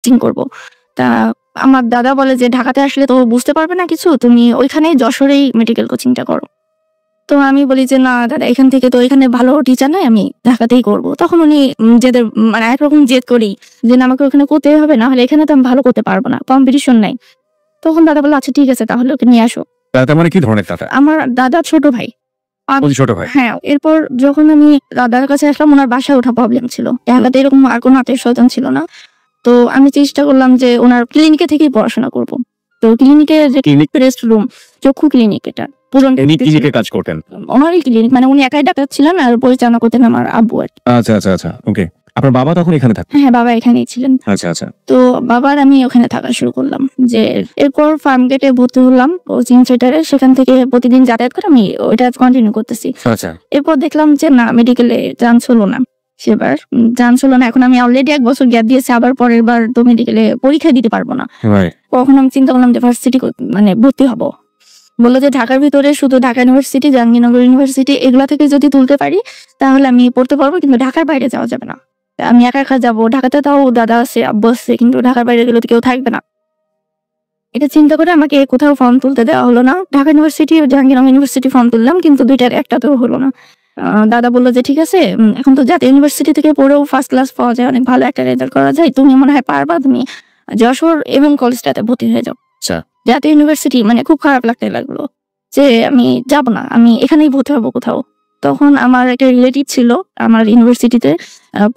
Coaching করবো। তা আমার দাদা বলে যে ঢাকাতে আসলে তো বুঝতে পারবে না কিছু, তুমি ওইখানেই যশোরেই মেডিকেল কোচিংটা করো। তো আমি বলি যে না দাদা, এখান থেকে তো এখানে ভালো টিচার নাই, আমি ঢাকাতেই করবো। তখন উনি জেদের মানে একরকম জেদ করি যে না, আমাকে ওখানে করতে হবে, না হলে এখানে তো আমি ভালো করতে পারবো না, কম্পিটিশন নাই। তখন দাদা বললো আচ্ছা ঠিক আছে, তাহলে ওকে নিয়ে আসো। তার মানে কি ধরনের দাদা? আমার দাদা ছোট ভাই। ছোট ভাই। হ্যাঁ, এরপর যখন আমি দাদার কাছে আসলাম, ওনার বাসায় ওঠা প্রবলেম ছিল, ঢাকাতে এরকম আর কোনো আত্মীয়-স্বজন ছিল না। তো আমি চেষ্টা করলাম যে ওনার ক্লিনিকে থেকেই পড়াশোনা করবো। তো ক্লিনিকে যে রেস্ট রুম, চক্ষু ক্লিনিক, এটা ক্লিনিকে কাজ করতেন? ওনারই ক্লিনিক, মানে উনি একাই ডাক্তার ছিলেন আর পরিচালনা করতেন আমার আব্বু। আচ্ছা আচ্ছা আচ্ছা, ওকে। আপনার বাবা তখন এখানে থাকতেন? হ্যাঁ, বাবা এখানেই ছিলেন। আচ্ছা আচ্ছা। তো বাবার আমি ওখানে থাকা শুরু করলাম। যে এরপর ফার্ম গেটে ভর্তি হলাম কোচিং সেন্টারে, সেখান থেকে প্রতিদিন যাতায়াত করে আমি ওইটা কন্টিনিউ করতেছি। আচ্ছা। এরপর দেখলাম যে না, মেডিকেলে চান্স হলো না, সেবার চান্স হলো না। এখন আমি অলরেডি 1 বছর গ্যাপ দিয়েছি, আবার পরের বার তো মেডিকেলে পরীক্ষা দিতে পারবো না। কখন আমি চিন্তা করলাম যে ভার্সিটি মানে ভর্তি হবো। বললো যে ঢাকার ভিতরে শুধু ঢাকা ইউনিভার্সিটি, জাহাঙ্গীরনগর ইউনিভার্সিটি এগুলা থেকে যদি তুলতে পারি তাহলে আমি পড়তে পারবো, কিন্তু ঢাকার বাইরে যাওয়া যাবে না। আমি একা একা যাবো, ঢাকাতে তাও দাদা আছে, আব্বু আছে, কিন্তু ঢাকার বাইরে গেলে তো কেউ থাকবে না। এটা চিন্তা করে আমাকে কোথাও ফর্ম তুলতে দেওয়া হলো না। ঢাকা ইউনিভার্সিটি ও জাহাঙ্গীরনগর ইউনিভার্সিটি ফর্ম তুললাম, কিন্তু দুইটার একটাতেও হলো না। দাদা বললো যে ঠিক আছে, এখন তো জাতীয় ইউনিভার্সিটি থেকে পড়েও ফার্স্ট ক্লাস পাওয়া যায়, অনেক ভালো একটা রেজাল্ট করা যায়, তুমি মনে হয় পারবা, তুমি যশোর এবং কলেজটাতে ভর্তি হয়ে যাও। জাতীয় ইউনিভার্সিটি মানে খুব খারাপ লাগতে লাগলো যে আমি যাব না, আমি এখানেই ভর্তি হবো কোথাও। তখন আমার একটা রিলেটিভ ছিল আমার ইউনিভার্সিটিতে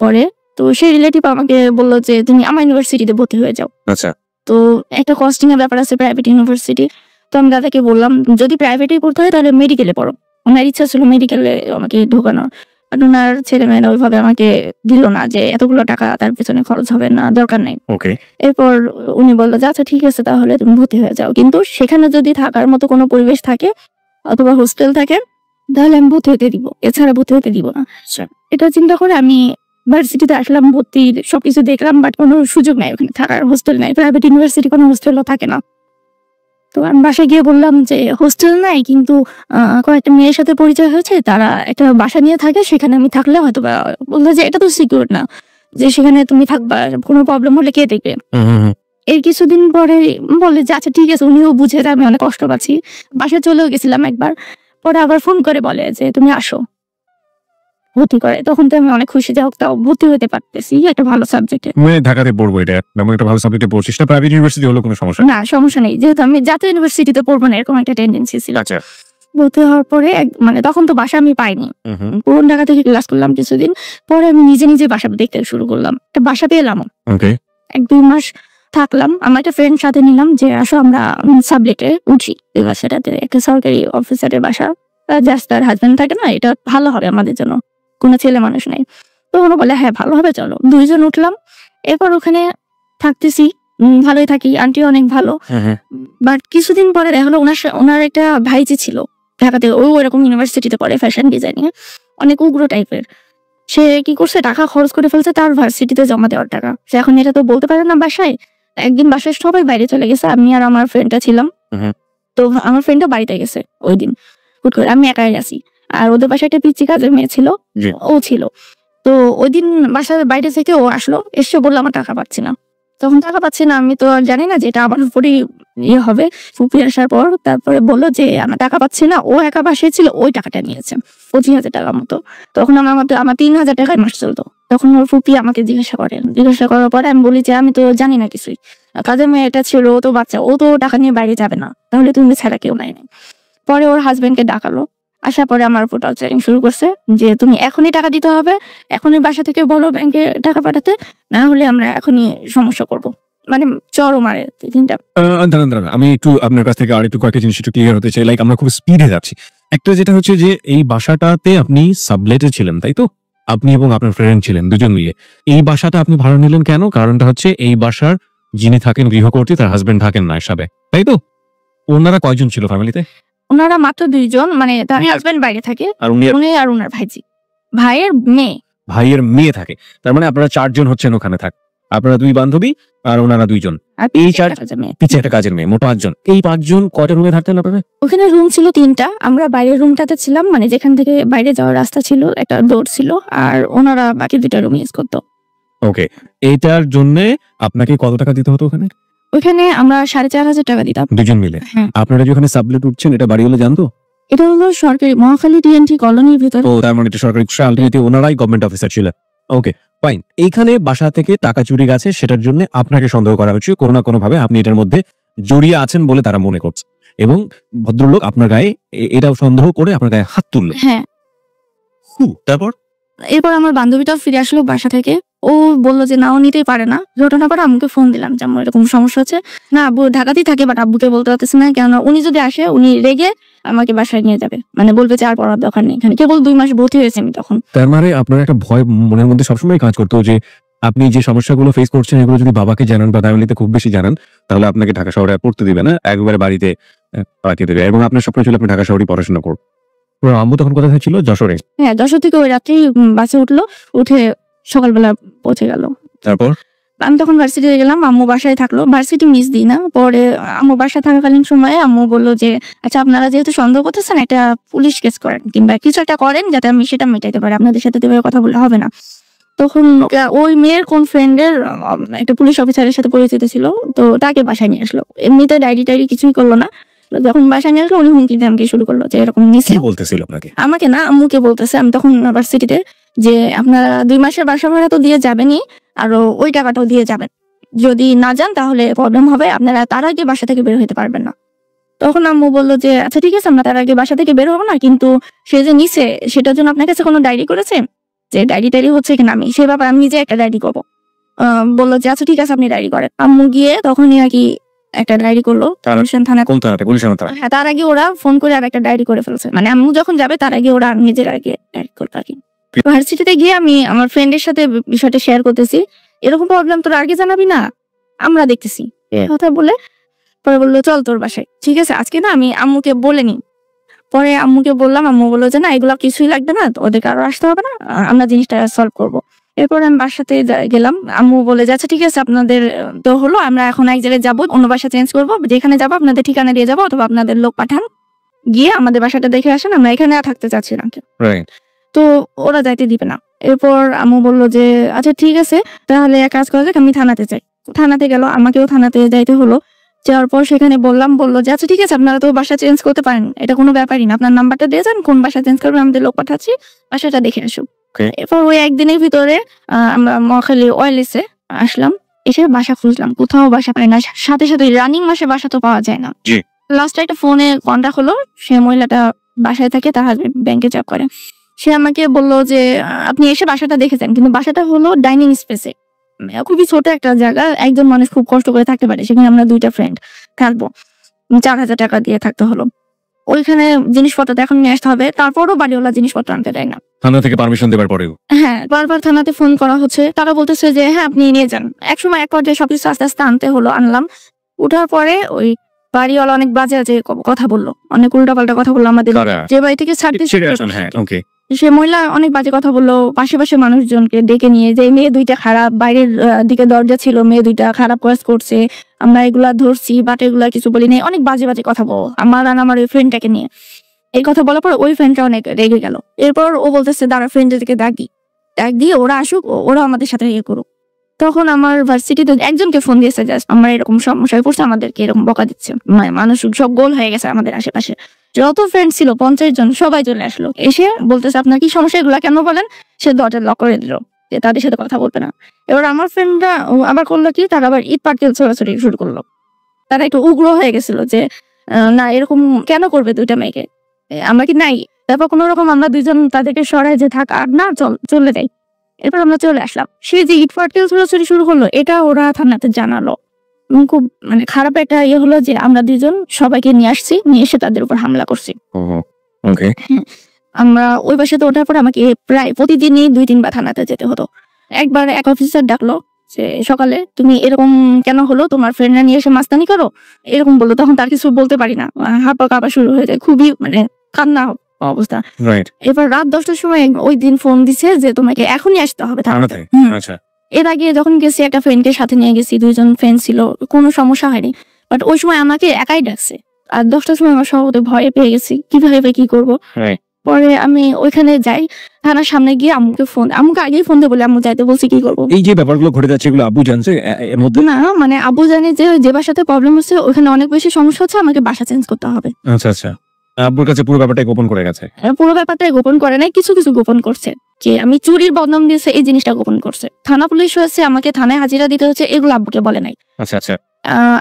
পরে, তো সেই রিলেটিভ আমাকে বললো যে তুমি আমার ইউনিভার্সিটিতে ভর্তি হয়ে যাও। আচ্ছা। তো একটা কস্টিং এর ব্যাপার আছে, প্রাইভেট ইউনিভার্সিটি। তো আমি দাদাকে বললাম যদি প্রাইভেটেই পড়তে হয় তাহলে মেডিকেলে পড়ো। ওনার ইচ্ছা ছিল মেডিকেলে আমাকে ঢোকানো, আর ওনার ছেলেমেয়েরা ওইভাবে আমাকে দিল না, যে এতগুলো টাকা তার পেছনে খরচ হবে না, দরকার নাই। এরপর উনি বললো যে আচ্ছা ঠিক আছে, তাহলে তুমি ভর্তি হয়ে যাও, কিন্তু সেখানে যদি থাকার মতো কোনো পরিবেশ থাকে অথবা হোস্টেল থাকে তাহলে আমি ভর্তি হতে দিব, এছাড়া ভর্তি হতে দিব না। এটা চিন্তা করে আমি ভার্সিটিতে আসলাম, ভর্তি সবকিছু দেখলাম, বাট কোনো সুযোগ নাই ওখানে থাকার, হোস্টেল নাই। প্রাইভেট ইউনিভার্সিটি কোনো হোস্টেলও থাকে না। তো আমি বাসায় গিয়ে বললাম যে হোস্টেল নাই, কিন্তু কয়েকটা মেয়ের সাথে পরিচয় হয়েছে, তারা একটা বাসা নিয়ে থাকে, সেখানে আমি থাকলে হয়তো বা। বললো যে এটা তো সিকিউর না, যে সেখানে তুমি থাকবা, কোনো প্রবলেম হলে কে দেখবে। এর কিছুদিন পরে বলে যে আচ্ছা ঠিক আছে, উনিও বুঝে যে আমি অনেক কষ্ট পাচ্ছি। বাসায় চলেও গেছিলাম একবার, পরে আবার ফোন করে বলে যে তুমি আসো, ভর্তি করে। তখন তো আমি অনেক খুশি, যাও তাও ভর্তি হতে পারতেছি একটা ভালো সাবজেক্টে। মানে ঢাকাতে পড়বো, এটা এমন একটা ভালো সাবজেক্টে পড়ছিস না, প্রাইভেট ইউনিভার্সিটি হলো কোনো সমস্যা না, সমস্যা নেই, যেহেতু আমি জাতীয় ইউনিভার্সিটিতে পড়বো না এরকম একটা টেন্ডেন্সি ছিল। আচ্ছা। ভর্তি হওয়ার পরে মানে তখন তো বাসা আমি পাইনি, পুরন ঢাকা থেকে ক্লাস করলাম কিছুদিন, পরে আমি নিজে নিজে বাসা দেখতে শুরু করলাম, একটা বাসা পেলাম। 1-2 মাস থাকলাম, আমার একটা ফ্রেন্ড সাথে নিলাম যে আসো আমরা সাবলেটে উঠি এই বাসাটাতে, একটা সরকারি অফিসারের বাসা, জাস্ট তার হাজবেন্ড থাকে না, এটা ভালো হবে আমাদের জন্য, কোনো ছেলে মানুষ নাই। তো ওরা বলে হ্যাঁ ভালো হবে, চলো। 2 জন উঠলাম, এরপর ওখানে থাকতেছি, ভালোই থাকি, আন্টি অনেক ভালো। বাট কিছুদিন পরে দেখা হলো ওনার একটা ভাইজি ছিল ঢাকাতে, ও এরকম ইউনিভার্সিটিতে পড়ে, ফ্যাশন ডিজাইনিং, অনেক উগ্র টাইপের। সে কি করছে, টাকা খরচ করে ফেলছে তার ভার্সিটিতে জমা দেওয়ার টাকা। সে এখন এটা তো বলতে পারে না বাসায়। একদিন বাসায় সবাই বাইরে চলে গেছে, আমি আর আমার ফ্রেন্ডটা ছিলাম। তো আমার ফ্রেন্ডটা বাড়িতে গেছে ওই দিন, হুট করে আমি একাই আছি, আর ওদের বাসায় একটা পিচ্চি কাজের মেয়ে ছিল, ও ছিল। তো ওই দিন বাসার বাইরে থেকে ও আসলো, এসে বললো আমার টাকা পাচ্ছি না। তখন টাকা পাচ্ছি না, আমি তো জানি না যে এটা আমার উপরই ইয়ে হবে। ফুপি আসার পর তারপরে বললো যে আমার টাকা পাচ্ছি না, ও একা বাসায় ছিল, ওই টাকাটা নিয়েছে 25,000 টাকা মতো। তখন আমার 3,000 টাকায় মাস চলতো। তখন ওর ফুপি আমাকে জিজ্ঞাসা করার পরে আমি বলি যে আমি তো জানি না কিছুই, কাজের মেয়ে এটা ছিল, ও তো বাচ্চা, ও তো টাকা নিয়ে বাইরে যাবে না, তাহলে তুমি ছাড়া কেউ নাই। পরে ওর হাজবেন্ডকে ডাকালো, আসার পরে আমার উপর টর্চারিং শুরু করছে যে তুমি এখনই টাকা দিতে হবে, এখনই বাসা থেকে বলো ব্যাংকে টাকা পাঠাতে, না হলে আমরা এখনই সমস্যা করবো। মানে চরও মারে তিনটা। আমি একটু আপনার কাছ থেকে আর একটু কয়েকটা জিনিস একটু ক্লিয়ার হতে চাই, লাইক আমরা খুব স্পিডে যাচ্ছি। একটা যেটা হচ্ছে যে এই বাসাটাতে আপনি সাবলেটে ছিলেন, তাই তো? আপনি এবং আপনার ফ্রেন্ড ছিলেন দুজন মিলে। এই বাসাটা আপনি ভাড়া নিলেন কেন? কারণটা হচ্ছে এই বাসার যিনি থাকেন গৃহকর্ত্রী, তার হাজবেন্ড থাকেন না হিসাবে, তাই তো? ওনারা কয়জন ছিল ফ্যামিলিতে? ওনারা মাত্র 2 জন, মানে তার হাজবেন্ড বাইরে থাকে, আর উনি আর ওনার ভাইজি, ভাইয়ের মেয়ে থাকে। তার মানে আপনারা 4 জন হচ্ছেন ওখানে থাক, আপনারা 2 বান্ধবী আর ওনারা 2 জন, এই 4 পিছে একটা কাজের মেয়ে, মোট 5 জন। এই 5 জন কয়টা রুমে থাকতেন আপনারা? ওখানে রুম ছিল 3টা, আমরা বাইরের রুমটাতে ছিলাম, মানে যেখান থেকে বাইরে যাওয়ার রাস্তা ছিল, একটা ডোর ছিল, আর ওনারা বাকি 2টা রুম ইউজ করতো। ওকে, এইটার জন্য আপনাকে কত টাকা দিতে হতো ওখানে? ওখানে আমরা 4,500 টাকা দিতাম দুজন মিলে। আপনারা যেখানে সাবলেট উঠছেন এটা বাড়ি হলে জানতো? এটা হলো সরকারি মহাখালী টিএনটি কলোনির ভিতরে। ও, তার মানে এটা সরকারি আলটিমেটলি ওনারাই গভর্নমেন্ট অফিসার ছিল। ওকে ফাইন, এইখানে বাসা থেকে টাকা চুরি গেছে, সেটার জন্য আপনাকে সন্দেহ করা হচ্ছে কোনো না কোনো ভাবে, আপনি এটার মধ্যে জড়িয়ে আছেন বলে তারা মনে করছে, এবং ভদ্রলোক আপনার গায়ে এটাও সন্দেহ করে আপনার গায়ে হাত তুললো। হ্যাঁ, তারপর এরপর আমার বান্ধবীটাও ফিরে আসলো বাসা থেকে। ও বললো যে না, ও নিতেই পারে না। ঘটনা পরে আম্মুকে ফোন দিলাম যে আম্মু এরকম সমস্যা হচ্ছে। না, আব্বু ঢাকাতেই থাকে, বাট আব্বুকে বলতে পারতেছে না, কেননা উনি যদি আসে উনি রেগে আমাকে বাসায় নিয়ে যাবে, মানে বলবে যে আর পড়ার দরকার নেই এখানে। কেবল 2 মাস ভর্তি হয়েছে আমি তখন। তার মানে আপনার একটা ভয় মনের মধ্যে সবসময় কাজ করতো যে আপনি যে সমস্যাগুলো ফেস করছেন এগুলো যদি বাবাকে জানান বা ফ্যামিলিতে খুব বেশি জানান, তাহলে আপনাকে ঢাকা শহরে পড়তে দিবে না, একবারে বাড়িতে পাঠিয়ে দেবে, এবং আপনার স্বপ্ন ছিল আপনি ঢাকা শহরে পড়াশোনা করুন। আম্মু তখন কোথায় ছিল? যশোরে। হ্যাঁ, যশোর থেকে ওই রাত্রি বাসে উঠলো, উঠে সকালবেলা পৌঁছে গেল। তারপর আমি তখন ভার্সিটি গেলাম, আম্মু বাসায় থাকলো। ভার্সিটি মিস দিই না। পরে আম্মু বাসায় থাকাকালীন সময়ে আম্মু বললো যে আচ্ছা, আপনারা যেহেতু সন্দেহ করতেছেন, একটা পুলিশ কেস করেন কিংবা কিছু একটা করেন যাতে আমি সেটা মেটাইতে পারি, আপনাদের সাথে এভাবে কথা বললে হবে না। তখন ওই মেয়ের কোন ফ্রেন্ডের একটা পুলিশ অফিসারের সাথে পরিচিত ছিল, তো তাকে বাসায় নিয়ে আসলো। এমনিতে ডায়েরি টাইরি কিছুই করলো না। যখন বাসায় নিয়ে আসলো উনি হুমকি ধামকি শুরু করলো যে এরকম নিচে বলতেছিল আপনাকে, আমাকে না আম্মুকে বলতেছে। আমি তখন ইউনিভার্সিটিতে, যে আপনারা 2 মাসের বাসা ভাড়া তো দিয়ে যাবেনই, আরো ওই টাকাটাও দিয়ে যাবেন, যদি না যান তাহলে প্রবলেম হবে, আপনারা তার আগে বাসা থেকে বের হতে পারবেন না। তখন আম্মু বললো যে আচ্ছা ঠিক আছে, আমরা তার আগে বাসা থেকে বের হবো না, কিন্তু সে যে নিচে সেটার জন্য আপনার কাছে কোনো ডায়েরি করেছে? যে ডায়েরি টাইরি হচ্ছে কিনা, আমি সে ব্যাপারে আমি নিজে একটা ডায়েরি করবো। বললো যে আচ্ছা ঠিক আছে, আপনি ডায়েরি করেন। আম্মু গিয়ে তখনই আর কি একটা ডায়েরি করলো থানায়। হ্যাঁ, তার আগে ওরা ফোন করে আর একটা ডায়েরি করে ফেলছে, মানে আম্মু যখন যাবে তার আগে ওরা নিজের আগে ডায়েরি করলো আর কি। ভার্সিটিতে গিয়ে আমি আমার ফ্রেন্ডের সাথে বিষয়টা শেয়ার করতেছি, এরকম প্রবলেম তোর আগে জানাবি না, আমরা দেখতেছি কথা বলে। পরে বললো চল তোর বাসায়। ঠিক আছে, আজকে না আমি আম্মুকে বলিনি। পরে আম্মুকে বললাম, আম্মু বললো যে না, এগুলো কিছুই লাগবে না, ওদেরকে আরো আসতে হবে না, আমরা জিনিসটা সলভ করবো। এরপর আমি বাসাতে গেলাম। আম্মু বলে যাচ্ছে ঠিক আছে, আপনাদের তো হলো, আমরা এখন এক জায়গায় যাবো, অন্য বাসা চেঞ্জ করবো, যেখানে যাবো আপনাদের ঠিকানা দিয়ে যাবো, অথবা আপনাদের লোক পাঠান, গিয়ে আমাদের বাসাটা দেখে আসেন, আমরা এখানে থাকতে চাচ্ছি না। তো ওরা যাইতে দিবে না। এরপর আম্মু বললো যে আচ্ছা ঠিক আছে, তাহলে এক কাজ করা যাক, আমি থানাতে যাই। থানাতে গেল, আমাকেও থানাতে যাইতে হলো। যাওয়ার পর সেখানে বললো যে আচ্ছা ঠিক আছে, আপনারা তো বাসা চেঞ্জ করতে পারেন, এটা কোনো ব্যাপারই না, আপনার নাম্বারটা দিয়ে যান, কোন বাসা চেঞ্জ করবেন আমাদের লোক পাঠাচ্ছি, বাসাটা দেখে আসুক। এরপর ওই একদিনের ভিতরে আমরা মহাখালী ওয়েলিসে আসলাম। এসে বাসা খুঁজলাম, কোথাও বাসা পাই না। সাথে সাথে রানিং মাসে বাসা তো পাওয়া যায় না। লাস্টে একটা ফোনে কন্টাক্ট হলো, সে মহিলাটা বাসায় থাকে, তার হাজবেন্ড ব্যাংকে জব করে। সে আমাকে বললো যে আপনি এসে বাসাটা দেখেছেন, কিন্তু বাসাটা হলো ডাইনিং স্পেসে, খুবই ছোট একটা জায়গা, একজন মানুষ খুব কষ্ট করে থাকতে পারে, সেখানে আমরা 2টা ফ্রেন্ড থাকবো। 4,000 টাকা দিয়ে থাকতে হলো। ওইখানে জিনিসপত্র এখন নিয়ে আসতে হবে, তারপরও বাড়িওয়ালা জিনিসপত্র আনতে দেয় না। থানা থেকে পারমিশন দেবার পরেও হ্যাঁ, বারবার থানাতে ফোন করা হচ্ছে, তারা বলতেছে যে হ্যাঁ আপনি নিয়ে যান। একসময় এক পর্যায়ে সবকিছু আস্তে আস্তে আনতে হলো, আনলাম। উঠার পরে ওই বাড়িওয়ালা অনেক বাজে বাজে কথা বললো, অনেক উল্টাপাল্টা কথা বললো আমাদের, যে বাড়ি থেকে ছাড়তে সে মহিলা অনেক বাজে কথা বললো। পাশে মানুষজনকে ডেকে নিয়ে, যে মেয়ে 2টা খারাপ, বাইরের দিকে দরজা ছিল, মেয়ে 2টা খারাপ কাজ করছে, আমরা এগুলা ধরছি, বাট এগুলা কিছু বলি নাই, অনেক বাজে বাজে কথা বল আমার ওই ফ্রেন্ডটাকে নিয়ে। এই কথা বলার পর ওই ফ্রেন্ডটা অনেক রেগে গেল। এরপর ও বলতেছে দাঁড়া, ফ্রেন্ডদেরকে ডাক দিয়ে ওরা আসুক, ওরা আমাদের সাথে ইয়ে করুক। তখন আমার ভার্সিটিতে একজনকে ফোন দিয়েছে, জাস্ট আমরা এরকম সমস্যায় পড়ছে, আমাদেরকে এরকম বকা দিচ্ছে, মানুষ সব গোল হয়ে গেছে আমাদের আশেপাশে। যত ফ্রেন্ড ছিল 50 জন সবাই চলে আসলো, এসে বলতেছে আপনার কি সমস্যা, এগুলা কেন বলেন। সে দরজা লক করে দিল, যে তাদের সাথে কথা বলবে না। এবার আমার ফ্রেন্ডরা আবার করলো কি, তারা আবার ইট পাটকেল ছোড়াছড়ি শুরু করলো। তারা একটু উগ্র হয়ে গেছিল যে না এরকম কেন করবে 2টা মেয়েকে, আমরা কি নাই। তারপর কোন রকম আমরা 2জন তাদেরকে সরাই যে থাক আর না, চলে যাই। এরপর আমরা চলে আসলাম। সে যে ইট পাটকেল ছোড়াছড়ি শুরু করলো, এটা ওরা থানাতে জানালো। খুব মানে খারাপ একটা ইয়ে হলো যে আমরা 2জন সবাইকে নিয়ে আসছি, নিয়ে এসে তাদের উপর হামলা করছি। আমরা ওই বাসাতে ওঠার পর আমাকে প্রায় প্রতিদিনই 2-3 বার থানাতে যেতে হতো। একবার এক অফিসার ডাকলো যে সকালে তুমি এরকম কেন হলো, তোমার ফ্রেন্ডরা নিয়ে এসে মাস্তানি করো, এরকম বললো। তখন তার কিছু বলতে পারি না, হাঁপা কাঁপা শুরু হয়ে যায়, খুবই মানে কান্না অবস্থা। এবার রাত 10টার সময় ওই দিন ফোন দিছে যে তোমাকে এখনই আসতে হবে থানাতে। এর আগে যখন গেছি একটা ফ্রেন্ডকে সাথে নিয়ে গেছি, 2জন ফ্রেন্ড ছিল, কোনো সমস্যা হয়নি। বাট ওই সময় আমাকে একাই ডাকছে, আর 10টার সময় আমার সব ভয়ে পেয়ে গেছি, কিভাবে কি করবো। পরে আমি ওইখানে যাই, থানার সামনে গিয়ে আম্মুকে আগেই ফোন দিয়ে বলে আম্মু যাইতে বলছি, কি করবো। এই যে ব্যাপারগুলো ঘটে যাচ্ছে এগুলো আব্বু জানছে এর মধ্যে? না, মানে আব্বু জানে যে বাসাতে প্রবলেম হচ্ছে ওখানে অনেক বেশি সমস্যা হচ্ছে, আমাকে বাসা চেঞ্জ করতে হবে। আচ্ছা আচ্ছা, আব্বুর কাছে পুরো ব্যাপারটাই গোপন করে গেছে? পুরো ব্যাপারটাই গোপন করে নাই, কিছু কিছু গোপন করছে, যে আমি চুরির বদনাম দিয়েছে এই জিনিসটা গোপন করছে। থানা পুলিশ হয়েছে, আমাকে থানায় হাজিরা দিতে হচ্ছে, এগুলো আব্বুকে বলে নাই। আচ্ছা আচ্ছা।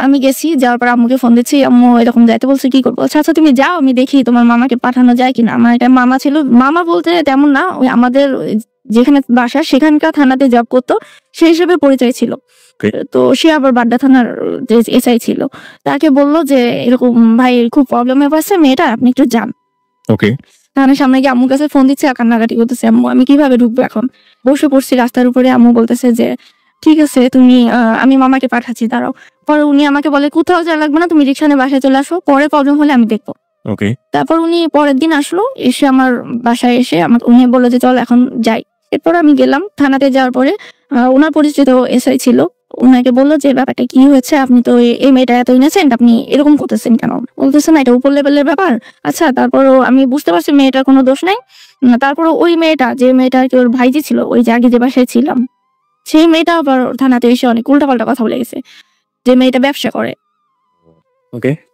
আমি গেছি, যাওয়ার পর আম্মুকে ফোন দিচ্ছি, আম্মু এরকম যাইতে বলছে, কি করবো। আচ্ছা তুমি যাও, আমি দেখি তোমার মামাকে পাঠানো যায় কিনা। আমার একটা মামা ছিল, মামা বলতে তেমন না, ওই আমাদের যেখানে বাসা সেখানকার থানাতে জব করতো, সেই হিসেবে পরিচয় ছিল। তো সে আবার বাড্ডা থানার যে এসআই ছিল, তাকে বললো যে এরকম ভাই খুব প্রবলেমে পড়ছে মেয়েটা, আপনি একটু যান। ওকে। থানার সামনে গিয়ে আম্মুর কাছে ফোন দিচ্ছে, কান্নাকাটি করতেছে, আম্মু আমি কিভাবে ঢুকবো এখন। বসে পড়ছি রাস্তার উপরে, আম্মু বলতেছে যে ঠিক আছে তুমি আমি মামাকে পাঠাচ্ছি, দাঁড়াও। পরে উনি আমাকে বলে কোথাও যাওয়া লাগবে না, তুমি রিক্সা নিয়ে বাসায় চলে আসো, পরে প্রবলেম হলে আমি দেখবো। ওকে। তারপর উনি পরের দিন আসলো, এসে আমার বাসায় এসে আমাকে উনি বললো যে চল এখন যাই। এরপর আমি গেলাম। থানাতে যাওয়ার পরে ওনার পরিচিত এসআই ছিল, উনাকে বললো যে ব্যাপারটা কি হয়েছে, আপনি তো এই মেয়েটা এত ইনোসেন্ট, আপনি এরকম করতেছেন কেন। বলতেছে না এটা উপর লেভেলের ব্যাপার। আচ্ছা, তারপরও আমি বুঝতে পারছি মেয়েটার কোনো দোষ নাই। তারপর ওই মেয়েটা, যে মেয়েটা আর কি ওর ভাইজি ছিল, ওই যে আগে যে বাসায় ছিলাম, সেই মেয়েটা আবার থানাতে এসে অনেক উল্টাপাল্টা কথা বলে গেছে, যে মেয়েটা ব্যবসা করে,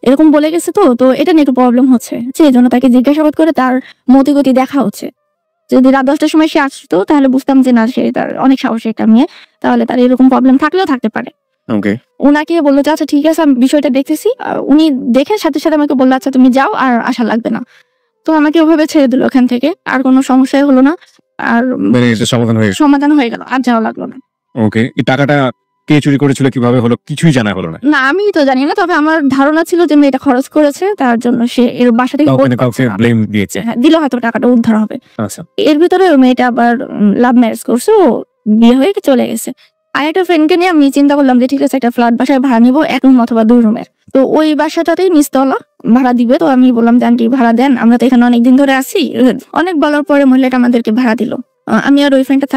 এরকম বলে গেছে। তো এটা নিয়ে একটু প্রবলেম হচ্ছে, সেই জন্য তাকে জিজ্ঞাসাবাদ করে তার মতিগতি দেখা হচ্ছে। যদি রাত 10টার সময় সে আসতো তাহলে বুঝতাম যে না, সে তার অনেক সাহসী একটা মেয়ে, তাহলে তার এরকম প্রবলেম থাকলেও থাকতে পারে। ওনাকে বললো যে আচ্ছা ঠিক আছে, আমি বিষয়টা দেখতেছি। উনি দেখে সাথে সাথে আমাকে বললো আচ্ছা তুমি যাও, আর আসা লাগবে না। তো আমাকে ওভাবে ছেড়ে দিল ওখান থেকে, আর কোনো সমস্যাই হলো না, আর সমাধান হয়ে গেল, আর যাওয়া লাগলো না। ওকে। এই টাকাটা কে চুরি করেছিল, কিভাবে হলো, কিছুই জানা হলো না? না, আমি তো জানি না, তবে আমার ধারণা ছিল যে মেয়েটা খরচ করেছে, তার জন্য সে এর বাসা থেকে ব্লেম দিয়েছে। হ্যাঁ, দিলে হয়তো টাকাটা উদ্ধার হবে। আচ্ছা। এর ভিতরে মেয়েটা আবার লাভ ম্যারেজ করছে, ও বিয়ে হয়ে চলে গেছে। আর একটা ফ্রেন্ডকে নিয়ে আমি চিন্তা করলাম যে ঠিক আছে একটা ফ্ল্যাট বাসায় ভাড়া নিবো, 1 রুম অথবা 2 রুমের। তো ওই বাসাটাতেই নিচতলা ভাড়া দিবে। তো আমি বললাম যে আন্টি ভাড়া দেন, আমরা তো এখানে অনেকদিন ধরে আছি। অনেক বলার পরে মহিলাটা আমাদেরকে ভাড়া দিল। আমি আর ওই ফ্রেন্ডটা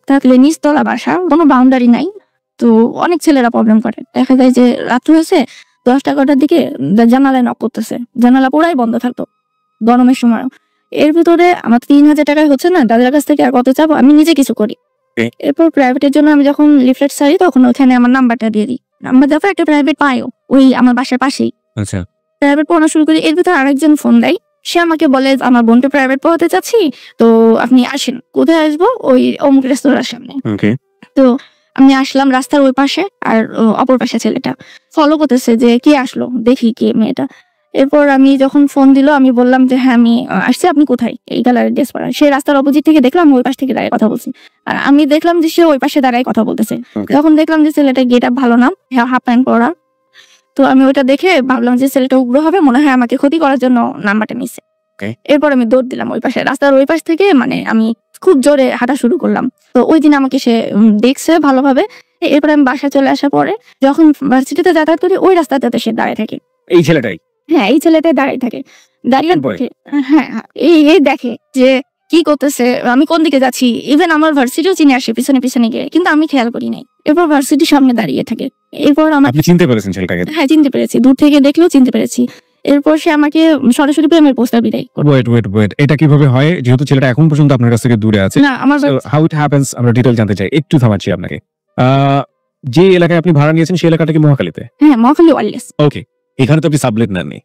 থাকলে নিচতলা বাসা, কোনো বাউন্ডারি নাই। তো অনেক ছেলেরা প্রবলেম করে, দেখা যায় যে রাত্র হয়েছে 10টা-11টার দিকে জানালায় নক করতেছে, জানালা পুরাই বন্ধ থাকতো গরমের সময়। এর ভিতরে আমার 3000 টাকায় হচ্ছে না, দাদার কাছ থেকে আর কত চাবো, আমি নিজে কিছু করি। এরপর প্রাইভেটের জন্য আমি যখন লিফলেট ছাড়ি তখন ওখানে আমার নাম্বারটা দিয়ে দিই। নাম্বার দেওয়ার পর একটা প্রাইভেট পাইও ওই আমার বাসার পাশেই। আচ্ছা। প্রাইভেট পড়ানো শুরু করি। এর ভিতরে আরেকজন ফোন দেয়, সে আমাকে বলে আমার বোনকে প্রাইভেট পড়াতে চাচ্ছি, তো আপনি আসেন। কোথায় আসবো? ওই অমুক রেস্তোরাঁর সামনে। তো আমি আসলাম রাস্তার ওই পাশে, আর অপর পাশে ছেলেটা ফলো করতেছে যে কে আসলো, দেখি কে মেয়েটা। এরপর আমি যখন ফোন দিল আমি বললাম যে হ্যাঁ আমি আসছি, আপনি কোথায়? এই কালারের ড্রেস পরা। সে রাস্তার অপোজিট থেকে দেখলাম ওই পাশ থেকে দাঁড়িয়ে কথা বলছি, আর আমি দেখলাম যে সে ওই পাশে দাঁড়ায় কথা বলতেছে। তখন দেখলাম যে ছেলেটা গেট আপ ভালো না, হাফ প্যান্ট পরা। তো আমি ওইটা দেখে ভাবলাম যে ছেলেটা উগ্র হবে, মনে হয় আমাকে ক্ষতি করার জন্য নাম্বারটা নিচ্ছে। এরপর আমি দৌড় দিলাম ওই পাশে, রাস্তার ওই পাশ থেকে, মানে আমি খুব জোরে হাঁটা শুরু করলাম। তো ওই দিন আমাকে সে দেখছে ভালোভাবে। এরপর আমি বাসায় চলে আসার পরে যখন ভার্সিটিতে যাতায়াত করি ওই রাস্তাটাতে সে দাঁড়িয়ে থাকে। এই ছেলেটাই? হ্যাঁ, এই ছেলেটাই দাঁড়িয়ে থাকে। দাঁড়িয়ে হ্যাঁ এই দেখে যে কি করতেছে, আমি কোন দিকে যাচ্ছি। ইভেন আমার ভার্সিটিও চিনে আসে পিছনে পিছনে গিয়ে, কিন্তু আমি খেয়াল করি নাই। এরপর ভার্সিটির সামনে দাঁড়িয়ে থাকে। এরপর আপনি চিনতে পেরেছেন ছেলেটাকে? হ্যাঁ, চিনতে পেরেছি, দূর থেকে দেখলেও চিনতে পেরেছি। এরপর সে আমাকে সরাসরি প্রেমের প্রস্তাব দেয়। ওয়েট, এটা কিভাবে হয়, যেহেতু ছেলেটা এখন পর্যন্ত আপনার কাছ থেকে দূরে আছে? না, আমার হাউ ইট হ্যাপেন্স আমরা ডিটেইল জানতে চাই। একটু থামাচ্ছি আপনাকে। যে এলাকায় আপনি ভাড়া নিয়েছেন সেই এলাকাটা কি মহাখালীতে? হ্যাঁ, মহাখালী ওয়ারলেস। ওকে। এখানে তো আপনি সাবলেট নেননি,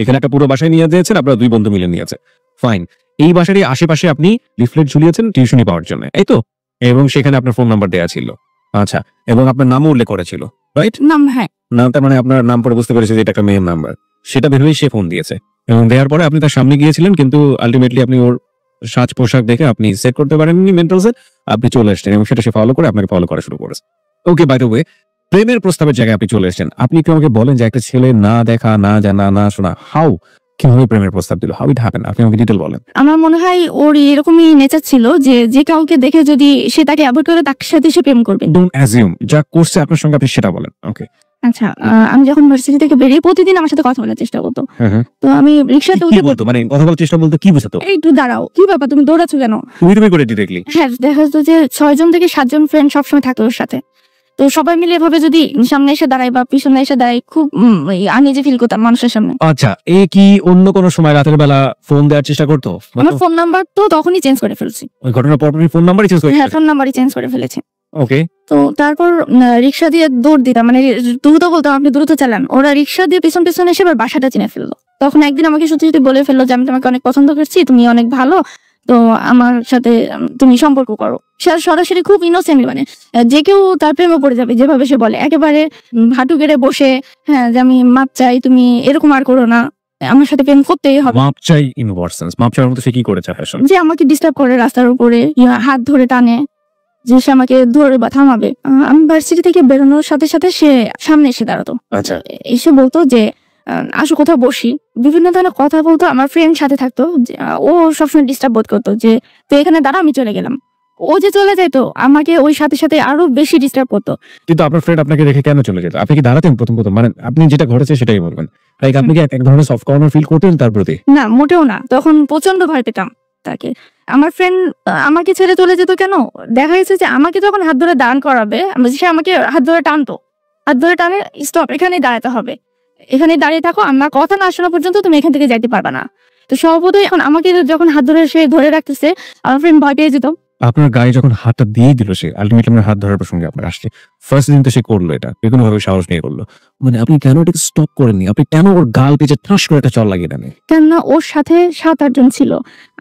এখানে একটা পুরো বাসায় নিয়ে দিয়েছেন, আপনারা 2 বন্ধু মিলে নিয়েছে, ফাইন। এই বাসারই আশেপাশে আপনি লিফলেট ঝুলিয়েছেন টিউশনি পাওয়ার জন্য, এই তো? এবং সেখানে আপনার ফোন নাম্বার দেওয়া ছিল। আচ্ছা, এবং আপনার নামও উল্লেখ করেছিল, রাইট? নাম, হ্যাঁ। নাম, তার মানে আপনার নাম পরে বুঝতে পেরেছে যে এটা একটা মেয়ের নাম্বার। সেটা ভেবেই সে ফোন দিয়েছে, এবং দেওয়ার পরে আপনি তার সামনে গিয়েছিলেন, কিন্তু আলটিমেটলি আপনি ওর সাজ পোশাক দেখে আপনি সেট করতে পারেননি মেন্টাল সেট, আপনি চলে এসেছেন, এবং সেটা সে ফলো করে আপনাকে ফলো করা শুরু করেছে। ওকে, বাই দ্য ওয়ে, প্রেমের প্রস্তাবের জায়গায় আপনি চলে এসেছেন। আপনি কি আমাকে বলেন যে একটা ছেলে না দেখা, না জানা, না শোনা, কিভাবে প্রেমের প্রস্তাব দিল? How it happen? আপনি আমাকে ডিটেইল বলেন। আমার মনে হয় ওর এরকমই নেচার ছিল যে যে কাউকে দেখে যদি সে তাকে অ্যাভয়েড করে তার সাথে সে প্রেম করবে। ডোন্ট অ্যাজিউম, যা করছে আপনার সঙ্গে আপনি সেটা বলেন। ওকে। আচ্ছা, আমি যখন ভার্সিটি থেকে বেরিয়ে প্রতিদিন আমার সাথে কথা বলার চেষ্টা করতো। তো আমি রিকশাতে উঠে বলতো, মানে কথা বলার চেষ্টা বলতে কি বোঝাতো? এই একটু দাঁড়াও, কি ব্যাপার তুমি দৌড়াচ্ছ কেন? তুমি করে ডিরেক্টলি? হ্যাঁ, দেখা যেত যে 6 জন থেকে 7 জন ফ্রেন্ড সবসময় থাকতো ওর সাথে। তো সবাই মিলে এভাবে যদি সামনে এসে দাঁড়ায় বা পিছনে এসে দাঁড়ায়, খুব আনইজি ফিল করতাম মানুষের সামনে। আচ্ছা, এ কি অন্য কোনো সময় রাতের বেলা ফোন দেওয়ার চেষ্টা করতো? আমার ফোন নাম্বার তো তখনই চেঞ্জ করে ফেলছি। ওই ঘটনার পর ফোন নাম্বারই চেঞ্জ করে? হ্যাঁ, ফোন নাম্বারই চেঞ্জ করে ফেলেছি। ওকে। তো তারপর রিক্সা দিয়ে দৌড় দিতাম, মানে দ্রুত বলতাম আপনি দ্রুত চালান। ওরা রিক্সা দিয়ে পিছন পিছনে এসে এবার বাসাটা চিনে ফেললো। তখন একদিন আমাকে সত্যি সত্যি বলে ফেললো যে আমি তোমাকে অনেক পছন্দ করছি, তুমি অনেক ভালো, তো আমার সাথে তুমি সম্পর্ক করো। সরাসরি খুব ইনোসেন্টলি, মানে যে কেউ তার প্রেমে পড়ে যাবে যেভাবে সে বলে, একেবারে হাঁটু গেড়ে বসে, হ্যাঁ যে আমি মাপ চাই, তুমি এরকম আর করো না, আমার সাথে প্রেম করতেই হবে। মাপ চাই ইন হোয়াট সেন্স? মাপ চাওয়ার মতো সে কি করেছে? যে আমাকে ডিস্টার্ব করে রাস্তার উপরে, হাত ধরে টানে যে সে আমাকে ধরে বা থামাবে। আমি ভার্সিটি থেকে বেরোনোর সাথে সাথে সে সামনে এসে দাঁড়াতো। আচ্ছা। এসে বলতো যে আসো কোথাও বসি, বিভিন্ন ধরনের কথা বলতো। আমার ফ্রেন্ড সাথে থাকতো, ও সবসময় ডিস্টার্ব বোধ করতো যে তুই এখানে দাঁড়া, আমি চলে গেলাম। ও যে চলে যাইতো আমাকে ওই সাথে সাথে আরো বেশি ডিস্টার্ব করতো। কিন্তু আপনার ফ্রেন্ড আপনাকে রেখে কেন চলে যেত? আপনি কি দাঁড়াতেন প্রথম? মানে আপনি যেটা ঘটেছে সেটাই বলবেন। লাইক আপনি কি এক ধরনের সফট কর্নার ফিল করতেন তার প্রতি? না, মোটেও না। তখন প্রচন্ড ভয় পেতাম তাকে। আমার ফ্রেন্ড আমাকে ছেড়ে চলে যেত কেন? দেখা গেছে যে আমাকে যখন হাত ধরে দাঁড় করাবে, সে আমাকে হাত ধরে টানতো, হাত ধরে টানে, স্টপ, এখানেই দাঁড়াতে হবে, এখানে দাঁড়িয়ে থাকো, আমার কথা না শোনা পর্যন্ত তুমি এখান থেকে যাইতে পারবা না। তো স্বভাবতই এখন আমাকে যখন হাত ধরে সে ধরে রাখতেছে, আমার ফ্রেন্ড ভয় পেয়ে যেত। আপনার গায়ে যখন হাতটা দিয়ে দিল সে, আলটিমেটলি আপনার হাত ধরার প্রসঙ্গে আপনার আসছে, ফার্স্ট দিন তো সে করলো এটা, কোনো ভাবে সাহস নিয়ে করলো, মানে আপনি কেন এটাকে স্টপ করেননি? আপনি কেন ওর গাল পেঁচে ঠাস করে একটা চল লাগিয়ে দেন? কেননা ওর সাথে 7-8 জন ছিল,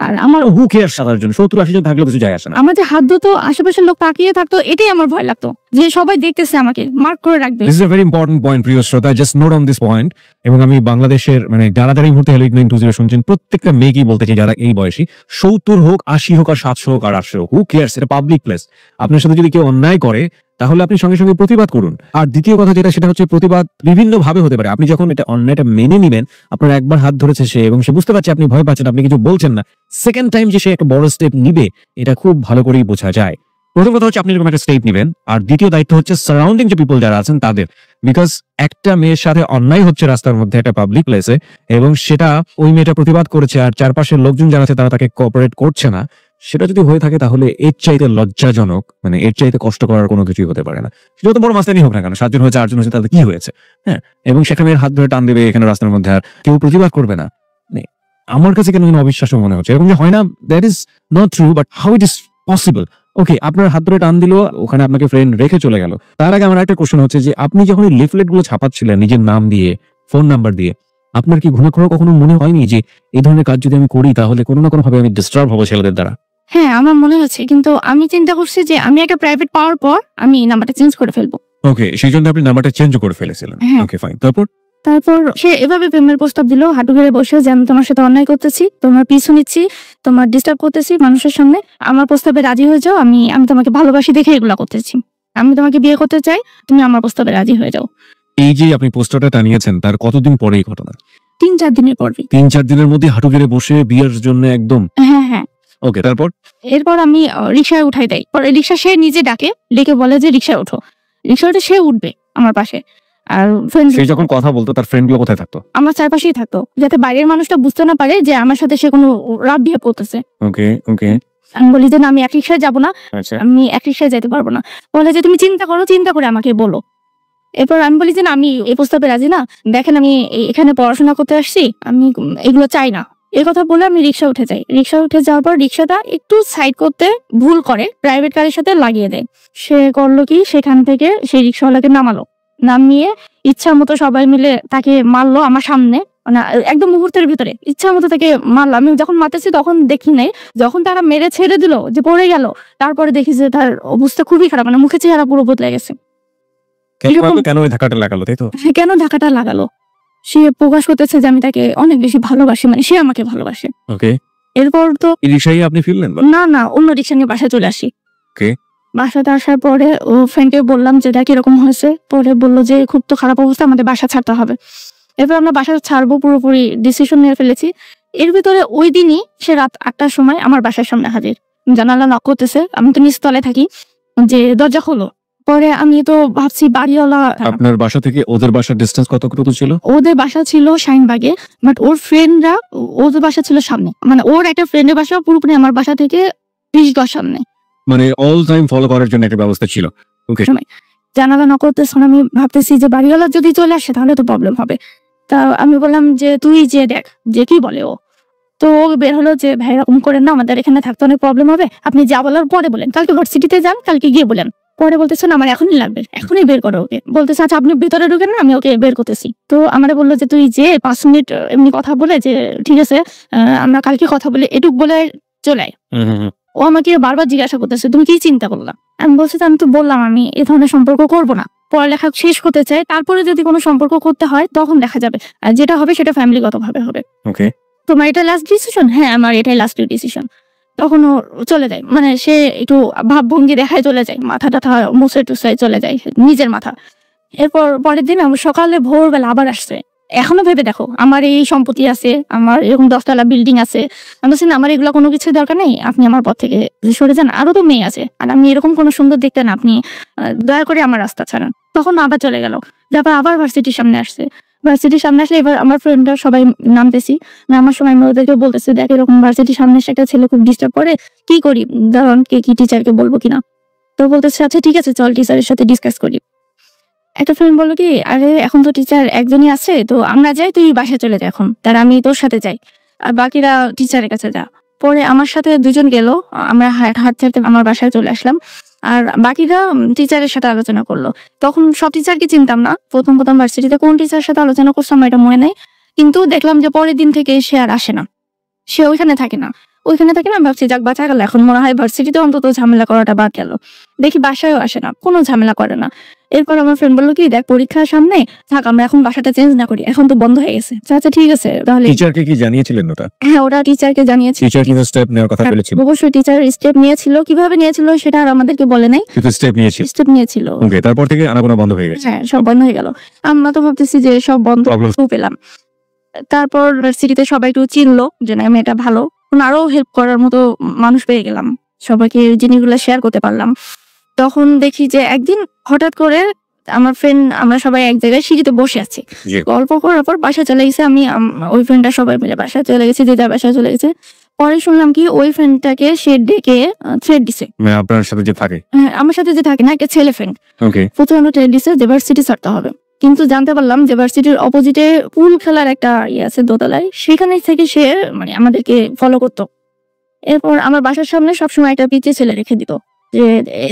আর আমার হু কেয়ার 7-8 জন, 70-80 জন থাকলেও কিছু যায় আসে না। আমার যে হাত ধরতো আশেপাশের লোক তাকিয়ে থাকতো, এটাই আমার ভয় লাগতো যে সবাই দেখতেছে, আমাকে মার্ক করে রাখবে। This is a very important point, প্রিয় শ্রোতা, just note on this point. এবং আমি বাংলাদেশের মানে যারা যারা এই মুহূর্তে হ্যালো 920 শুনছেন, প্রত্যেকটা মেয়েকেই বলতে চাই, যারা এই বয়সী, 70 হোক, 80 হোক, আর 700 হোক, আর 800 হোক, হু কেয়ারস, এটা পাবলিক প্লেস। আপনার সাথে যদি কেউ অন্যায় করে তাহলে আপনি সঙ্গে সঙ্গে প্রতিবাদ করুন। আর দ্বিতীয় কথা যেটা, সেটা হচ্ছে প্রতিবাদ বিভিন্ন ভাবে হতে পারে। আপনি যখন এটা অন্যায়টা মেনে নিবেন, আপনার একবার হাত ধরেছে সে এবং সে বুঝতে পারছে আপনি ভয় পাচ্ছেন, আপনি কিছু বলছেন না, সেকেন্ড টাইম যে সে একটা বড় স্টেপ নিবে, এটা খুব ভালো করেই বোঝা যায়। প্রথম কথা হচ্ছে আপনি এরকম একটা স্টেপ নিবেন, আর দ্বিতীয় দায়িত্ব হচ্ছে সারাউন্ডিং যে পিপল যারা আছেন তাদের। বিকজ একটা মেয়ের সাথে অন্যায় হচ্ছে রাস্তার মধ্যে, একটা পাবলিক প্লেসে, এবং সেটা ওই মেয়েটা প্রতিবাদ করেছে, আর চারপাশের লোকজন যারা আছে তারা তাকে কোঅপারেট করছে না, সেটা যদি হয়ে থাকে তাহলে এর চাইতে লজ্জাজনক, মানে এর চাইতে কষ্ট করার কোনো কিছুই হতে পারে না। যত বড় মাস্তানি হোক না কেন, 7 জন হয়েছে, 8 জন হয়েছে, তাদের কি হয়েছে? হ্যাঁ, এবং সেখানে মেয়ের হাত ধরে টান দেবে এখানে রাস্তার মধ্যে, আর কেউ প্রতিবাদ করবে না। আমার কাছে কেন অবিশ্বাস্য মনে হচ্ছে। এরকম যে হয় না, that is not true, but how it is possible? Okay, আপনার হাত ধরে টান দিল, ওখানে আপনাকে ফ্রেন্ড রেখে চলে গেল। তার আগে আমার একটা কোশ্চেন হচ্ছে যে আপনি যখন এই লিফলেট গুলো ছাপাচ্ছিলেন নিজের নাম দিয়ে, ফোন নাম্বার দিয়ে, আপনার কি ঘুণাক্ষর কখনো মনে হয়নি যে এই ধরনের কাজ যদি আমি করি তাহলে কোনো না কোনো ভাবে আমি ডিস্টার্ব হবো ছেলেদের দ্বারা? হ্যাঁ, আমার মনে হচ্ছে, কিন্তু আমি চিন্তা করছি যে আমি একটা প্রাইভেট পাওয়ার পর আমি নাম্বারটা চেঞ্জ করে ফেলবো। ওকে, সেই জন্য আপনি নাম্বারটা চেঞ্জ করে ফেলেছিলেন। ওকে, ফাইন। তারপর সে এভাবে প্রেমের প্রস্তাব দিল, হাঁটু গেড়ে বসে, যে আমি তোমার সাথে অন্যায় করতেছি, তোমার পিছু নিচ্ছি, তোমার ডিস্টার্ব করতেছি মানুষের সামনে, আমার প্রস্তাবে রাজি হয়ে যাও, আমি তোমাকে ভালোবাসি দেখে এগুলা করতেছি, আমি তোমাকে বিয়ে করতে চাই, তুমি আমার প্রস্তাবে রাজি হয়ে যাও। এই যে আপনি পোস্টারটা টানিয়েছেন তার কতদিন পরে এই ঘটনা? 3-4 দিনের পর। 3-4 দিনের মধ্যে হাঁটু গেড়ে বসে বিয়ের জন্য একদম? হ্যাঁ। ওকে, তারপর? এরপর আমি রিক্সায় উঠাই দেয়, পরে রিক্সা সে নিজে ডেকে বলে যে রিক্সায় ওঠো, রিক্সাটা সে উঠবে আমার পাশে। আর সে যখন কথা বলতো তার ফ্রেন্ডগুলো কোথায় থাকতো? আমার চারপাশেই থাকতো, যাতে বাইরের মানুষটা বুঝতে না পারে যে আমার সাথে সে কোনো রাব বিহেভ করতেছে। ওকে। আমি বলি যে না, আমি এক রিক্সায় যাবো না, আমি এক রিক্সায় যেতে পারবো না। বলে যে তুমি চিন্তা করে আমাকে বলো। এরপর আমি বলি যে না, আমি এই প্রস্তাবে রাজি না, দেখেন আমি এখানে পড়াশোনা করতে আসছি, আমি এগুলো চাই না। এই কথা বলে আমি রিক্সা উঠে যাই। রিক্সা উঠে যাওয়ার পর রিক্সাটা একটু সাইড করতে ভুল করে, প্রাইভেট গাড়ির সাথে লাগিয়ে দেয়। সে করলো কি, সেখান থেকে সেই রিক্সাওয়ালাকে নামিয়ে ইচ্ছা মতো সবাই মিলে তাকে মারলো আমার সামনে, মানে একদম মুহূর্তের ভিতরে ইচ্ছা মতো তাকে মারলো। আমি যখন মারতেছি তখন দেখি নাই, যখন তারা মেরে ছেড়ে দিল যে পড়ে গেল, তারপরে দেখি যে তার অবস্থা খুবই খারাপ, মানে মুখে চেহারা পুরো বদলে গেছে। কেন ওই ধাক্কাটা লাগালো, তাই তো? কেন ধাক্কাটা লাগালো? সে প্রকাশ করতেছে যে আমি তাকে অনেক বেশি ভালোবাসি, মানে সে আমাকে ভালোবাসে। ওকে। এরপর তো রিক্সায় আপনি ফিরলেন? না, অন্য রিক্সা নিয়ে বাসায় চলে আসি। ওকে। বাসাতে আসার পরে ও ফ্রেন্ডকে বললাম যে দেখ এরকম হয়েছে, পরে বললো যে খুব তো খারাপ অবস্থা, আমাদের বাসা ছাড়তে হবে। এরপর আমরা বাসা ছাড়বো, পুরোপুরি ডিসিশন নিয়ে ফেলেছি। এর ভিতরে ওই দিনই সে রাত 8টার সময় আমার বাসার সামনে হাজির, জানালা নক করতেছে, আমি তো নিচতলায় থাকি, যে দরজা খোলো। পরে আমি তো ভাবছি বাড়িওয়ালা। আপনার বাসা থেকে ওদের বাসার ডিসটেন্স কতটুকু ছিল? ওদের বাসা ছিল শাহিনবাগে, বাট ওর ফ্রেন্ডরা, ওদের বাসা ছিল সামনে, মানে ওর একটা ফ্রেন্ডের বাসা পুরোপুরি আমার বাসা থেকে 20 গজ সামনে, মানে অল টাইম ফলো করার জন্য একটা ব্যবস্থা ছিল। ওকে। জানালা নক করতেছ না, আমি ভাবতেছি যে বাড়িওয়ালা যদি চলে আসে তাহলে তো প্রবলেম হবে। তা আমি বললাম যে তুই যে দেখ যে কি বলে ও। তো ও বের হলো যে ভাই এরকম করেন না, আমাদের এখানে থাকতে অনেক প্রবলেম হবে, আপনি যা বলার পরে বলেন, কালকে ভার্সিটিতে যান, কালকে গিয়ে বলেন। পরে বলতেছে না আমার এখনই লাগবে, এখনই বের করো ওকে। বলতেছে আচ্ছা আপনি ভিতরে ঢুকেন না, আমি ওকে বের করতেছি। তো আমারে বললো যে তুই যে 5 মিনিট এমনি কথা বলে যে ঠিক আছে আমরা কালকে কথা বলে এটুক বলে চলে আয়। ও আমাকে বারবার জিজ্ঞাসা করতেছে তুমি কি চিন্তা করলা। আমি বলছি আমি তো বললাম আমি এ ধরনের সম্পর্ক করবো না, পড়ালেখা শেষ করতে চাই, তারপরে যদি কোনো সম্পর্ক করতে হয় তখন দেখা যাবে, আর যেটা হবে সেটা ফ্যামিলিগত ভাবে হবে। তোমার এটা লাস্ট ডিসিশন? হ্যাঁ আমার এটাই লাস্ট ডিসিশন। তখন ও চলে যায়, মানে সে একটু ভাবভঙ্গি দেখায় চলে যায়, মাথা টাথা মুছে টুসায় চলে যায় নিজের মাথা। এরপর পরের দিন আমার সকালে ভোরবেলা আবার আসছে। এখনো ভেবে দেখো আমার এই সম্পত্তি আছে, আমার এরকম 10 তলা বিল্ডিং আছে, আমি বলছি না আমার এগুলো কোনো কিছু দরকার নেই, আপনি আমার পথ থেকে সরে যান, আরো তো মেয়ে আছে, আর আমি এরকম কোনো সুন্দর দেখতে না, আপনি দয়া করে আমার রাস্তা ছাড়ান। তখন আবার চলে গেল, তারপর আবার ভার্সিটির সামনে আসছে। ভার্সিটির সামনে আসলে এবার আমার ফ্রেন্ডরা সবাই নামতেছি, নামার সময় আমি ওদেরকে বলতেছি দেখ এরকম ভার্সিটির সামনে এসে একটা ছেলে খুব ডিস্টার্ব করে, কি করি, ধরুন কি টিচারকে বলবো কিনা। তো বলতেছে আচ্ছা ঠিক আছে চল টিচারের সাথে ডিসকাস করি। একটা ফ্রেন্ড বললো কি আরে এখন তো টিচার একজনই আছে, তো আমরা যাই, তুই বাসায় চলে যা এখন, তার আমি তোর সাথে যাই, আর বাকিরা টিচারের কাছে যা। পরে আমার সাথে 2 জন গেল, আমরা হাঁটতে হাঁটতে আমার বাসায় চলে আসলাম, আর বাকিরা টিচারের সাথে আলোচনা করলো। তখন সব টিচারকে চিনতাম না, প্রথম ভার্সিটিতে কোন টিচারের সাথে আলোচনা করছো আমার এটা মনে নাই, কিন্তু দেখলাম যে পরের দিন থেকে সে আর আসে না, সে ওইখানে থাকে না। আমি ভাবছি যাক বাঁচা গেল, এখন মনে হয় ভার্সিটিতে অন্তত ঝামেলা করাটা বাদ গেল। দেখি বাসায়ও আসে না, কোনো ঝামেলা করে না। এরপর আমার ফ্রেন্ড বললো কি দেখ পরীক্ষার সামনে থাক, আমরা এখন বাসাটা চেঞ্জ না করি, এখন তো বন্ধ হয়ে গেছে। আচ্ছা ঠিক আছে তাহলে। টিচারকে কি জানিয়েছিলেন ওটা? হ্যাঁ ওরা টিচারকে জানিয়েছে। টিচার কি স্টেপ নেওয়ার কথা বলেছিল? অবশ্যই টিচার স্টেপ নিয়েছিল, কিভাবে নিয়েছিল সেটা আর আমাদেরকে বলে নাই, কিন্তু স্টেপ নিয়েছিল। ওকে, তারপর থেকে আনাগোনা বন্ধ হয়ে গেছে। হ্যাঁ সব বন্ধ হয়ে গেল। আমরা তো ভাবতেছি যে সব বন্ধ পেলাম। তারপর ভার্সিটিতে সবাই একটু চিনলো যে না মেয়েটা ভালো, আরো হেল্প করার মতো মানুষ পেয়ে গেলাম, সবাইকে জিনিসগুলো শেয়ার করতে পারলাম। তখন দেখি যে একদিন হঠাৎ করে আমার ফ্রেন্ড আমরা সবাই এক জায়গায় সিঁড়িতে বসে আছি, গল্প করার পর বাসায় চলে গেছে। আমি ওই ফ্রেন্ডটা সবাই মিলে বাসায় চলে গেছে, যে যার বাসায় চলে গেছে। পরে শুনলাম কি ওই ফ্রেন্ডটাকে সে ডেকে থ্রেড দিছে। আপনার সাথে যে থাকে? হ্যাঁ আমার সাথে যে থাকে না, একটা ছেলে ফ্রেন্ড। প্রথমে থ্রেড দিছে যে ভার্সিটি ছাড়তে হবে, কিন্তু জানতে পারলাম যে ভার্সিটির অপোজিটে পুল খেলার একটা ইয়ে আছে দোতলায়, সেখানে থেকে সে মানে আমাদেরকে ফলো করতো। এরপর আমার বাসার সামনে সবসময় একটা পিছিয়ে ছেলে রেখে দিত যে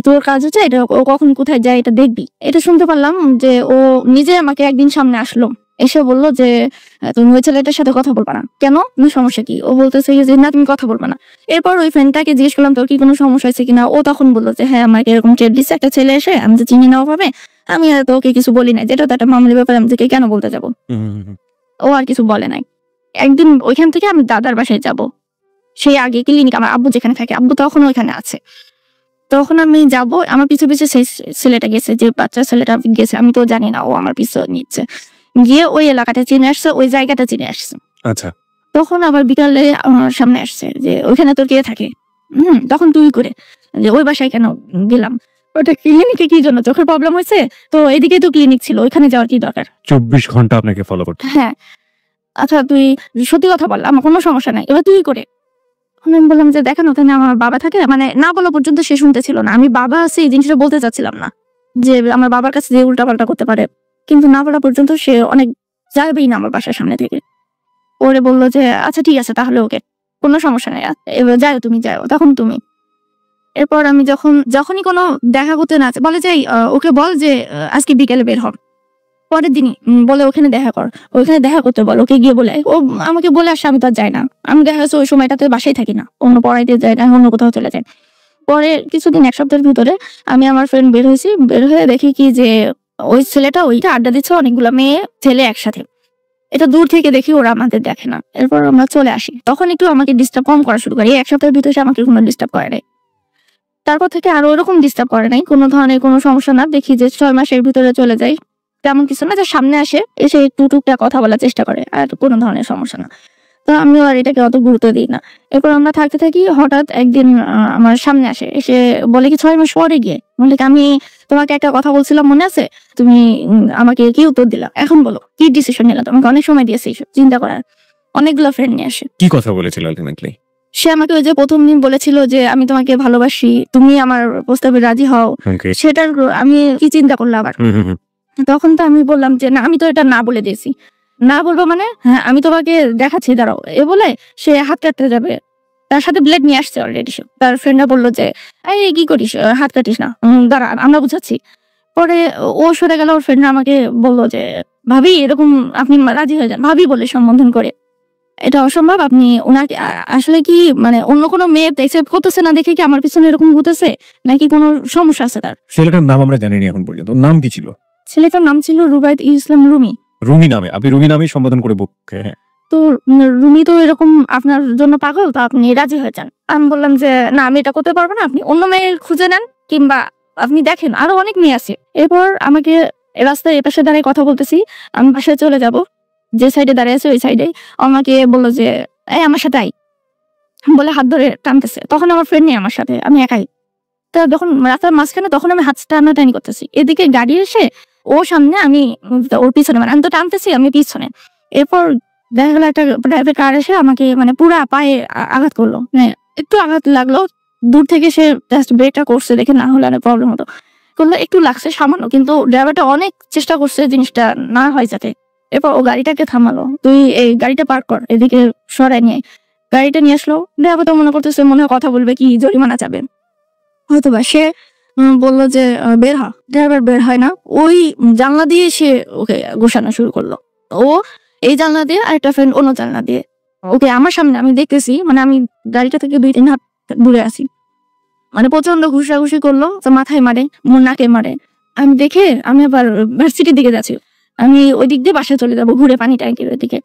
তোর কাজ হচ্ছে এটা, ও কখন কোথায় যায় এটা দেখবি। এটা শুনতে পারলাম যে ও নিজে আমাকে একদিন সামনে আসলো, এসে বললো যে তুমি ওই ছেলেটার সাথে কথা বলবা না। কেন, সমস্যা কি? ও বলতেছে যে না তুমি কথা বলবা না। এরপর ওই ফ্রেন্ডটাকে জিজ্ঞেস করলাম তোর কি কোনো সমস্যা হয়েছে কিনা। ও তখন বললো যে হ্যাঁ আমাকে এরকম ট্রেড দিচ্ছে একটা ছেলে এসে, আমি তো চিনি নেওয়া ভাবে, আমি আর তো ওকে কিছু বলি নাই, যেটা তো একটা মামলার ব্যাপারে আমি তোকে কেন বলতে যাবো। ও আর কিছু বলে নাই। একদিন ওইখান থেকে আমি দাদার বাসায় যাব, সেই আগে ক্লিনিক আমার আব্বু যেখানে থাকে, আব্বু তখন ওইখানে আছে। তখন আমি যাব, আমার পিছু পিছু সেই ছেলেটা গেছে, যে বাচ্চা ছেলেটা গেছে, আমি তো জানি না, ও আমার পিছু নিচ্ছে, গিয়ে ওই এলাকাটা চিনে আসছে, ওই জায়গাটা চিনে আসছে। আচ্ছা। তখন আবার বিকালে আমার সামনে আসছে যে ওইখানে তোর কে থাকে। তখন তুই করে যে ওই বাসায় কেন গেলাম, ওটা ক্লিনিকে কি জন্য, চোখের প্রবলেম হয়েছে তো, এদিকে তো ক্লিনিক ছিল, ওইখানে যাওয়ার কি দরকার? 24 ঘন্টা আপনাকে ফলো করতে? হ্যাঁ। আচ্ছা তুই সত্যি কথা বল, আমার কোনো সমস্যা নাই, এবার তুই করে। আমি বললাম যে দেখেন ওখানে আমার বাবা থাকে, মানে না বলা পর্যন্ত সে শুনতে ছিল না, আমি বাবা আছে এই জিনিসটা বলতে চাচ্ছিলাম না, যে আমার বাবার কাছে যে উল্টাপাল্টা করতে পারে, কিন্তু না বলা পর্যন্ত সে অনেক যাবেই না আমার বাসার সামনে থেকে। ওরে বললো যে আচ্ছা ঠিক আছে তাহলে ওকে, কোনো সমস্যা নেই, এবার যাও তুমি যাও, তখন তুমি। এরপর আমি যখনই কোনো দেখা করতে না বলে যাই, ওকে বল যে আজকে বিকেলে বের হন। পরের দিনই বলে ওখানে দেখা কর, ওইখানে দেখা করতে বল, ওকে গিয়ে বলে। ও আমাকে বলে আসে, আমি তো আর যাই না, আমি দেখা যাচ্ছে ওই সময়টাতে বাসায় থাকি না, অন্য পড়াইতে যাই না, অন্য কোথাও চলে যাই। পরে কিছুদিন, 1 সপ্তাহের ভিতরে আমি আমার ফ্রেন্ড বের হয়ে দেখি কি যে ওই ছেলেটা ওইটা আড্ডা দিচ্ছে অনেকগুলো মেয়ে ছেলে একসাথে। এটা দূর থেকে দেখি, ওরা আমাদের দেখে না। এরপর আমরা চলে আসি, তখন একটু আমাকে ডিস্টার্ব কম করা শুরু করে। 1 সপ্তাহের ভিতরে আমাকে কোনো ডিস্টার্ব করে নাই, তারপর থেকে আরো ওরকম ডিস্টার্ব করে নাই, কোনো ধরনের কোনো সমস্যা না। দেখি যে 6 মাসের ভিতরে চলে যায়, তেমন কিছু না, যে সামনে আসে এসে একটু টুকটাক কথা বলার চেষ্টা করে, আর কোনো ধরনের সমস্যা না। তো আমিও আর এটাকে অত গুরুত্ব দিই না। এরপর আমরা থাকতে থাকি, হঠাৎ একদিন আমার সামনে আসে, এসে বলে কি 6 মাস পরে গিয়ে বলে কি আমি তোমাকে একটা কথা বলছিলাম মনে আছে, তুমি আমাকে কি উত্তর দিলা, এখন বলো কি ডিসিশন নিলা, তোমাকে অনেক সময় দিয়েছি চিন্তা করার। অনেকগুলো ফ্রেন্ড নিয়ে আসে। কি কথা বলেছিল আলটিমেটলি? সে আমাকে ওই যে প্রথম দিন বলেছিল যে আমি তোমাকে ভালোবাসি, তুমি আমার প্রস্তাবে রাজি হও, সেটার আমি কি চিন্তা করলাম আবার। তখন তো আমি বললাম যে না, আমি তো এটা না বলে দিয়েছি। না বলবো মানে হ্যাঁ আমি তোমাকে দেখাচ্ছি দাঁড়াও, এ বলে সে হাত কাটতে যাবে, তার সাথে ব্লেড নিয়ে আসছে অলরেডি। তার ফ্রেন্ডরা বললো যে এই কি করিস, হাত কাটিস না, দাঁড়া আমরা বুঝাচ্ছি। পরে ও সরে গেল, ওর ফ্রেন্ডরা আমাকে বললো যে ভাবি এরকম আপনি রাজি হয়ে যান, ভাবি বলে সম্বোধন করে, এটা অসম্ভব। আপনি ওনাকে আসলে কি মানে অন্য কোনো মেয়ে অ্যাকসেপ্ট করতেছে না দেখে কি আমার পিছনে এরকম ঘুরতেছে, নাকি কোনো সমস্যা আছে তার? ছেলেটার নাম আমরা জানিনি এখন পর্যন্ত, নাম কি ছিল? ছেলেটার নাম ছিল রুবাইদ ইসলাম রুমি। রুমি নামে? আপনি রুমি নামে সম্বোধন করে বুকে? তো রুমি তো এরকম আপনার জন্য পাগল, তো আপনি রাজি হয়ে যান। আমি বললাম যে না আমি এটা করতে পারবো না, আপনি অন্য মেয়ে খুঁজে নেন, কিংবা আপনি দেখেন আরো অনেক মেয়ে আছে। এরপর আমাকে রাস্তায় এপাশে দাঁড়িয়ে কথা বলতেছি, আমি বাসায় চলে যাব, যে সাইডে দাঁড়িয়ে আছে ওই সাইডে আমাকে বললো যে এই আমার সাথে আই বলে হাত ধরে টানতেছে। তখন আমার ফ্রেন্ড নেই আমার সাথে, আমি একাই। তা যখন রাস্তার মাঝখানে তখন আমি হাত টানাটানি করতেছি, এদিকে গাড়ি এসে ও সামনে, আমি ওর পিছনে, মানে আমি তো টানতেছি আমি পিছনে। এরপর দেখা গেল একটা প্রাইভেট কার এসে আমাকে মানে পুরা পায়ে আঘাত করলো, মানে একটু আঘাত লাগলো, দূর থেকে সে জাস্ট ব্রেকটা করছে দেখে, না হলে অনেক প্রবলেম হতো। করলো একটু লাগছে সামান্য, কিন্তু ড্রাইভারটা অনেক চেষ্টা করছে জিনিসটা না হয় যাতে। এরপর ও গাড়িটাকে থামালো, তুই এই গাড়িটা পার্ক কর, এদিকে সরাই নিয়ে গাড়িটা নিয়ে আসলো। ড্রাইভার তো মনে করতেছে মনে হয় কথা বলবে, কি জরিমানা যাবে হয়তো বা। সে বললো যে বের হ। ড্রাইভার বের হয় না, ওই জানলা দিয়ে সে ওকে ঘোষানো শুরু করলো। ও এই জানলা দিয়ে, আর একটা ফ্রেন্ড অন্য জানলা দিয়ে। ওকে আমার সামনে আমি দেখতেছি, মানে আমি গাড়িটা থেকে 2-3 হাত দূরে আছি, মানে প্রচন্ড ঘুষাঘুষি করলো, তো মাথায় মারে, মোর নাকে মারে। আমি দেখে আমি আবার ভার্সিটির দিকে যাচ্ছি, আমি ওই দিক দিয়ে বাসায় চলে যাবো ঘুরে পানি ট্যাঙ্কির ওই দিকে।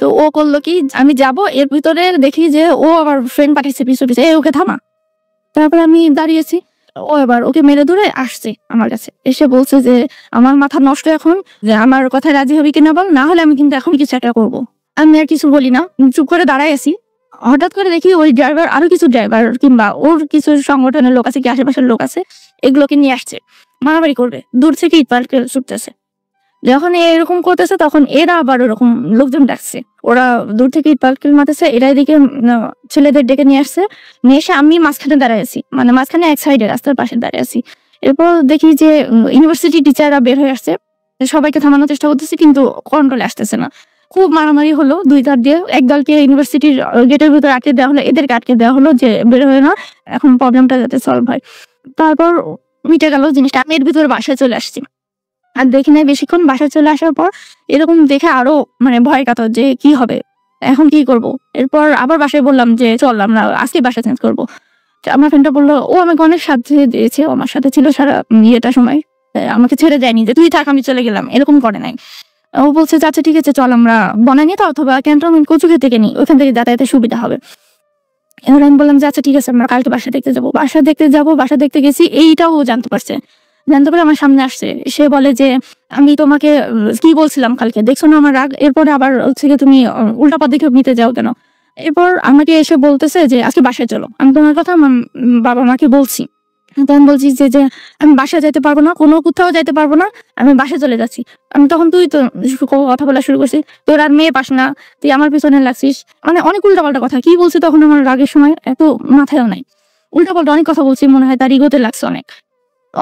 তো ও করলো কি, আমি যাব এর ভিতরে দেখি যে ও আবার ফ্রেন্ড পাঠিয়েছে পিছু পিছু, ওকে থামা। তারপরে আমি দাঁড়িয়েছি, ও এবার ওকে মেরে ধরে আসছে আমার কাছে, এসে বলছে যে আমার মাথা নষ্ট এখন, যে আমার কথায় রাজি হবি কিনা বল, না হলে আমি কিন্তু এখন কিছু একটা করবো। আমি আর কিছু বলি না, চুপ করে দাঁড়াই আছি। হঠাৎ করে দেখি ওই ড্রাইভার, আরো কিছু ড্রাইভার কিংবা ওর কিছু সংগঠনের লোক আছে, কি আশেপাশের লোক আছে, এগুলোকে নিয়ে আসছে, মারামারি করবে, দূর থেকে ইট পাটকেল ছুটতেছে। যখন এরকম করতেছে তখন এরা আবার ওরকম লোকজন ডাকছে, ওরা দূর থেকে ইট পাটকেল মারতেছে, এরা এদিকে ছেলেদের ডেকে নিয়ে আসছে। নিয়ে এসে আমি মাঝখানে দাঁড়ায় আছি, মানে মাঝখানে এক সাইডে রাস্তার পাশে দাঁড়িয়ে আছি। এরপর দেখি যে ইউনিভার্সিটি টিচাররা বের হয়ে আসছে, সবাইকে থামানোর চেষ্টা করতেছি, কিন্তু কন্ট্রোলে আসতেছে না। খুব মারামারি হলো দুই ধার দিয়ে, এক দলকে ইউনিভার্সিটির গেটের ভিতরে আটকে দেওয়া হলো, এদেরকে আটকে দেওয়া হলো যে বের হয়ে না, এখন প্রবলেমটা যাতে সলভ হয়। তারপর মিটে গেল জিনিসটা, আমি এর ভিতরে বাসায় চলে আসছি। আর দেখি না বেশিক্ষণ, বাসায় চলে আসার পর এরকম দেখে আরো মানে ভয় কাতর যে কি হবে, এখন কি করব। এরপর আবার বাসায় বললাম যে চল আমরা আজকে বাসা চেঞ্জ করবো। আমার ফ্রেন্ডটা বললো ও আমাকে অনেক সাথে দিয়েছে, ও আমার সাথে ছিল সারা ইয়েটা সময়, আমাকে ছেড়ে যায়নি যে তুই থাক আমি চলে গেলাম, এরকম করে নাই। ও বলছে আচ্ছা ঠিক আছে চল আমরা বনানী তো অথবা ক্যান্টনমেন্ট কচুকে থেকে নিই, ওখান থেকে যাতায়াতের সুবিধা হবে। এবার আমি বললাম যে আচ্ছা ঠিক আছে আমরা কালকে বাসা দেখতে যাবো। বাসা দেখতে গেছি, এইটাও ও জানতে পারে আমার সামনে আসছে। সে বলে যে আমি তোমাকে কি বলছিলাম কালকে, দেখছো না আমার রাগ, এরপরে আবার হচ্ছে তুমি উল্টা পদক্ষেপ নিতে যাও কেন। এরপর আমাকে এসে বলতেছে যে আজকে বাসায় চলো। আমি তোমার কথা বাবা মাকে বলছি। তো আমি বলছি যে আমি বাসায় যাইতে পারবো না, কোনো কোথাও যাইতে পারবো না, আমি বাসায় চলে যাচ্ছি। আমি তখন তুই তো কথা বলা শুরু করছিস, তোর আর মেয়ে পাস না, তুই আমার পিছনে লাগছিস, মানে অনেক উল্টাপাল্টা কথা কি বলছি। তখন আমার রাগের সময় এত মাথায়ও নাই, উল্টাপাল্টা অনেক কথা বলছি, মনে হয় তার ইগোতে লাগছে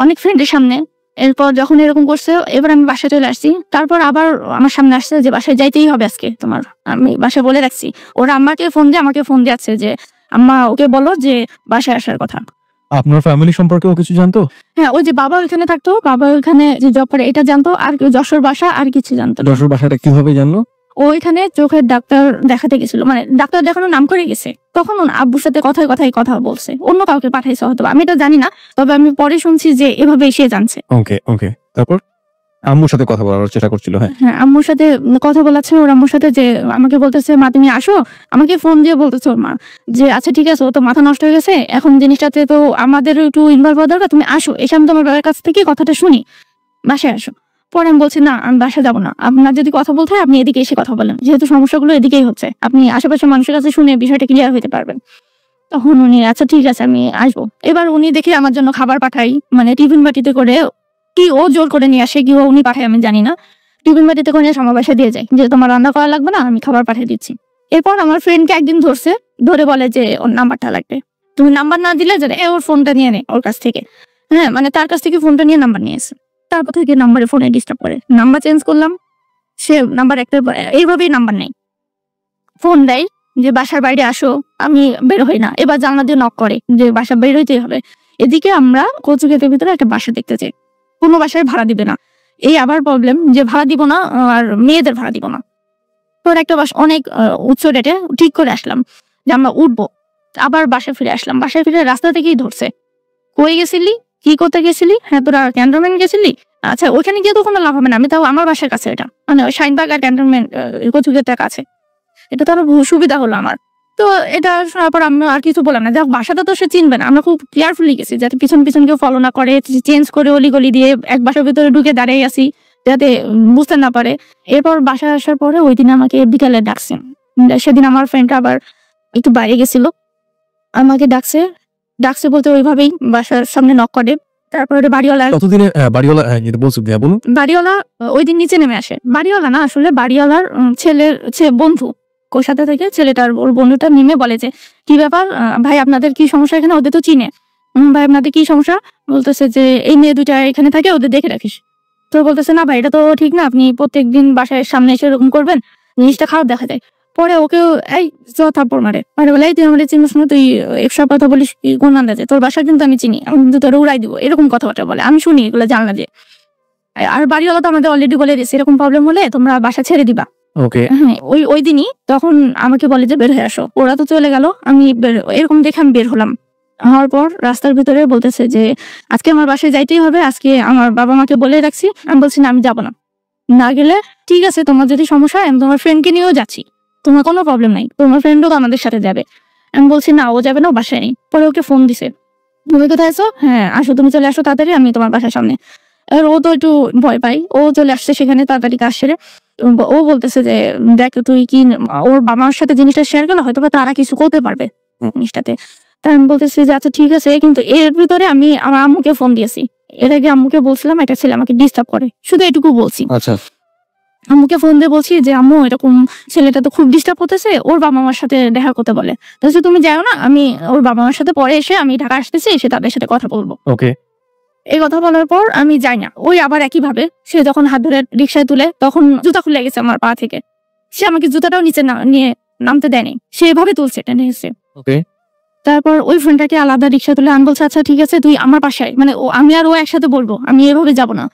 অনেক ফ্রেন্ডের সামনে। এরপর যখন এরকম করছে, এবার আমি বাসায় চলে আসছি। তারপর আবার আমার সামনে আসছে যে বাসায় যাইতেই হবে আজকে তোমার। আমি বাসায় বলে রাখছি, ওরা আমাকে ফোন দিচ্ছে যে আম্মা ওকে বলো যে বাসায় আসার কথা। আপনার ফ্যামিলি সম্পর্কে ও কিছু জানতো? হ্যাঁ, ওই যে বাবা ওইখানে থাকতো, বাবা ওইখানে যে জব করে এটা জানতো, আর যশোর বাসা আর কিছু জানতো। যশোর বাসাটা কিভাবে জানলো? ওইখানে চোখের ডাক্তার দেখাতে গেছিল, মানে ডাক্তার দেখানোর নাম করে গেছে। তখন আব্বুর সাথে কথায় কথা বলছে, অন্য কাউকে পাঠাইছে হয়তো, আমি এটা জানি না, তবে আমি পরে শুনছি যে এভাবে সে জানছে। ওকে তারপর আম্মুর সাথে কথা বলার চেষ্টা করছিল? হ্যাঁ আম্মুর সাথে কথা বলাচ্ছে, ওর আম্মুর সাথে, যে আমাকে বলতেছে মা তুমি আসো, আমাকে ফোন দিয়ে বলতেছে ওর মা যে আচ্ছা ঠিক আছে ও তো মাথা নষ্ট হয়ে গেছে, এখন জিনিসটাতে তো আমাদের একটু ইনভলভ হওয়া দরকার, তুমি আসো, এসে আমি তোমার বাবার কাছ থেকে কথাটা শুনি, বাসায় আসো। পরে আমি বলছি না আমি বাসায় যাবো না, আপনার যদি কথা বলতে হয় আপনি এদিকে এসে কথা বলেন, যেহেতু সমস্যাগুলো এদিকেই হচ্ছে, আপনি আশেপাশের মানুষের কাছে শুনে বিষয়টা ক্লিয়ার হতে পারবেন। তখন উনি আচ্ছা ঠিক আছে আমি আসবো। এবার উনি দেখে আমার জন্য খাবার পাঠাই, মানে টিফিন বাটিতে করে, কি ও জোর করে নিয়ে আসে কি উনি পাঠায় আমি জানি না, টিফিন বাটিতে করে আমার বাসায় দিয়ে যায় যে তোমার রান্না করা লাগবে না, আমি খাবার পাঠিয়ে দিচ্ছি। এরপর আমার ফ্রেন্ডকে একদিন ধরে বলে যে ওর নাম্বারটা লাগবে, তুমি নাম্বার না দিলে যে ওর ফোনটা নিয়ে নে ওর কাছ থেকে। হ্যাঁ, মানে তার কাছ থেকে ফোনটা নিয়ে নাম্বার নিয়েছে, তারপর থেকে নাম্বারে ফোনে ডিস্টার্ব করে, নাম্বার চেঞ্জ করলাম, সে নাম্বার একটা এইভাবেই নাম্বার নেই, ফোন দেয় যে বাসার বাইরে আসো, আমি বের হই না, এবার জানলা দিয়ে নক করে যে বাসা বের হইতেই হবে। এদিকে আমরা কচুক্ষেতের ভিতরে একটা বাসা দেখতে চাই, কোনো বাসায় ভাড়া দিবে না, এই আবার প্রবলেম যে ভাড়া দিব না আর মেয়েদের ভাড়া দিব না। তোর একটা বাসা অনেক উচ্চ রেটে ঠিক করে আসলাম যে আমরা উঠবো, আবার বাসায় ফিরে আসলাম, বাসায় ফিরে রাস্তা থেকেই ধরছে, কই গেছিলি, কি করতে গেছিলি, হ্যাঁ তোরা ক্যান্টনমেন্ট গেছিলি, আচ্ছা ওইখানে গিয়ে তো কোনো লাভ হবে না, আমি তাও আমার বাসার কাছে, এটা মানে শাহিনবাগ আর ক্যান্টনমেন্ট কচুক্ষেতের কাছে, এটা তো আরো সুবিধা হলো আমার। তো এটা শোনার পর আমি আর কিছু বললাম না, যাক বাসাটা তো সে চিনবে না, আমরা খুব কেয়ারফুলি গেছি যাতে পিছন পিছন কেউ ফলো না করে, চেঞ্জ করে অলিগলি দিয়ে এক বাসার ভিতরে ঢুকে দাঁড়িয়ে আছি যাতে বুঝতে না পারে। এরপর বাসায় আসার পরে ওই দিন আমাকে বিকালে ডাকছেন, সেদিন আমার ফ্রেন্ডটা আবার একটু বাইরে গেছিল, আমাকে ডাকছে বলতে ওইভাবেই বাসার সামনে নক করে, তারপরে বাড়িওয়ালা ওই দিন নিচে নেমে আসে, বাড়িওয়ালা না আসলে বাড়িওয়ালার ছেলের বন্ধু কোথাতে থেকে ছেলেটার ওর বন্ধুটা নেমে বলে যে কি ব্যাপার ভাই, আপনাদের কি সমস্যা এখানে, ওদের তো চিনে, ভাই আপনাদের কি সমস্যা, বলতেছে যে এই মেয়ে দুইটা এখানে থাকে, ওদের দেখে রাখিস। তো বলতেছে না ভাই এটা তো ঠিক না, আপনি প্রত্যেকদিন বাসায় সামনে এসে এরকম করবেন, জিনিসটা খারাপ দেখা যায়। পরে ওকেও এই থাপ্পড় মারে বলে তুই আমাদের চিনিস না, তুই একশো কথা বলিস কোন আন্দাজে, তোর বাসা কিন্তু আমি চিনি, আমি কিন্তু তোর উড়াই দিব, এরকম কথাবার্তা বলে, আমি শুনি এগুলো জানলা যে। আর বাড়িওয়ালা তো আমাদের অলরেডি বলে দিয়েছে এরকম প্রবলেম হলে তোমরা বাসা ছেড়ে দিবা। হ্যাঁ, ওই দিনই তখন আমাকে বলে যে বের হয়ে আসো, ওরা তো চলে গেল, আমি এরকম দেখে আমি বের হলাম, হওয়ার পর রাস্তার ভিতরে বলতেছে যে আজকে আমার বাসায় যাইতেই হবে, আজকে আমার বাবা মাকে বলে রাখছি। আমি বলছি না আমি যাবো না গেলে ঠিক আছে, তোমার যদি সমস্যা হয় আমি তোমার ফ্রেন্ডকে নিয়েও যাচ্ছি, তোমার কোনো প্রবলেম নাই, তোমার ফ্রেন্ডও তো আমাদের সাথে যাবে। আমি বলছি না ও যাবে না, ও বাসায় নেই। পরে ওকে ফোন দিছে, তুমি কোথায় আছো, হ্যাঁ আসো, তুমি চলে আসো তাড়াতাড়ি, আমি তোমার বাসার সামনে। আর ও তো একটু ভয় পাই, ও চলে আসছে সেখানে তাড়াতাড়ি কাজ সেরে, ও বলতেছে যে দেখ তুই কি, ওর বাবার সাথে জিনিসটা শেয়ার করলে হয়তো তারা কিছু করতে পারবে জিনিসটাতে। তাই আমি বলতেছি যে আচ্ছা ঠিক আছে, কিন্তু এর ভিতরে আমি আমার আম্মুকে ফোন দিয়েছি, এর আগে আম্মুকে বলছিলাম একটা ছেলে আমাকে ডিস্টার্ব করে, শুধু এটুকু বলছি। আচ্ছা, আম্মুকে ফোন দিয়ে বলছি যে আম্মু এরকম ছেলেটা তো খুব ডিস্টার্ব করতেছে, ওর বাবা মার সাথে দেখা করতে বলে, তাহলে তুমি যাও না, আমি ওর বাবা মার সাথে পরে এসে আমি ঢাকা আসতেছি, এসে তাদের সাথে কথা বলবো। ওকে। এই কথা বলার পর আমি যাই না, ওই আবার একই ভাবে সে যখন হাত ধরে রিক্সায় তুলে তখন জুতা খুলে গেছে আমার পা থেকে, সে আমাকে জুতাটাও নিচে নিয়ে নামতে দেয়নি, সে এভাবে তুলছে টেনে এসে। তারপর ওই ফ্রেন্ডটাকে আলাদা রিক্সা তুলে আমি বলছি আচ্ছা ঠিক আছে তুই আমার পাশায়, মানে আমি আর ও একসাথে বলবো, আমি এভাবে যাবো না।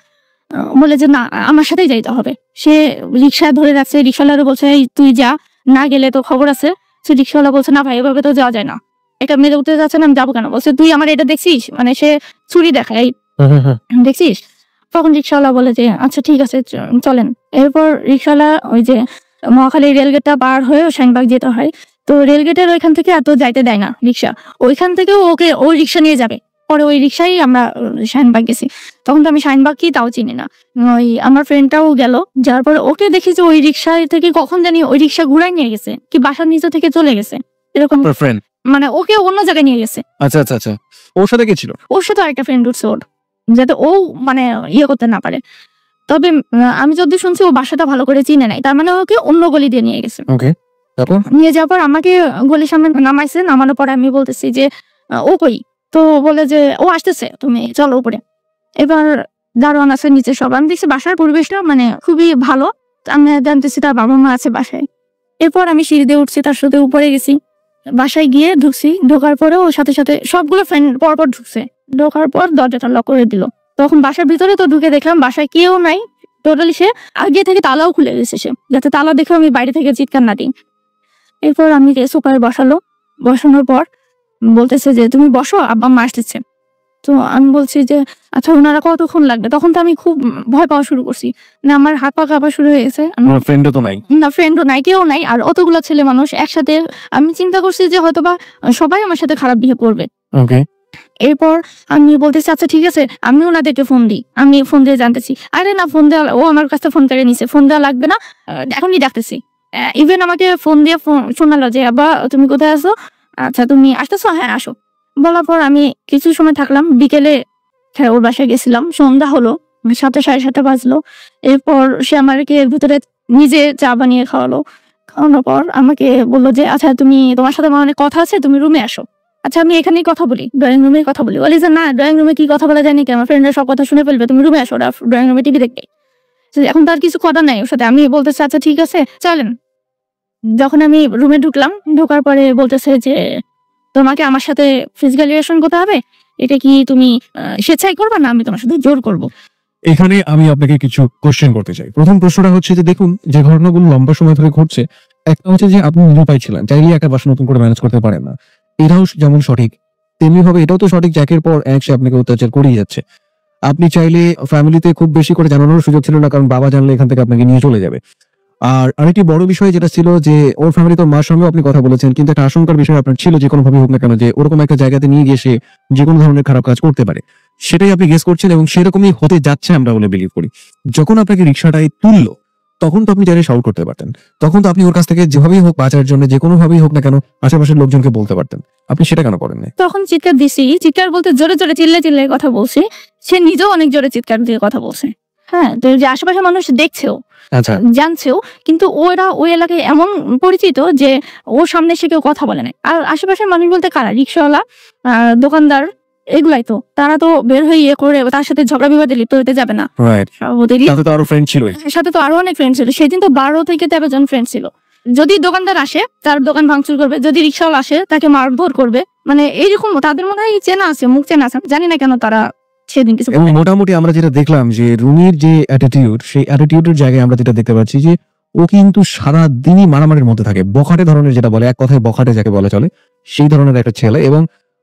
বলে যে না আমার সাথেই যাইতে হবে, সে রিক্সা ধরে রাখছে, রিক্সাওয়ালারও বলছে তুই যা, না গেলে তো খবর আছে। সে রিক্সাওয়ালা বলছে না ভাই এভাবে তো যাওয়া যায় না, এটা মেরে উঠতে যাচ্ছে না, আমি যাবো কেন, বলছে তুই আমার এটা দেখছিস, মানে সে ছুরি দেখায় দেখছিস। তখন রিক্সাওয়ালা বলে যে আচ্ছা ঠিক আছে চলেন। এরপর রিক্সাওয়ালা ওই যে মহাখালী রেলগেটটা পার হয়ে শাহিনবাগ যেতে হয়, তো রেলগেটের ওইখান থেকে এত যাইতে দেয় না রিক্সা, ওইখান থেকে ওকে ওই রিক্সা নিয়ে যাবে। পরে ওই রিক্সায় আমরা শাহিনবাগ গেছি, তখন তো আমি শাহিনবাগ কি তাও চিনি না। ওই আমার ফ্রেন্ডটাও গেল, যার পরে ওকে দেখি যে ওই রিক্সা থেকে কখন জানি ওই রিক্সা ঘুরাই নিয়ে গেছে, কি বাসার নিচে থেকে চলে গেছে এরকম, মানে ওকে অন্য জায়গায় নিয়ে গেছে। আচ্ছা আচ্ছা আচ্ছা, ওর সাথে কে ছিল? ওর সাথে আরেকটা ফ্রেন্ড উঠছে ওর, যাতে ও মানে ইয়ে করতে না পারে। তবে আমি যদি শুনছি ও বাসাটা ভালো করে চিনে নাই, তার মানে ওকে অন্য গলি দিয়ে নিয়ে গেছে। নিয়ে যাওয়ার পর আমাকে গলির সামনে নামাইছে, নামানোর পরে আমি বলতেছি যে ও কই, তো বলে যে ও আসতেছে তুমি চলো উপরে। এবার দারোয়ান আছে নিচে, সব আমি দেখছি বাসার পরিবেশটা মানে খুবই ভালো, আমি জানতেছি তার বাবা মা আছে বাসায়। এরপর আমি সিঁড়ি দিয়ে উঠছি, তার সাথে উপরে গেছি, বাসায় গিয়ে ঢুকছি, ঢোকার পরে ওর সাথে সাথে সবগুলো ফ্রেন্ড পরপর ঢুকছে, ঢোকার পর দরজাটা লক করে দিল। তখন বাসার ভিতরে তো ঢুকে দেখলাম বাসায় কেউ নাই, টোটালি সে আগে থেকে তালাও খুলে গেছে, সে যাতে তালা দেখে আমি বাইরে থেকে চিৎকার না দিই। এরপর আমি সোফায় বসানোর পর বলতেছে যে তুমি বসো, আব্বা মা আসতেছে। তো আমি বলছি যে আচ্ছা ওনারা কতক্ষণ লাগবে, তখন তো আমি খুব ভয় পাওয়া শুরু করছি, না আমার হাত পা কাঁপা শুরু হয়ে গেছে, ফ্রেন্ডও নাই কেউ নাই, আর অতগুলা ছেলে মানুষ একসাথে, আমি চিন্তা করছি যে হয়তোবা সবাই আমার সাথে খারাপ বিহেভ করবে। এরপর আমি বলতেছি আচ্ছা ঠিক আছে আমি ওনাদেরকে ফোন দিই, আমি ফোন দিয়ে জানতেছি, আরে না ফোন দেওয়া, ও আমার কাছে ফোন করে নিছে, ফোন দেওয়া লাগবে না, এখনই ডাকতেছি। ইভেন আমাকে ফোন দিয়ে শোনালো যে আব্বা তুমি কোথায় আছো, আচ্ছা তুমি আসতেছো, হ্যাঁ আসো। বলার পর আমি কিছু সময় থাকলাম, বিকেলে ওর বাসায় গেছিলাম, সন্ধ্যা হলো, 7:30 বাজলো। এরপর সে আমাকে এর ভিতরে নিজে চা বানিয়ে খাওয়ালো, অনপর আমাকে বললো যে আচ্ছা তুমি তোমার সাথে আমার অনেক কথা আছে, তুমি রুমে আসো। আচ্ছা আমি এখানেই কথা বলি, ড্রয়িং রুমে কথা বলি। বলি যে না, ড্রয়িং রুমে কি কথা বলা যায় নাকি, আমার ফ্রেন্ডরা সব কথা শুনে ফেলবে, তুমি রুমে আসো, ওরা ড্রয়িং রুমে টিভি দেখবে। এখন তার কিছু কথা নাই ওর সাথে। আমি বলতেছি আচ্ছা ঠিক আছে চলেন। যখন আমি রুমে ঢুকলাম, ঢোকার পরে বলতেছে যে তোমাকে আমার সাথে ফিজিক্যাল রিলেশন করতে হবে, এটা কি তুমি স্বেচ্ছায় করবা না আমি তোমার সাথে জোর করবো? এখানে আমি আপনাকে কিছু কোশ্চেন করতে চাই। প্রথম প্রশ্নটা হচ্ছে যে দেখুন, যে ঘটনাগুলো লম্বা সময় ধরে ঘটছে, একটা হচ্ছে যে আপনি নিরুপায় ছিলেন, চাইলে একটা বাসা নতুন করে ম্যানেজ করতে পারেন না, এটাও যেমন সঠিক, তেমনি ভাবে এটাও তো সঠিক যে একের পর এক সে আপনাকে অত্যাচার করেই যাচ্ছে। আপনি চাইলে ফ্যামিলিতে খুব বেশি করে জানানোর সুযোগ ছিল না, কারণ বাবা জানলে এখান থেকে আপনাকে নিয়ে চলে যাবে। আর আরেকটি বড় বিষয় যেটা ছিল যে ওর ফ্যামিলি, তো মার সঙ্গে আপনি কথা বলেছেন, কিন্তু একটা আশঙ্কার বিষয় আপনার ছিল যে কোনো ভাবে হোক না কেন যে ওরকম একটা জায়গাতে নিয়ে গিয়ে সে যে কোনো ধরনের খারাপ কাজ করতে পারে, সেটাই আপনি গেস করছেন এবং সেরকমই হতে যাচ্ছে আমরা বলে বিলিভ করি। যখন আপনাকে রিক্সাটাই তুললো তখন তো আপনি চাইলে শাউট করতে পারতেন, তখন তো আপনি ওর কাছ থেকে যেভাবেই হোক বাঁচার জন্য যে কোনো ভাবেই হোক না কেন আশেপাশের লোকজনকে বলতে পারতেন, আপনি সেটা কেন করেন না? তখন চিৎকার দিছি, চিৎকার বলতে জোরে জোরে চিল্লে কথা বলছি, সে নিজেও অনেক জোরে চিৎকার দিয়ে কথা বলছে। হ্যাঁ, তো যে আশেপাশের মানুষ দেখছেও, আচ্ছা জানছেও, কিন্তু ওরা ওই এলাকায় এমন পরিচিত যে ওর সামনে সে কেউ কথা বলে না। আর আশেপাশের মানুষ বলতে কারা, রিক্সাওয়ালা, দোকানদার, এগুলাই তো, তারা তো বের হয়ে ইয়ে করে তার সাথে ঝগড়া বিবাদে লিপ্ত হতে যাবে না। সাথে তো আরো ফ্রেন্ড ছিল, সাথে তো আরো অনেক ফ্রেন্ড ছিল, সেদিন তো 12 থেকে 13 জন ফ্রেন্ড ছিল। যদি দোকানদার আসে তার দোকান ভাঙচুর করবে, যদি রিক্সাওয়ালা আসে তাকে মারধর করবে, মানে এইরকম তাদের মনে হয় চেনা আছে, মুখ চেনা আছে, জানি না কেন তারা সেদিন কিছু। এবং মোটামুটি আমরা যেটা দেখলাম যে রুমির যে অ্যাটিটিউড, সেই অ্যাটিটিউডের জায়গায় আমরা যেটা দেখতে পাচ্ছি যে ও কিন্তু সারা দিনই মারামারির মধ্যে থাকে, বখাটে ধরনের, যেটা বলে এক কথায় বখাটে যাকে বলে চলে, সেই ধরনের একটা ছেলে। এবং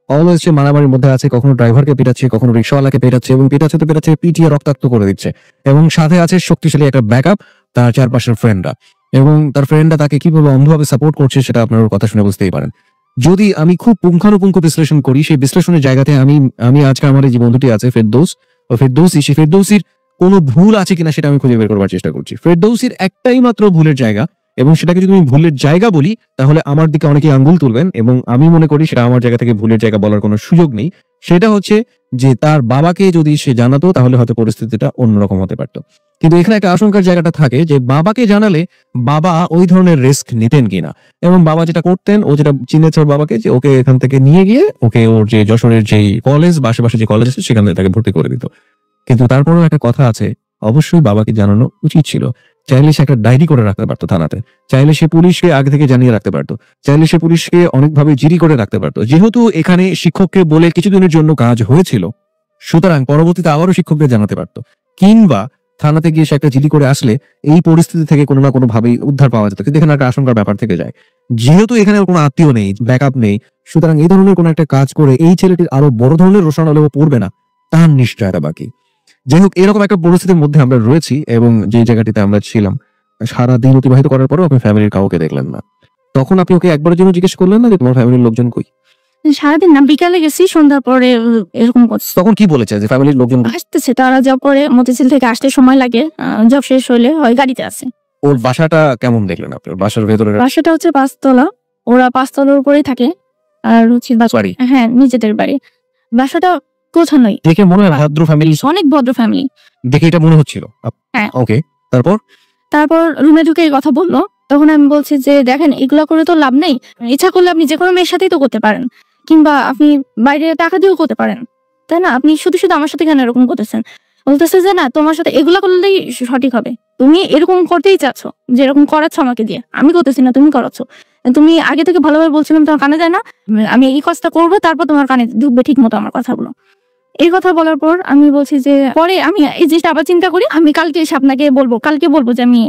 অলওয়েজ সে মারামারির মধ্যে আছে, কখনো ড্রাইভারকে পেটাচ্ছে, কখনো রিক্সাওয়ালাকে পেটাচ্ছে, এবং পেটাচ্ছে পিটিয়ে রক্তাক্ত করে দিচ্ছে। এবং সাথে আছে শক্তিশালী একটা ব্যাকআপ, তার চারপাশের ফ্রেন্ডরা, এবং তার ফ্রেন্ডরা তাকে কিভাবে অন্ধভাবে সাপোর্ট করছে সেটা আপনার কথা শুনে বুঝতেই পারেন। যদি আমি খুব পুঙ্খানুপুঙ্খ বিশ্লেষণ করি, সেই বিশ্লেষণের জায়গাতে আমি আজকে আমার এই যে বন্ধুটি আছে ফেরদৌসি, সেই ফেরদৌসির কোনো ভুল আছে কিনা সেটা আমি খুঁজে বের করবার চেষ্টা করছি। ফেরদৌসির একটাই মাত্র ভুলের জায়গা, এবং সেটাকে যদি আমি ভুলের জায়গা বলি তাহলে আমার দিকে অনেকেই আঙ্গুল তুলবেন, এবং আমি মনে করি সেটা আমার জায়গা থেকে ভুলের জায়গা বলার কোনো সুযোগ নেই। সেটা হচ্ছে যে তার বাবাকে যদি সে জানাতো তাহলে হয়তো পরিস্থিতিটা অন্যরকম হতে পারতো। কিন্তু এখানে একটা আশঙ্কার জায়গাটা থাকে যে বাবাকে জানালে বাবা ওই ধরনের রিস্ক নিতেন কিনা, এবং বাবা যেটা করতেন, ও যেটা চিনেছে ওর বাবাকে, যে ওকে এখান থেকে নিয়ে গিয়ে ওকে ওর যে যশোরের যে কলেজ বা আশেপাশে যে কলেজ আছে সেখানে তাকে ভর্তি করে দিত। কিন্তু তারপরেও একটা কথা আছে, অবশ্যই বাবাকে জানানো উচিত ছিল। চাইলে সে একটা ডায়েরি করে রাখতে পারতো থানাতে, চাইলে সে পুলিশকে আগে থেকে জানিয়ে রাখতে পারতো, চাইলে সে পুলিশকে অনেকভাবে জিডি করে রাখতে পারতো। যেহেতু এখানে শিক্ষককে বলে কিছুদিনের জন্য কাজ হয়েছিল, সুতরাং পরবর্তীতে আবারও শিক্ষকদের জানাতে পারতো, কিংবা থানাতে গিয়ে সে একটা জিডি করে আসলে এই পরিস্থিতি থেকে কোনো না কোনো ভাবেই উদ্ধার পাওয়া যেত। কিন্তু এখানে একটা আশঙ্কার ব্যাপার থেকে যায়, যেহেতু এখানে কোনো আত্মীয় নেই, ব্যাকআপ নেই, সুতরাং এই ধরনের কোনো একটা কাজ করে এই ছেলেটির আরো বড় ধরনের রোষানলেও পড়বে না তার নিশ্চয়তা বাকি। যাই হোক, এরকম একটা পরিস্থিতির মধ্যে আমরা রয়েছি, এবং যে জায়গাটিতে আমরা ছিলাম সারা দিন অতিবাহিত করার পরেও আপনি ফ্যামিলির কাউকে দেখলেন না। তখন আপনি ওকে একবারের জন্য জিজ্ঞেস করলেন না যে তোমার ফ্যামিলির লোকজন কই? সারাদিন না, বিকালে গেছি, সন্ধ্যার পরে এরকম করছে। তখন কি বলেছে যে ফ্যামিলির লোকজন আসতেছে, তারা জব করে, মতিঝিল থেকে আসতে সময় লাগে, জব শেষ হলে হয় গাড়িতে আছে। ওর বাসাটা কেমন দেখলেন আপনি? ওর বাসার ভেতরে? বাসাটা হচ্ছে 5 তলা, ওরা 5 তলার উপরেই থাকে, আর হচ্ছে বাড়ি, হ্যাঁ নিজেদের বাড়ি। বাসাটা কোথায় দেখে মনে হয় ভদ্র ফ্যামিলি, অনেক ভদ্র ফ্যামিলি দেখে এটা মনে হচ্ছিল। হ্যাঁ ওকে, তারপর রুমে ঢুকে কথা বললো। তখন আমি বলছি যে দেখেন এগুলা করে তো লাভ নেই, ইচ্ছা করলে আপনি যে কোনো মেয়ের সাথেই তো করতে পারেন, কিংবা আপনি বাইরে টাকা দিয়েও করতে পারেন, তাই না? আপনি শুধু শুধু আমার সাথে কেন এরকম করতেছেন? বলতেছে যে না, তোমার সাথে এগুলা করলেই সঠিক হবে, তুমি এরকম করতেই চাচ্ছ, যে এরকম করাচ্ছ আমাকে দিয়ে, আমি করতেছি না, তুমি করাচ্ছ। তুমি আগে থেকে ভালোভাবে বলছিলাম তোমার কানে যায় না, আমি এই কাজটা করবো, তারপর তোমার কানে ঢুকবে ঠিক মতো আমার কথাগুলো। এই কথা বলার পর আমি বলছি যে পরে আমি এই জিনিসটা আবার চিন্তা করি, আমি কালকে এসে আপনাকে বলবো যে আমি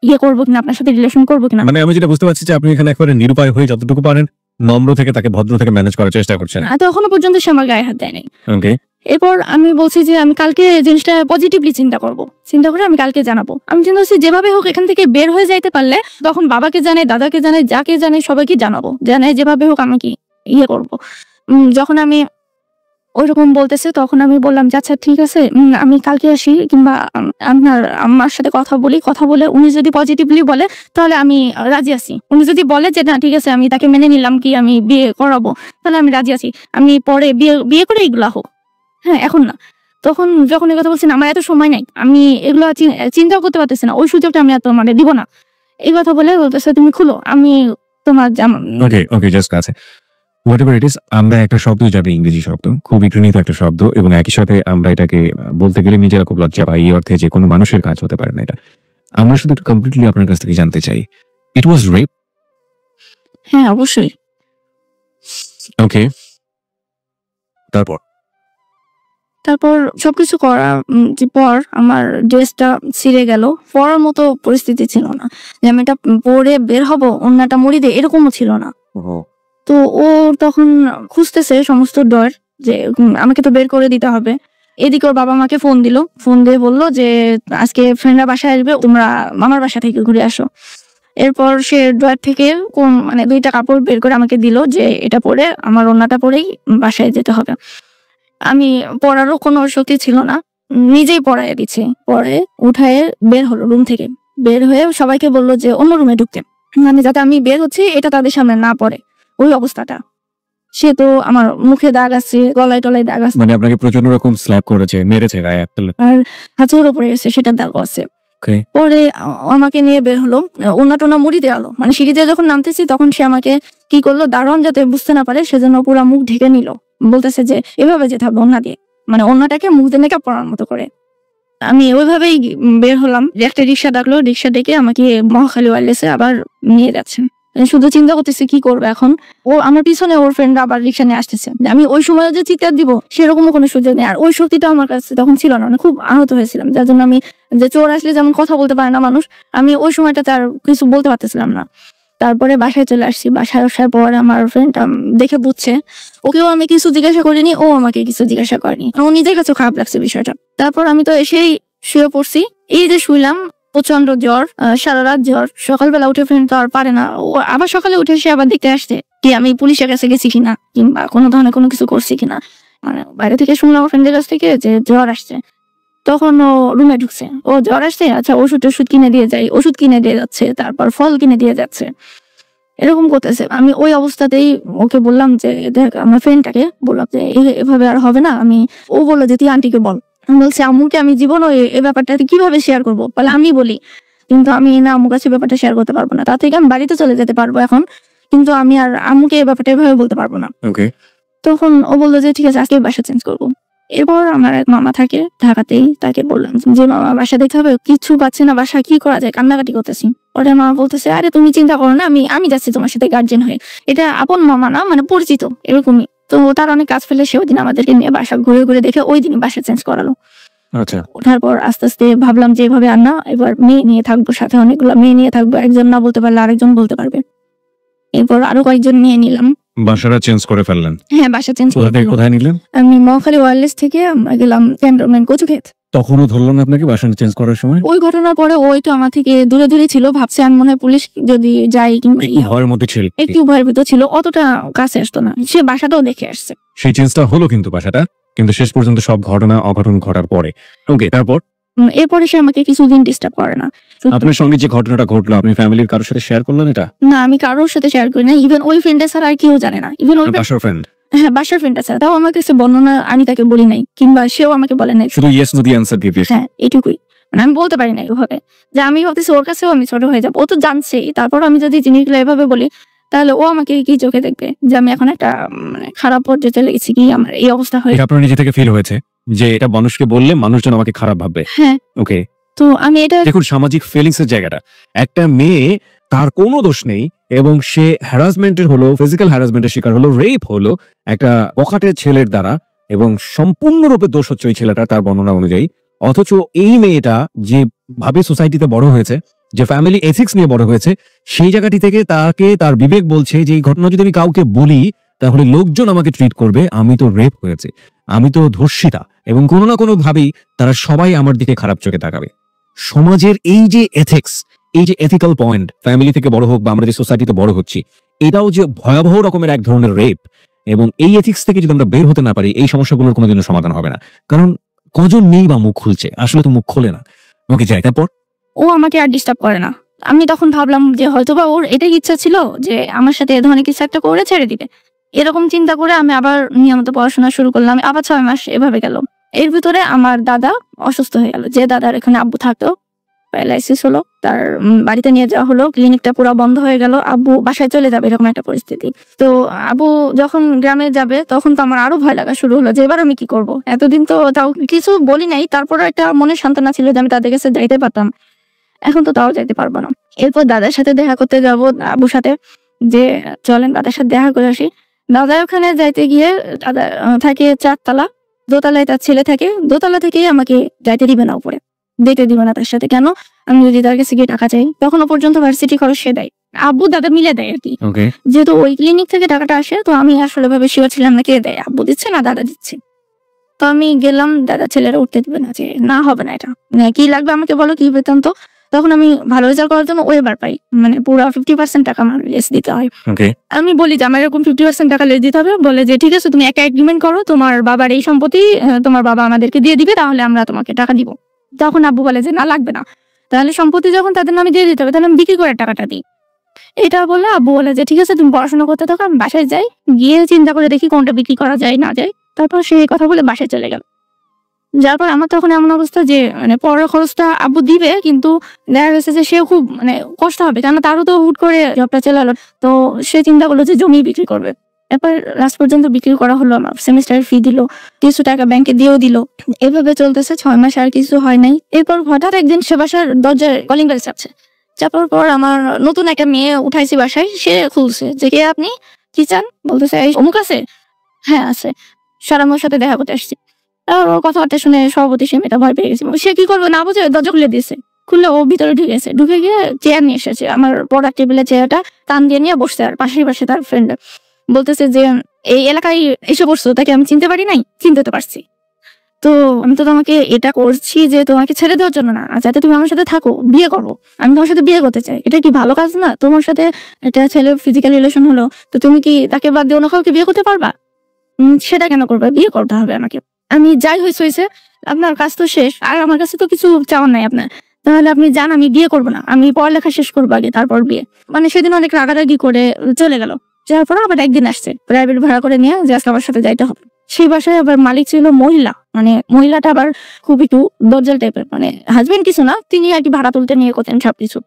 ইয়ে করবো কিনা, আপনার সাথে রিলেশন করবো কিনা। মানে আমি যেটা বুঝতে পারছি যে আপনি এখানে একেবারে নিরুপায় হয়ে যতটুকু পারেন নম্র থেকে তাকে ভদ্র থেকে ম্যানেজ করার চেষ্টা করছেন। তো এখনো পর্যন্ত সে আমার গায়ে হাত দেয় নাই। ওকে, এরপর আমি বলছি যে আমি কালকে জিনিসটা পজিটিভলি চিন্তা করে আমি কালকে জানাবো। আমি চিন্তা করছি যেভাবে হোক এখান থেকে বের হয়ে যাইতে পারলে তখন বাবাকে জানাই, দাদাকে জানাই, যাকে জানাই সবাইকে জানাবো, জানাই যেভাবে হোক আমি কি ইয়ে করবো। যখন আমি ওইরকম বলতেছে তখন আমি বললাম যে আচ্ছা ঠিক আছে, আমি কালকে আসি, কিংবা আপনার আম্মার সাথে কথা বলে উনি যদি পজিটিভলি বলে তাহলে আমি রাজি আছি। উনি যদি বলে যে না ঠিক আছে আমি তাকে মেনে নিলাম, কি আমি বিয়ে করাবো, তাহলে আমি রাজি আছি, আমি পরে বিয়ে করে এগুলা হোক, হ্যাঁ এখন না। তখন যখন এই কথা বলছি না, আমার এত সময় নাই, আমি এগুলো চিন্তাও করতে পারতেছি না, ওই সুযোগটা আমি এত দিব না। এই কথা বলে বলতেছে তুমি খুলো, আমি তোমার জামা। ওকে জাস্ট আছে হোয়াটএভার ইট ইজ, আমরা একটা শব্দ যাবে ইংরেজি শব্দ, খুবই ঘৃণিত একটা শব্দ, এবং একই সাথে আমরা এটাকে বলতে গেলে নিজেরা খুব লজ্জা পাই, এই অর্থে যে কোনো মানুষের কাজ হতে পারে না এটা। আমরা শুধু একটু কমপ্লিটলি আপনার কাছ থেকে জানতে চাই, ইট ওয়াজ রেপ? হ্যাঁ অবশ্যই। ওকে, তারপর সবকিছু করা পর আমার ড্রেসটা ছিঁড়ে গেল, পরার মতো পরিস্থিতি ছিল না যে আমি এটা পরে বের হব, অন্যটা মুড়ি দিয়ে, এরকমও ছিল না। তো ও তখন খুঁজতেছে সমস্ত ডর যে আমাকে তো বের করে দিতে হবে। এদিকে ওর বাবা মাকে ফোন দিয়ে বললো যে আজকে ফ্রেন্ডরা বাসায় আসবে, তোমরা মামার বাসা থেকে ঘুরে আসো। এরপর সে ড্রয়ার থেকে মানে 2টা কাপড় বের করে আমাকে দিল যে এটা পরে, আমার ওড়নাটা পরেই বাসায় যেতে হবে। আমি পড়ারও কোনো শক্তি ছিল না, নিজেই পড়ায় দিচ্ছে। পরে উঠায় বের হলো রুম থেকে, বের হয়ে সবাইকে বললো যে অন্য রুমে ঢুকতে, মানে যাতে আমি বের হচ্ছি এটা তাদের সামনে না পড়ে। ওই অবস্থাটা, সে তো আমার মুখে দাগ আছে, গলায় টলায় দাগ আছে, মানে আপনাকে প্রচন্ড রকম স্ল্যাপ করেছে, মেরেছে গায়ে, আর হাতের উপরে গেছে, সেটা দাগ আছে। পরে আমাকে নিয়ে বের হলো, ওনা টোনা মুড়ি দেওয়ালো, মানে সিঁড়িতে যখন নামতেছি তখন সে আমাকে কি করলো, দারোয়ান যাতে বুঝতে না পারে সেজন্য পুরো মুখ ঢেকে নিল, বলতেছে যে এভাবে যেতে হবে ওনা দিয়ে, মানে ওনাটাকে মুখ দিয়ে মেকআপ করার মতো করে। আমি ওইভাবেই বের হলাম, একটা রিক্সা ডাকলো, রিক্সা ডেকে আমাকে মহাখালী ওয়্যারলেসে আবার নিয়ে যাচ্ছেন। শুধু চিন্তা করতেছি কি করবো এখন। ও আমার পিছনে ওর ফ্রেন্ড আবার রিক্সা নিয়ে আসতেছে, আমি ওই সময় যে চিৎকার দিব সেরকম কোনো সুযোগ নেই, আর ওই শক্তিটা আমার কাছে তখন ছিল না, খুব আহত হয়েছিলাম, যার জন্য আমি যে চোর আসলে যেমন কথা বলতে পারে না মানুষ, আমি ওই সময়টা তার কিছু বলতে পারতেছিলাম না। তারপরে বাসায় চলে আসছি, বাসায় আসার পর আমার ফ্রেন্ড দেখে বুঝছে, ওকেও আমি কিছু জিজ্ঞাসা করিনি, ও আমাকে কিছু জিজ্ঞাসা করেনি, ও নিজের কাছে খারাপ লাগছে বিষয়টা। তারপর আমি তো এসেই শুয়ে পড়ছি, এই যে শুইলাম, প্রচন্ড জ্বর, সারা রাত জ্বর, সকালবেলা উঠে ফ্রেন্ড তো আর পারে না, ও আবার সকালে উঠে সে আবার দেখতে আসছে কি আমি পুলিশের কাছে গেছি কিনা কিংবা কোনো ধরনের কোনো কিছু করছি কিনা। মানে বাইরে থেকে শুনলাম ফ্রেন্ডের কাছ থেকে যে জ্বর আসছে, তখন ও রুমে ঢুকছে, ও জ্বর আসছে, আচ্ছা ওষুধ কিনে দিয়ে যাই, ওষুধ কিনে দিয়ে যাচ্ছে, তারপর ফল কিনে দিয়ে যাচ্ছে, এরকম করতেছে। আমি ওই অবস্থাতেই ওকে বললাম যে দেখ, আমার ফ্রেন্ডটাকে বললাম যে এভাবে আর হবে না। ও বললো যে তুই আন্টিকে বল। আমি বলছি আম্মুকে আমি জীবনও এই ব্যাপারটা কিভাবে শেয়ার করবো, বলে আমি বলি, কিন্তু আমি না আম্মুর কাছে ব্যাপারটা শেয়ার করতে পারবো না, তার থেকে আমি বাড়িতে চলে যেতে পারবো এখন, কিন্তু আমি আর আম্মুকে এই ব্যাপারটা এভাবে বলতে পারবো না। তখন ও বললো যে ঠিক আছে আজকে বাসা চেঞ্জ করবো। এরপর আমার এক মামা থাকে ঢাকাতেই, তাকে বললাম যে মামা বাসা দেখতে হবে, কিছু পাচ্ছি না, বাসা কি করা যায়, কান্নাকাটি করতেছি। পরে মামা বলতেছে আরে তুমি চিন্তা করো না, আমি যাচ্ছি তোমার সাথে গার্জেন হয়ে। এটা আপন মামা না, মানে পরিচিত এরকমই। তো তার অনেক কাজ ফেলে সে ওই দিন আমাদেরকে নিয়ে বাসা ঘুরে ঘুরে দেখে ওই দিনই বাসা চেঞ্জ করালো। ওঠার পর আস্তে আস্তে ভাবলাম যে এভাবে আর না, এবার মেয়ে নিয়ে থাকবো, সাথে অনেকগুলো মেয়ে নিয়ে থাকবো, একজন না বলতে পারলে আরেকজন বলতে পারবে। এরপর আরো কয়েকজন নিয়ে নিলাম, বাসাটা চেঞ্জ করে ফেললেন? হ্যাঁ বাসা চেঞ্জ করে। কোথায় নিলেন? আমি মহাখালী ওয়্যারলেস থেকে আমরা গেলাম ক্যান্টনমেন্ট কচুক্ষেত। তখনও ধরলো না আপনাকে বাসা চেঞ্জ করার সময়? ওই ঘটনার পরে ওই তো আমার থেকে দূরে দূরে ছিল, ভাবছে আমি মনে হয় পুলিশ যদি যাই কিংবা ভয়ের মধ্যে ছিল, একটু ভয়ের ভিতর ছিল, অতটা কাছে আসতো না। সে বাসাটাও দেখে আসছে। সেই চেঞ্জটা হলো কিন্তু বাসাটা, কিন্তু শেষ পর্যন্ত সব ঘটনা অঘটন ঘটার পরে। ওকে, তারপর? এরপরে সে আমাকে কিছুদিন ডিস্টার্ব করে না। আপনার সঙ্গে যে ঘটনাটা ঘটলো আপনি ফ্যামিলির কারোর সাথে শেয়ার করলেন এটা? না, আমি কারোর সাথে শেয়ার করি না, ইভেন ওই ফ্রেন্ডের ছাড়া আর কেউ জানে না, ইভেন ওই বাসার ফ্রেন্ড। হ্যাঁ বাসার ফ্রেন্ডটা ছাড়া, তাও আমার কাছে বর্ণনা আমি তাকে বলি নাই, কিংবা সেও আমাকে বলে নাই, শুধু ইয়েস নো দি অ্যানসার দিয়ে দিয়েছে। হ্যাঁ এটুকুই, মানে আমি বলতে পারি না এভাবে যে আমি ভাবতেছি ওর কাছেও আমি ছোট হয়ে যাবো, ও তো জানছেই। তারপর আমি যদি জিনিসগুলো এভাবে বলি তাহলে ও আমাকে কি চোখে দেখবে যে আমি এখন একটা মানে খারাপ পর্যায়ে চলে গেছি, কি আমার এই অবস্থা হয়ে। আপনার নিজে থেকে ফিল হয়েছে যে এটা মানুষকে বললে মানুষজন আমাকে খারাপ ভাববে? হ্যাঁ। ওকে, তো আমি এটা দেখুন সামাজিক ফিলিংস এর জায়গাটা, একটা মেয়ে তার কোনো দোষ নেই এবং সে হ্যারাসমেন্টের হলো, ফিজিক্যাল হ্যারাসমেন্টের শিকার হলো, রেপ হলো একটা বখাটের ছেলের দ্বারা, এবং সম্পূর্ণরূপে দোষ হচ্ছে ওই ছেলেটা তার বর্ণনা অনুযায়ী। অথচ এই মেয়েটা যে ভাবে সোসাইটিতে বড় হয়েছে, যে ফ্যামিলি এথিক্স নিয়ে বড় হয়েছে, সেই জায়গাটি থেকে তাকে তার বিবেক বলছে যে এই ঘটনা যদি আমি কাউকে বলি তাহলে লোকজন আমাকে ট্রিট করবে, আমি তো রেপ হয়েছে, আমি তো ধর্ষিতা, এবং কোনো না কোনো ভাবেই তারা সবাই আমার দিকে খারাপ চোখে তাকাবে। সমাজের এই যে এথিক্স, এই যে এথিক্যাল পয়েন্ট, ফ্যামিলি থেকে বড় হোক বা আমরা যে সোসাইটিতে বড় হচ্ছি, এটাও যে ভয়াবহ রকমের এক ধরনের রেপ, এবং এই এথিক্স থেকে যদি আমরা বের হতে না পারি এই সমস্যাগুলোর কোনোদিনও সমাধান হবে না। কারণ কজন নেই বা মুখ খুলছে, আসলে তো মুখ খোলে না। ওকে যাই, তারপর? ও আমাকে আর ডিস্টার্ব করে না। আমি তখন ভাবলাম যে হয়তোবা ওর এটাই ইচ্ছা ছিল যে আমার সাথে এ ধরনের কিছু একটা করে ছেড়ে দিবে, এরকম চিন্তা করে আমি আবার নিয়মিত পড়াশোনা শুরু করলাম। আবার 6 মাস এভাবে গেল। এর ভিতরে আমার দাদা অসুস্থ হয়ে গেল, যে দাদার এখানে আব্বু থাকতো প্যারালাইসিস হলো, তার বাড়িতে নিয়ে যাওয়া হলো, ক্লিনিকটা পুরো বন্ধ হয়ে গেল, আব্বু বাসায় চলে যাবে এরকম একটা পরিস্থিতি। তো আব্বু যখন গ্রামে যাবে তখন তো আমার আরো ভয় লাগা শুরু হলো যে এবার আমি কি করব। এতদিন তো তাও কিছু বলি নাই, তারপরে একটা মনে সান্ত্বনা ছিল যে আমি তাদের কাছে যাইতে পারতাম, এখন তো তাও যাইতে পারবো না। এরপর দাদার সাথে দেখা করতে যাব, আব্বুর সাথে যে চলেন দাদার সাথে দেখা করে আসি। দাদা ওখানে যাইতে গিয়ে দাদা থাকে 4 তলা, দোতলায় তার ছেলে থাকে, দোতলা থেকেই আমাকে যাইতে দিবে না উপরে, যেতে দিবে না তার সাথে। কেন? আমি যদি তার কাছে গিয়ে টাকা চাই, তখনও পর্যন্ত ভার্সিটি খরচ সে দেয়, আব্বু দাদা মিলে দেয় আর কি। যেহেতু ওই ক্লিনিক থেকে টাকাটা আসে, তো আমি আসলে ভাবে শিওর ছিলাম না কে দেয়, আব্বু দিচ্ছে না দাদা দিচ্ছে। তো আমি গেলাম, দাদা ছেলেরা উঠতে দিবে না, যে না হবে না, এটা কি লাগবে আমাকে বলো, কি বেতন। তো তখন আমি ভালো রেজাল্ট করার জন্য ওয়েবার পাই, মানে পুরো 50% টাকা আমার লেস দিতে হয়। আমি বলি যে আমার এরকম 50% টাকা লেস দিতে হবে, বলে যে ঠিক আছে তুমি একটা এগ্রিমেন্ট করো, তোমার বাবার এই সম্পত্তি তোমার বাবা আমাদেরকে দিয়ে দিবে, তাহলে আমরা তোমাকে টাকা দিব। তখন আব্বু বলে যে না লাগবে না, তাহলে সম্পত্তি যখন তাদের নামে দিয়ে দিতে হবে তাহলে আমি বিক্রি করে টাকাটা দিই। এটা বলে আব্বু বলে যে ঠিক আছে তুমি পড়াশোনা করতে থাকো, আমি বাসায় যাই, গিয়ে চিন্তা করে দেখি কোনটা বিক্রি করা যায় না যায়। তারপর সেই কথা বলে বাসায় চলে গেল। যার পর আমার তখন এমন অবস্থা যে মানে পড়ার খরচটা আব্বু দিবে, কিন্তু দেখা গেছে যে সে খুব মানে কষ্ট হবে, কারণ তারও তো হুট করে জবটা চলে এলো। তো সে চিন্তা করলো যে জমি বিক্রি করবে। এরপর লাস্ট পর্যন্ত বিক্রি করা হলো, আমার সেমিস্টারের ফি দিল, কিছু টাকা ব্যাংকে দিয়েও দিল। এভাবে চলতেছে 6 মাস, আর কিছু হয় নাই। এরপর হঠাৎ একদিন সে বাসার দরজায় কলিং বেল চাপছে, চাপার পর আমার নতুন একটা মেয়ে উঠাইছি বাসায়, সে খুলছে যে কে আপনি, কি চান। বলতেছে এই অমুক আছে, হ্যাঁ আছে, সারানোর সাথে দেখা করতে আসছি। আর ওর কথাবার্তা শুনে সভাপতি সে মেয়েটা ভয় পেয়ে গেছে, সে কি করবে না বুঝে দরজা খুলে দিয়েছে। খুলে ও ভিতরে ঢুকেছে, ঢুকে গিয়ে চেয়ার নিয়ে এসেছে, আমার পড়ার টেবিলের চেয়ারটা টান দিয়ে নিয়ে বসছে, আর পাশে তার ফ্রেন্ড বলতেছে যে এই এলাকায় এসে বসছো, তাকে আমি চিনতে পারি নাই, চিনতে তো পারছি। তো আমি তো তোমাকে এটা করছি যে তোমাকে ছেড়ে দেওয়ার জন্য না, যাতে তুমি আমার সাথে থাকো, বিয়ে করবো, আমি তোমার সাথে বিয়ে করতে চাই। এটা কি ভালো কাজ না? তোমার সাথে একটা ছেলে ফিজিক্যাল রিলেশন হলো, তো তুমি কি তাকে বাদ দিয়ে অন্য কাউকে বিয়ে করতে পারবা? সেটা কেন করবে? বিয়ে করতে হবে আমাকে। আমি যাই হয়েছে, আপনার কাজ তো শেষ, আর আমার কাছে তো কিছু চাওয়ার নাই আপনার, তাহলে আপনি যান, আমি বিয়ে করবো না, আমি পড়ালেখা শেষ করবো আগে, তারপর বিয়ে। মানে সেদিন অনেক রাগারাগি করে চলে গেল। যাওয়ার পর আবার একদিন আসছে প্রাইভেট ভাড়া করে নিয়ে, যে আজকে আমার সাথে যাইতে হবে। সেই বাসায় আবার মালিক ছিল মহিলা, মানে মহিলাটা আবার খুব একটু দরজাল টাইপের, মানে হাজবেন্ড কিছু না, তিনি আর কি ভাড়া তুলতে নিয়ে করতেন সবকিছু।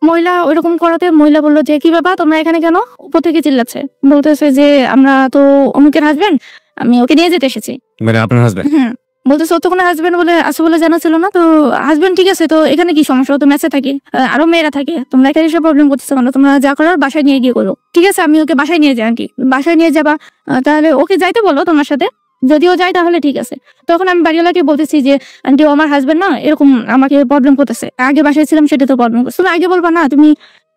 মহিলা ওইরকম করাতে মহিলা বললো যে কি ব্যাপার তোমরা এখানে কেন? উপর থেকে চিল্লাচ্ছে, বলতেছে যে আমরা তো অমুকের হাজবেন্ড, আমি ওকে নিয়ে যেতে এসেছি। মানে আপনার হাজবেন্ড? হ্যাঁ। বলতেছে ও তো কোনো হাজবেন্ড বলে আছে বলে জানা ছিল না, তো হাজবেন্ড ঠিক আছে, তো এখানে কি সমস্যা? ও তো মেসে থাকে, আরো মেয়েরা থাকে, তোমরা এখানে এসে প্রবলেম করতেছো কেন? তোমরা যা করার বাসায় নিয়ে গিয়ে করো। ঠিক আছে আমি ওকে বাসায় নিয়ে যাই আন্টি, বাসায় নিয়ে যাবা, তাহলে ওকে যাইতে বলো তোমার সাথে, যদিও যাই তাহলে ঠিক আছে। তখন আমি বাড়িওয়ালাকে বলতেছি যে আন্টি ও আমার হাজবেন্ড না, এরকম আমাকে প্রবলেম করতেছে, আগে বাসায় ছিলাম সেটা তো প্রবলেম করছে, তুমি আগে বলবা না, তুমি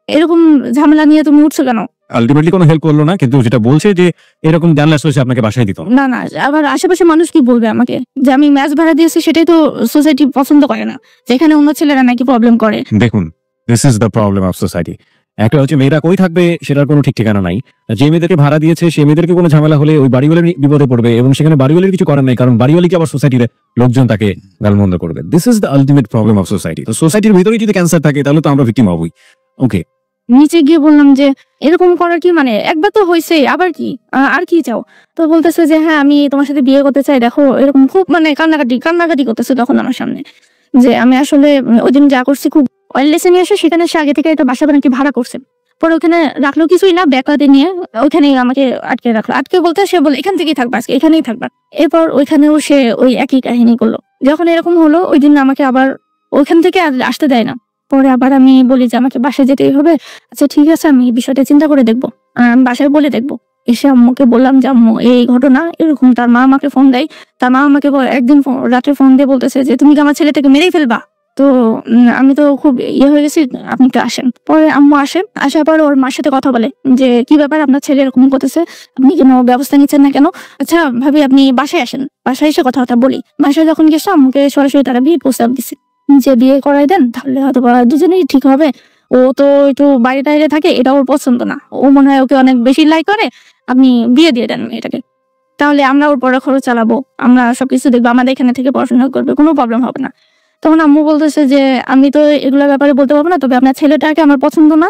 এরকম ঝামেলা নিয়ে তুমি উঠছো কেন? আলটিমেটলি কোনো হেল্প করলো না, কিন্তু যেটা বলছে যে এরকম জানলে আসলে আপনাকে বাসায় দিত না। না, আবার আশেপাশে মানুষ কি বলবে আমাকে, যে আমি ম্যাচ ভাড়া দিয়েছি, সেটাই তো সোসাইটি পছন্দ করে না, যেখানে অন্য ছেলেরা নাকি প্রবলেম করে। দেখুন, this is the problem of society. একটা হচ্ছে মেয়েরা কই থাকবে সেটার কোনো ঠিক ঠিকানা নাই, যে মেয়েদেরকে ভাড়া দিয়েছে সেই মেয়েদেরকে কোনো ঝামেলা হলে ওই বাড়িওয়ালার বিপদে পড়বে, এবং সেখানে বাড়িওয়ালার কিছু করার নাই, কারণ বাড়িওয়ালিকে আবার সোসাইটির লোকজন তাকে গালমন্দ করবে। This is the ultimate problem of society. তো সোসাইটির ভিতরেই যদি ক্যান্সার থাকে তাহলে তো আমরা ভিকটিম হবই। ওকে, নিচে গিয়ে বললাম যে এরকম করার কি মানে, একবার তো হয়েছে, আবার কি, আর কি চাও? তো বলতেছে যে হ্যাঁ আমি তোমার সাথে বিয়ে করতে চাই, দেখো এরকম খুব মানে কান্নাকাটি করতেছে তখন আমার সামনে, যে আমি আসলে ওই দিন যা করছি খুব ওয়েললেসে নিয়ে আসে, সেখানে সে আগে থেকে একটা বাসা বানাকি ভাড়া করছে, পরে ওখানে রাখলো কিছুই না, ব্যাকআপে নিয়ে ওইখানে আমাকে আটকে রাখলো। আটকে বলতে সে বলে এখান থেকেই থাকবা, আজকে এখানেই থাকবা। এরপর ওইখানেও সে ওই একই কাহিনী করলো। যখন এরকম হলো ওই দিন আমাকে আবার ওইখান থেকে আসতে দেয় না। পরে আবার আমি বলি যে আমাকে বাসায় যেতেই হবে। আচ্ছা ঠিক আছে, আমি বিষয়টা চিন্তা করে দেখবো, আমি বাসায় বলে দেখবো। এসে আম্মুকে বললাম যে আম্মু এই ঘটনা এরকম। তার মা আমাকে ফোন দেয়, তার মা আমাকে একদিন রাতে ফোন দিয়ে বলতেছে যে তুমি কি আমার ছেলেটাকে মেরেই ফেলবা? তো আমি তো খুব হয়ে গেছি, আপনি তো আসেন। পরে আম্মু আসেন, আসার পর ওর মার সাথে কথা বলে যে কি ব্যাপার, আপনার ছেলে এরকম করতেছে, আপনি কেন ব্যবস্থা নিচ্ছেন না কেন? আচ্ছা ভাবি আপনি বাসায় আসেন, বাসায় এসে কথাবার্তা বলি। বাসায় যখন গেছে আম্মুকে সরাসরি তারা বিয়ে প্রস্তাব দিচ্ছে যে বিয়ে করাই দেন, তাহলে হয়তো দুজনেই ঠিক হবে। ও তো একটু বাইরে টাইরে থাকে, এটা ওর পছন্দ না, ও মনে হয় ওকে অনেক বেশি লাইক করে, আপনি বিয়ে দিয়ে দেন মেয়েটাকে, তাহলে আমরা ওর পড়া খরচ চালাবো, আমরা সবকিছু দেখবো, আমাদের এখানে থেকে পড়াশোনা করবে, কোনো প্রবলেম হবে না। তখন আম্মু বলতেছে যে আমি তো এগুলোর ব্যাপারে বলতে পারবো না, তবে আপনার ছেলেটাকে আমার পছন্দ না,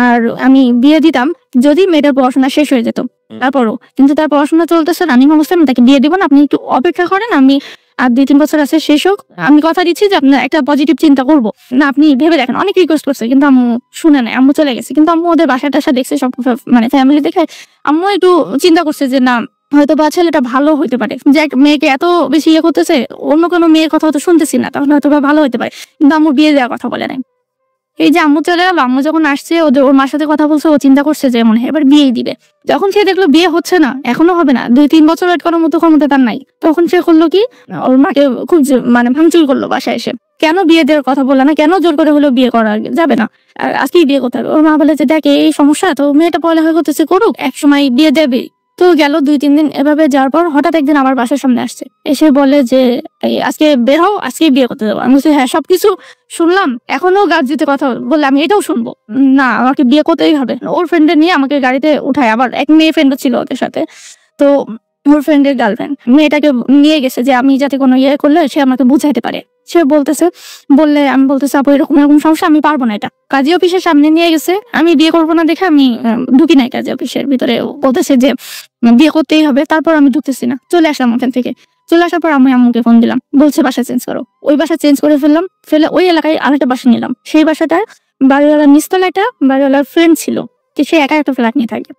আর আমি বিয়ে দিতাম যদি মেয়েটার পড়াশোনা শেষ হয়ে যেত। তারপরও কিন্তু তার পড়াশোনা চলতেছে, রানিং অবস্থায়, আমি তাকে বিয়ে দিব না, আপনি একটু অপেক্ষা করেন, আমি আর 2-3 বছর আছে শেষ হোক, আমি কথা দিচ্ছি যে আপনার একটা পজিটিভ চিন্তা করবো না, আপনি ভেবে দেখেন। অনেক রিকোয়েস্ট করছে কিন্তু আম্মু শুনে নাই, আম্মু চলে গেছে। কিন্তু আম্মু ওদের বাসা টাসা দেখছে, সব মানে ফ্যামিলি দেখে আম্মু একটু চিন্তা করছে যে না, হয়তো বা ছেলেটা ভালো হইতে পারে, যে এক মেয়েকে এত বেশি ইয়ে করতেছে, অন্য কোনো মেয়ের কথা হয়তো শুনতেছি না, তাহলে হয়তো বা ভালো হতে পারে। কিন্তু আম্মু বিয়ে দেওয়ার কথা বলে নাই। এই যে আম্মু চলে গেল, আম্মু যখন আসছে ওর মার সাথে কথা বলছে, ও চিন্তা করছে যে মনে হয় এবার বিয়েই দিবে। যখন সে দেখলো বিয়ে হচ্ছে না, এখনো হবে না, 2-3 বছর ওয়েট করার মতো ক্ষমতা তার নাই, তখন সে করলো কি, ওর মাকে খুব মানে ভাঙচুর করলো বাসায় এসে। কেন বিয়ে দেওয়ার কথা বললো না, কেন জোর করে হলেও বিয়ে করা যাবে না, আর আজকেই বিয়ে করতে হবে। ওর মা বলে যে দেখ এই সমস্যা, তো মেয়েটা পড়ালেখা করতেছে, করুক, একসময় বিয়ে দেবে। তো গেল 2-3 দিন এভাবে যাওয়ার পর হঠাৎ একদিন আমার বাসার সামনে আসছে, এসে বলে যে আজকে বের হও, আজকে বিয়ে করতে দেবো। আমি বলছি হ্যাঁ সবকিছু শুনলাম, এখনো গার্জিতে কথা বললে আমি এটাও শুনবো না, আমাকে বিয়ে করতেই হবে। ওর ফ্রেন্ডে নিয়ে আমাকে গাড়িতে উঠায়, আবার এক মেয়ে ফ্রেন্ডও ছিল ওদের সাথে, তো ওর ফ্রেন্ডের গার্লফ্রেন্ড মেয়েটাকে নিয়ে গেছে যে আমি যাতে কোনো ইয়ে করলে সে আমাকে বুঝাইতে পারে। সে বলতেছে, বললে আমি বলতেছি আপু এরকম এরকম সমস্যা, আমি পারবো না। এটা কাজী অফিসের সামনে নিয়ে গেছে, আমি বিয়ে করবো না দেখে আমি ঢুকি নাই কাজী অফিসের ভিতরে। বলতেছে যে বিয়ে করতেই হবে, তারপর আমি ঢুকতেছি না, চলে আসলাম ওখান থেকে। চলে আসার পর আমি আম্মুকে ফোন দিলাম, বলছে বাসা চেঞ্জ করো। ওই বাসা চেঞ্জ করে ফেললাম, ফেলে ওই এলাকায় আরেকটা বাসা নিলাম। সেই বাসাটার বাড়িওয়ালার নিচতলা একটা বাড়িওয়ালার ফ্রেন্ড ছিল, সে একা একটা ফ্ল্যাট নিয়ে থাকে।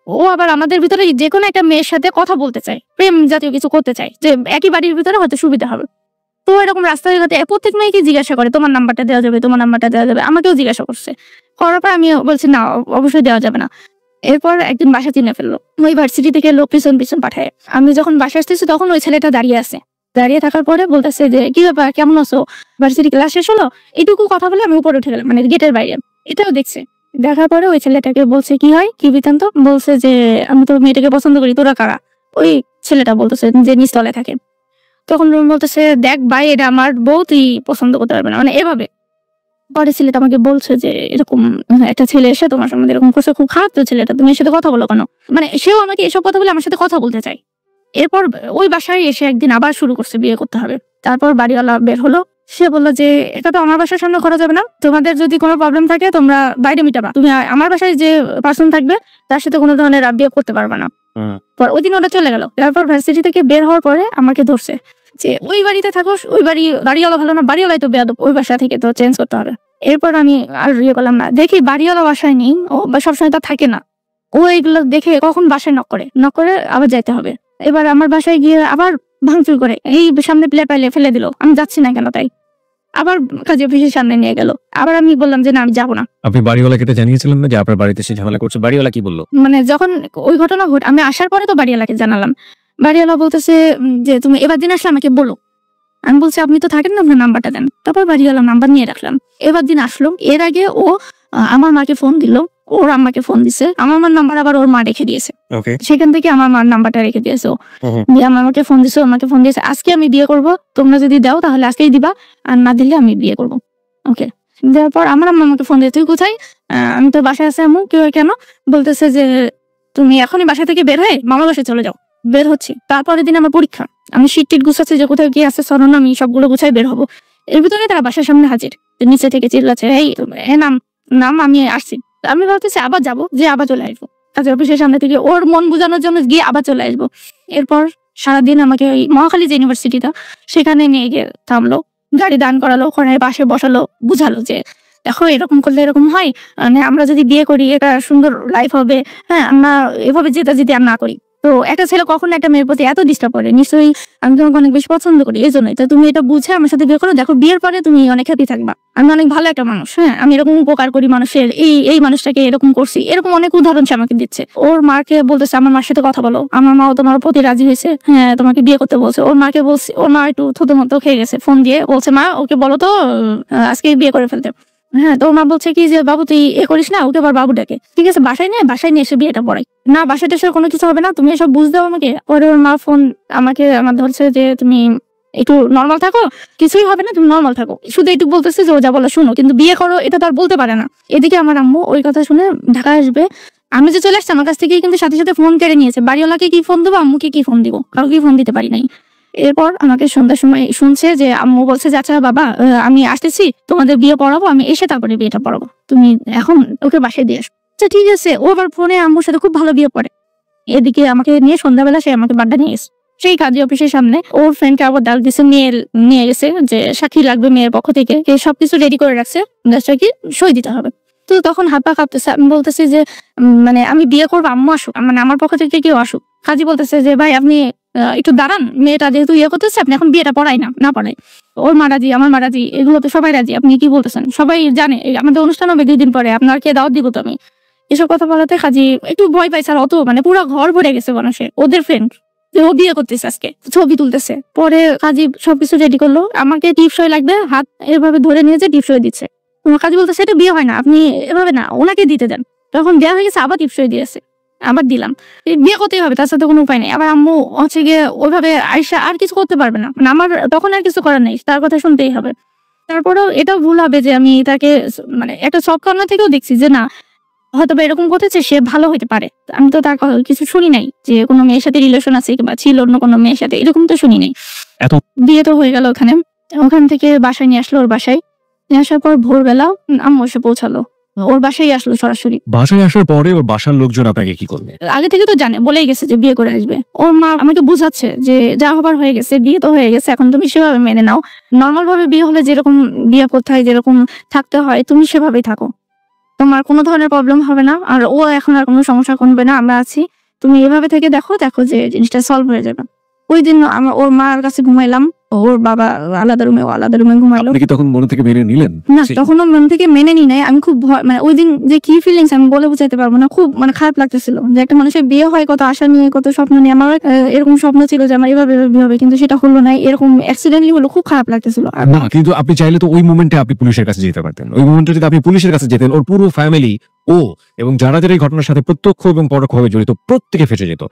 ও আবার আমাদের ভিতরে যে কোনো একটা মেয়ের সাথে কথা বলতে চায়, প্রেম জাতীয় কিছু করতে চায়, যে একই বাড়ির ভিতরে হয়তো সুবিধা হবে। তো এরকম রাস্তায় ঘাটে প্রত্যেক মেয়েকে জিজ্ঞাসা করে তোমার নাম্বারটা দেওয়া যাবে, তোমার নাম্বারটা দেওয়া যাবে, আমাকেও জিজ্ঞাসা করছে। করার পর আমি বলছি না, অবশ্যই দেওয়া যাবে না। এরপর একদিন বাসা চিনে ফেললো, ওই ভার্সিটি থেকে লোক পিছন পিছন পাঠায়। আমি যখন বাসা আসতেছি তখন ওই ছেলেটা দাঁড়িয়ে আছে, দাঁড়িয়ে থাকার পরে বলতেছে যে কি ব্যাপার, কেমন আছো, ভার্সিটি ক্লাস শেষ হলো। এইটুকু কথা বলে আমি উপরে উঠে গেলাম, মানে গেটের বাইরে। এটাও দেখছে। দেখার পরে ওই ছেলেটাকে বলছে কি হয়, কি বৃত্তান্ত, বলছে যে আমি তো মেয়েটাকে পছন্দ করি, তোরা কারা। ওই ছেলেটা বলতেছে যে নিচতলায় থাকে। তখন বলতেছে দেখ ভাই, এটা আমার বউ, তুই পছন্দ করতে পারবে না, মানে এভাবে। পরে ছেলেটা আমাকে বলছে যে এরকম একটা ছেলে এসে তোমার সম্বন্ধে এরকম করছে, খুব খারাপ তো ছেলেটা, তুমি এর সাথে কথা বলো কেন। মানে সেও আমাকে এসব কথা বলে আমার সাথে কথা বলতে চাই। এরপর ওই বাসায় এসে একদিন আবার শুরু করছে বিয়ে করতে হবে। তারপর বাড়িওয়ালা বের হলো, সে বললো যে এটা তো আমার বাসার সামনে করা যাবে না, তোমাদের যদি কোনো প্রবলেম থাকে তোমরা বাইরে মিটাবা, তুমি আমার বাসায় যে পার্সন থাকবে তার সাথে কোনো ধরনের বিয়ে করতে পারবে না। পর ওই দিন ওরা চলে গেল। তারপর ভার্সিটি থেকে বের হওয়ার পরে আমাকে ধরছে যে ওই বাড়িতে থাকো, ওই বাড়িওয়ালা ভালো না, বাড়িওয়ালাই তো বেয়াদব, ওই বাসা থেকে তো চেঞ্জ করতে হবে। এরপর আমি আর ইয়ে করলাম না, দেখি বাড়িওয়ালা বাসায় নেই, ও সবসময় তা থাকে না, ও এইগুলো দেখে কখন বাসায় নক করে আবার যাইতে হবে। এবার আমার বাসায় গিয়ে আবার ভাঙচুর করে, এই সামনে প্লেট পাইলে ফেলে দিল, আমি যাচ্ছি না কেন, তাই আবার কাজী অফিসের সামনে নিয়ে গেল। আবার আমি বললাম যে না আমি যাবো না। আপনি বাড়িওয়ালাকে এটা জানিয়েছিলেন না যে আপনার বাড়িতে সে ঝামেলা করছে? বাড়িওয়ালা কি বললো? মানে যখন ওই ঘটনা আমি আসার পরে তো বাড়িওয়ালাকে জানালাম। বাড়িওয়ালা বলতেছে যে তুমি এবার দিন আসলে আমাকে বলো। আমি বলছি আপনি তো থাকেন না, আপনার নাম্বারটা দেন। তারপর বাড়িওয়ালা নাম্বার নিয়ে রাখলাম। এবার দিন আসলো। এর আগে ও আমার মাকে ফোন দিল, ওর আম্মাকে ফোন দিছে, আমার মার নাম্বার আবার ওর মা রেখে দিয়েছে। সেখান থেকে আমার মার নাম্বারটা রেখে দিয়েছে। আমাকে ফোন দিছে, আমাকে ফোন দিয়েছে, আজকে আমি বিয়ে করব, তোমরা যদি দাও তাহলে আজকেই দিবা, আর না দিলে আমি বিয়ে করবো। ওকে, দেওয়ার পর আমার আম্মা আমাকে ফোন দিয়ে তুই কোথায়, আমি তো বাসায় আছি। আম্মু কেন? বলতেছে যে তুমি এখনই বাসা থেকে বের হয়ে মামার বাসায় চলে যাও। বের হচ্ছি, তারপরের দিন আমার পরীক্ষা, আমি শীট টিট গুছাচ্ছি যে কোথায় কি আছে সরণ, আমি সবগুলো গুছাই বের হবো। এর ভিতরে তারা বাসার সামনে হাজির, নিচে থেকে চিল্লাচ্ছে এই নাম আমি আসছি। আমি ভাবতেছি আবার যাবো, যে আবার চলে আসবো কাজে অফিসের সামনে থেকে, ওর মন বোঝানোর জন্য গিয়ে আবার চলে আসবো। এরপর সারাদিন আমাকে ওই মহাখালী যে ইউনিভার্সিটিটা, সেখানে নিয়ে গিয়ে থামলো, গাড়ি দান করালো, ওখানে পাশে বসালো, বুঝালো যে দেখো এরকম করলে এরকম হয়, মানে আমরা যদি বিয়ে করি এটা সুন্দর লাইফ হবে, হ্যাঁ আমরা এভাবে যেটা যদি আর না করি। তো একটা ছেলে কখনো একটা মেয়ের প্রতি এত ডিস্টার্ব করে, নিশ্চয়ই আমি তোমাকে অনেক বেশি পছন্দ করি, এই জন্যই তো তুমি এটা বুঝে আমার সাথে বিয়ে করো, দেখো বিয়ের পরে তুমি অনেক হ্যাপি থাকবা, আমি অনেক ভালো একটা মানুষ, হ্যাঁ আমি এরকম উপকার করি মানুষের, এই মানুষটাকে এরকম করছি, এরকম অনেক উদাহরণ সে আমাকে দিচ্ছে। ওর মাকে বলতেছে আমার মার সাথে কথা বলো, আমার মাও তোমার প্রতি রাজি হয়েছে, হ্যাঁ তোমাকে বিয়ে করতে বলছে। ওর মাকে বলছে, ওর মা একটু থতো মতো খেয়ে গেছে, ফোন দিয়ে বলছে মা ওকে বলো তো আজকে বিয়ে করে ফেলতে। হ্যাঁ, তো মা বলছে কি যে বাবু তুই করিস না, ওকে আবার বাবু ডাকে, ঠিক আছে বাসায় নিয়ে এসে বিয়েটা পড়াই না, বাসায় টেসে কোনো কিছু হবে না, তুমি এসব বুঝ দাও আমাকে। পরে ওর মা ফোন আমার ধরছে যে তুমি একটু নর্মাল থাকো, কিছুই হবে না, তুমি নর্মাল থাকো, শুধু একটু বলতেছে যে ও যা বলো শুনো, কিন্তু বিয়ে করো এটা তো আর বলতে পারে না। এদিকে আমার আম্মু ওই কথা শুনে ঢাকা আসবে, আমি যে চলে আসছি আমার কাছ থেকেই কিন্তু সাথে সাথে ফোন কেড়ে নিয়েছে। বাড়িওয়ালাকে কি ফোন দেবো, আম্মুকে কি ফোন দিব, কাউকে ফোন দিতে পারি নাই। এরপর আমাকে সন্ধ্যার সময় শুনছে যে আম্মু বলছে যে আচ্ছা বাবা আমি আসতেছি তোমাদের বিয়ে পড়াবো, আমি এসে তারপরে বিয়েটা পড়াবো, তুমি এখন ওকে বাসায় দিয়ে আসো। আচ্ছা ঠিক আছে। ও আবার ফোনে আম্মুর সাথে খুব ভালো বিয়ে পড়ে। এদিকে আমাকে নিয়ে সন্ধ্যাবেলা সে আমাকে বাড্ডা নিয়ে গেছে সেই কাজী অফিসের সামনে। ওর ফ্রেন্ডকে আবার ডাল দিছে, নিয়ে গেছে যে সাক্ষী লাগবে মেয়ের পক্ষ থেকে, সবকিছু রেডি করে রাখছে, কি সই দিতে হবে। তো তখন হাত পা কাঁপতেছে। আমি বলতেছি যে মানে আমি বিয়ে করবো, আম্মু আসুক, মানে আমার পক্ষ থেকে কেউ আসুক। কাজী বলতেছে যে ভাই আপনি একটু দাঁড়ান, মেয়েটা যেহেতু ইয়ে করতেছে আপনি এখন বিয়েটা পড়াই না পড়াই। ওর মা রাজি, আমার মা রাজি, এগুলো তো সবাই রাজি, আপনি কি বলতেছেন, সবাই জানে আমাদের অনুষ্ঠান হবে 2 দিন পরে, আপনার কে দাওয়াত দিব তো আমি। এসব কথা বলাতে কাজী একটু ভয় পাইছে। আর অত মানে পুরো ঘর ভরে গেছে মানুষের, ওদের ফ্রেন্ড যে ও বিয়ে করতেছে, আজকে ছবি তুলতেছে। পরে কাজী সবকিছু রেডি করলো, আমাকে টিপসই লাগবে, হাত এভাবে ধরে নিয়ে যে টিপসই দিচ্ছে। কাজী বলতে সেটা বিয়ে হয় না, আপনি এভাবে না, ওনাকে দিতে দেন। তখন বিয়ে হয়ে গেছে, আবার টিপসই দিয়েছে, আবার দিলাম। বিয়ে করতেই হবে, তার সাথে কোনো উপায় নেই। আবার আম্মু হচ্ছে গিয়ে ওইভাবে আইসা আর কিছু করতে পারবে না, মানে আমার তখন আর কিছু করার নেই, তার কথা শুনতেই হবে। তারপরেও এটাও ভুল হবে যে আমি তাকে মানে একটা সব কর্নার থেকেও দেখছি যে না হয়তো বা এরকম করতেছে, সে ভালো হইতে পারে। আমি তো তার কিছু শুনি নাই যে কোনো মেয়ের সাথে রিলেশন আছে কিংবা ছিল অন্য কোনো মেয়ের সাথে, এরকম তো শুনি নাই। বিয়ে তো হয়ে গেল ওখান থেকে বাসায় নিয়ে আসলো। ওর বাসায় নিয়ে আসার পর ভোরবেলা আম্মু এসে পৌঁছালো, ওর বাসায় আসলো সরাসরি। বাসায় আসার পরে ওর বাসার লোকজন আপনাকে কি করবে? আগে থেকে তো জানে, বলেই গেছে যে বিয়ে করে আসবে। ওর মা আমাকে বুঝাচ্ছে যে যা হবার হয়ে গেছে, বিয়ে তো হয়ে গেছে, এখন তুমি সেভাবে মেনে নাও। নর্মাল ভাবে বিয়ে হলে যেরকম বিয়ে করতে হয়, যেরকম থাকতে হয়, তুমি সেভাবেই থাকো, তোমার কোনো ধরনের প্রবলেম হবে না। আর ও এখন আর কোনো সমস্যা করবে না, আমরা আছি, তুমি এভাবে থেকে দেখো যে জিনিসটা সলভ হয়ে যাবে। ওই দিন আমরা ওর মার কাছে ঘুমাইলাম, ওর বাবা আলাদা রুমে ঘুমাইলো। আপনি কি তখন মন থেকে মেনে নিলেন? না, তখনও মন থেকে মেনে নি নাই। আমি খুব ভয়, মানে ওই দিন যে কি ফিলিংস আমি বলে বুঝাইতে পারবো না। খুব মানে খারাপ লাগতেছিল যে একটা মানুষের বিয়ে হয় কত আশা নিয়ে, কত স্বপ্ন নিয়ে। আমার এরকম স্বপ্ন ছিল যে আমার এভাবে বিয়ে হবে, কিন্তু সেটা হলো না, এরকম অ্যাক্সিডেন্টলি হলো। খুব খারাপ লাগতেছিল। না, কিন্তু আপনি চাইলে তো ওই মোমেন্টে আপনি পুলিশের কাছে যেতে পারতেন। ওই মোমেন্টে যদি আপনি পুলিশের কাছে যেতেন, ওর পুরো ফ্যামিলি ও এবং যারা এই ঘটনার সাথে প্রত্যক্ষ এবং পরোক্ষভাবে জড়িত প্রত্যেকে ফেঁসে যেত।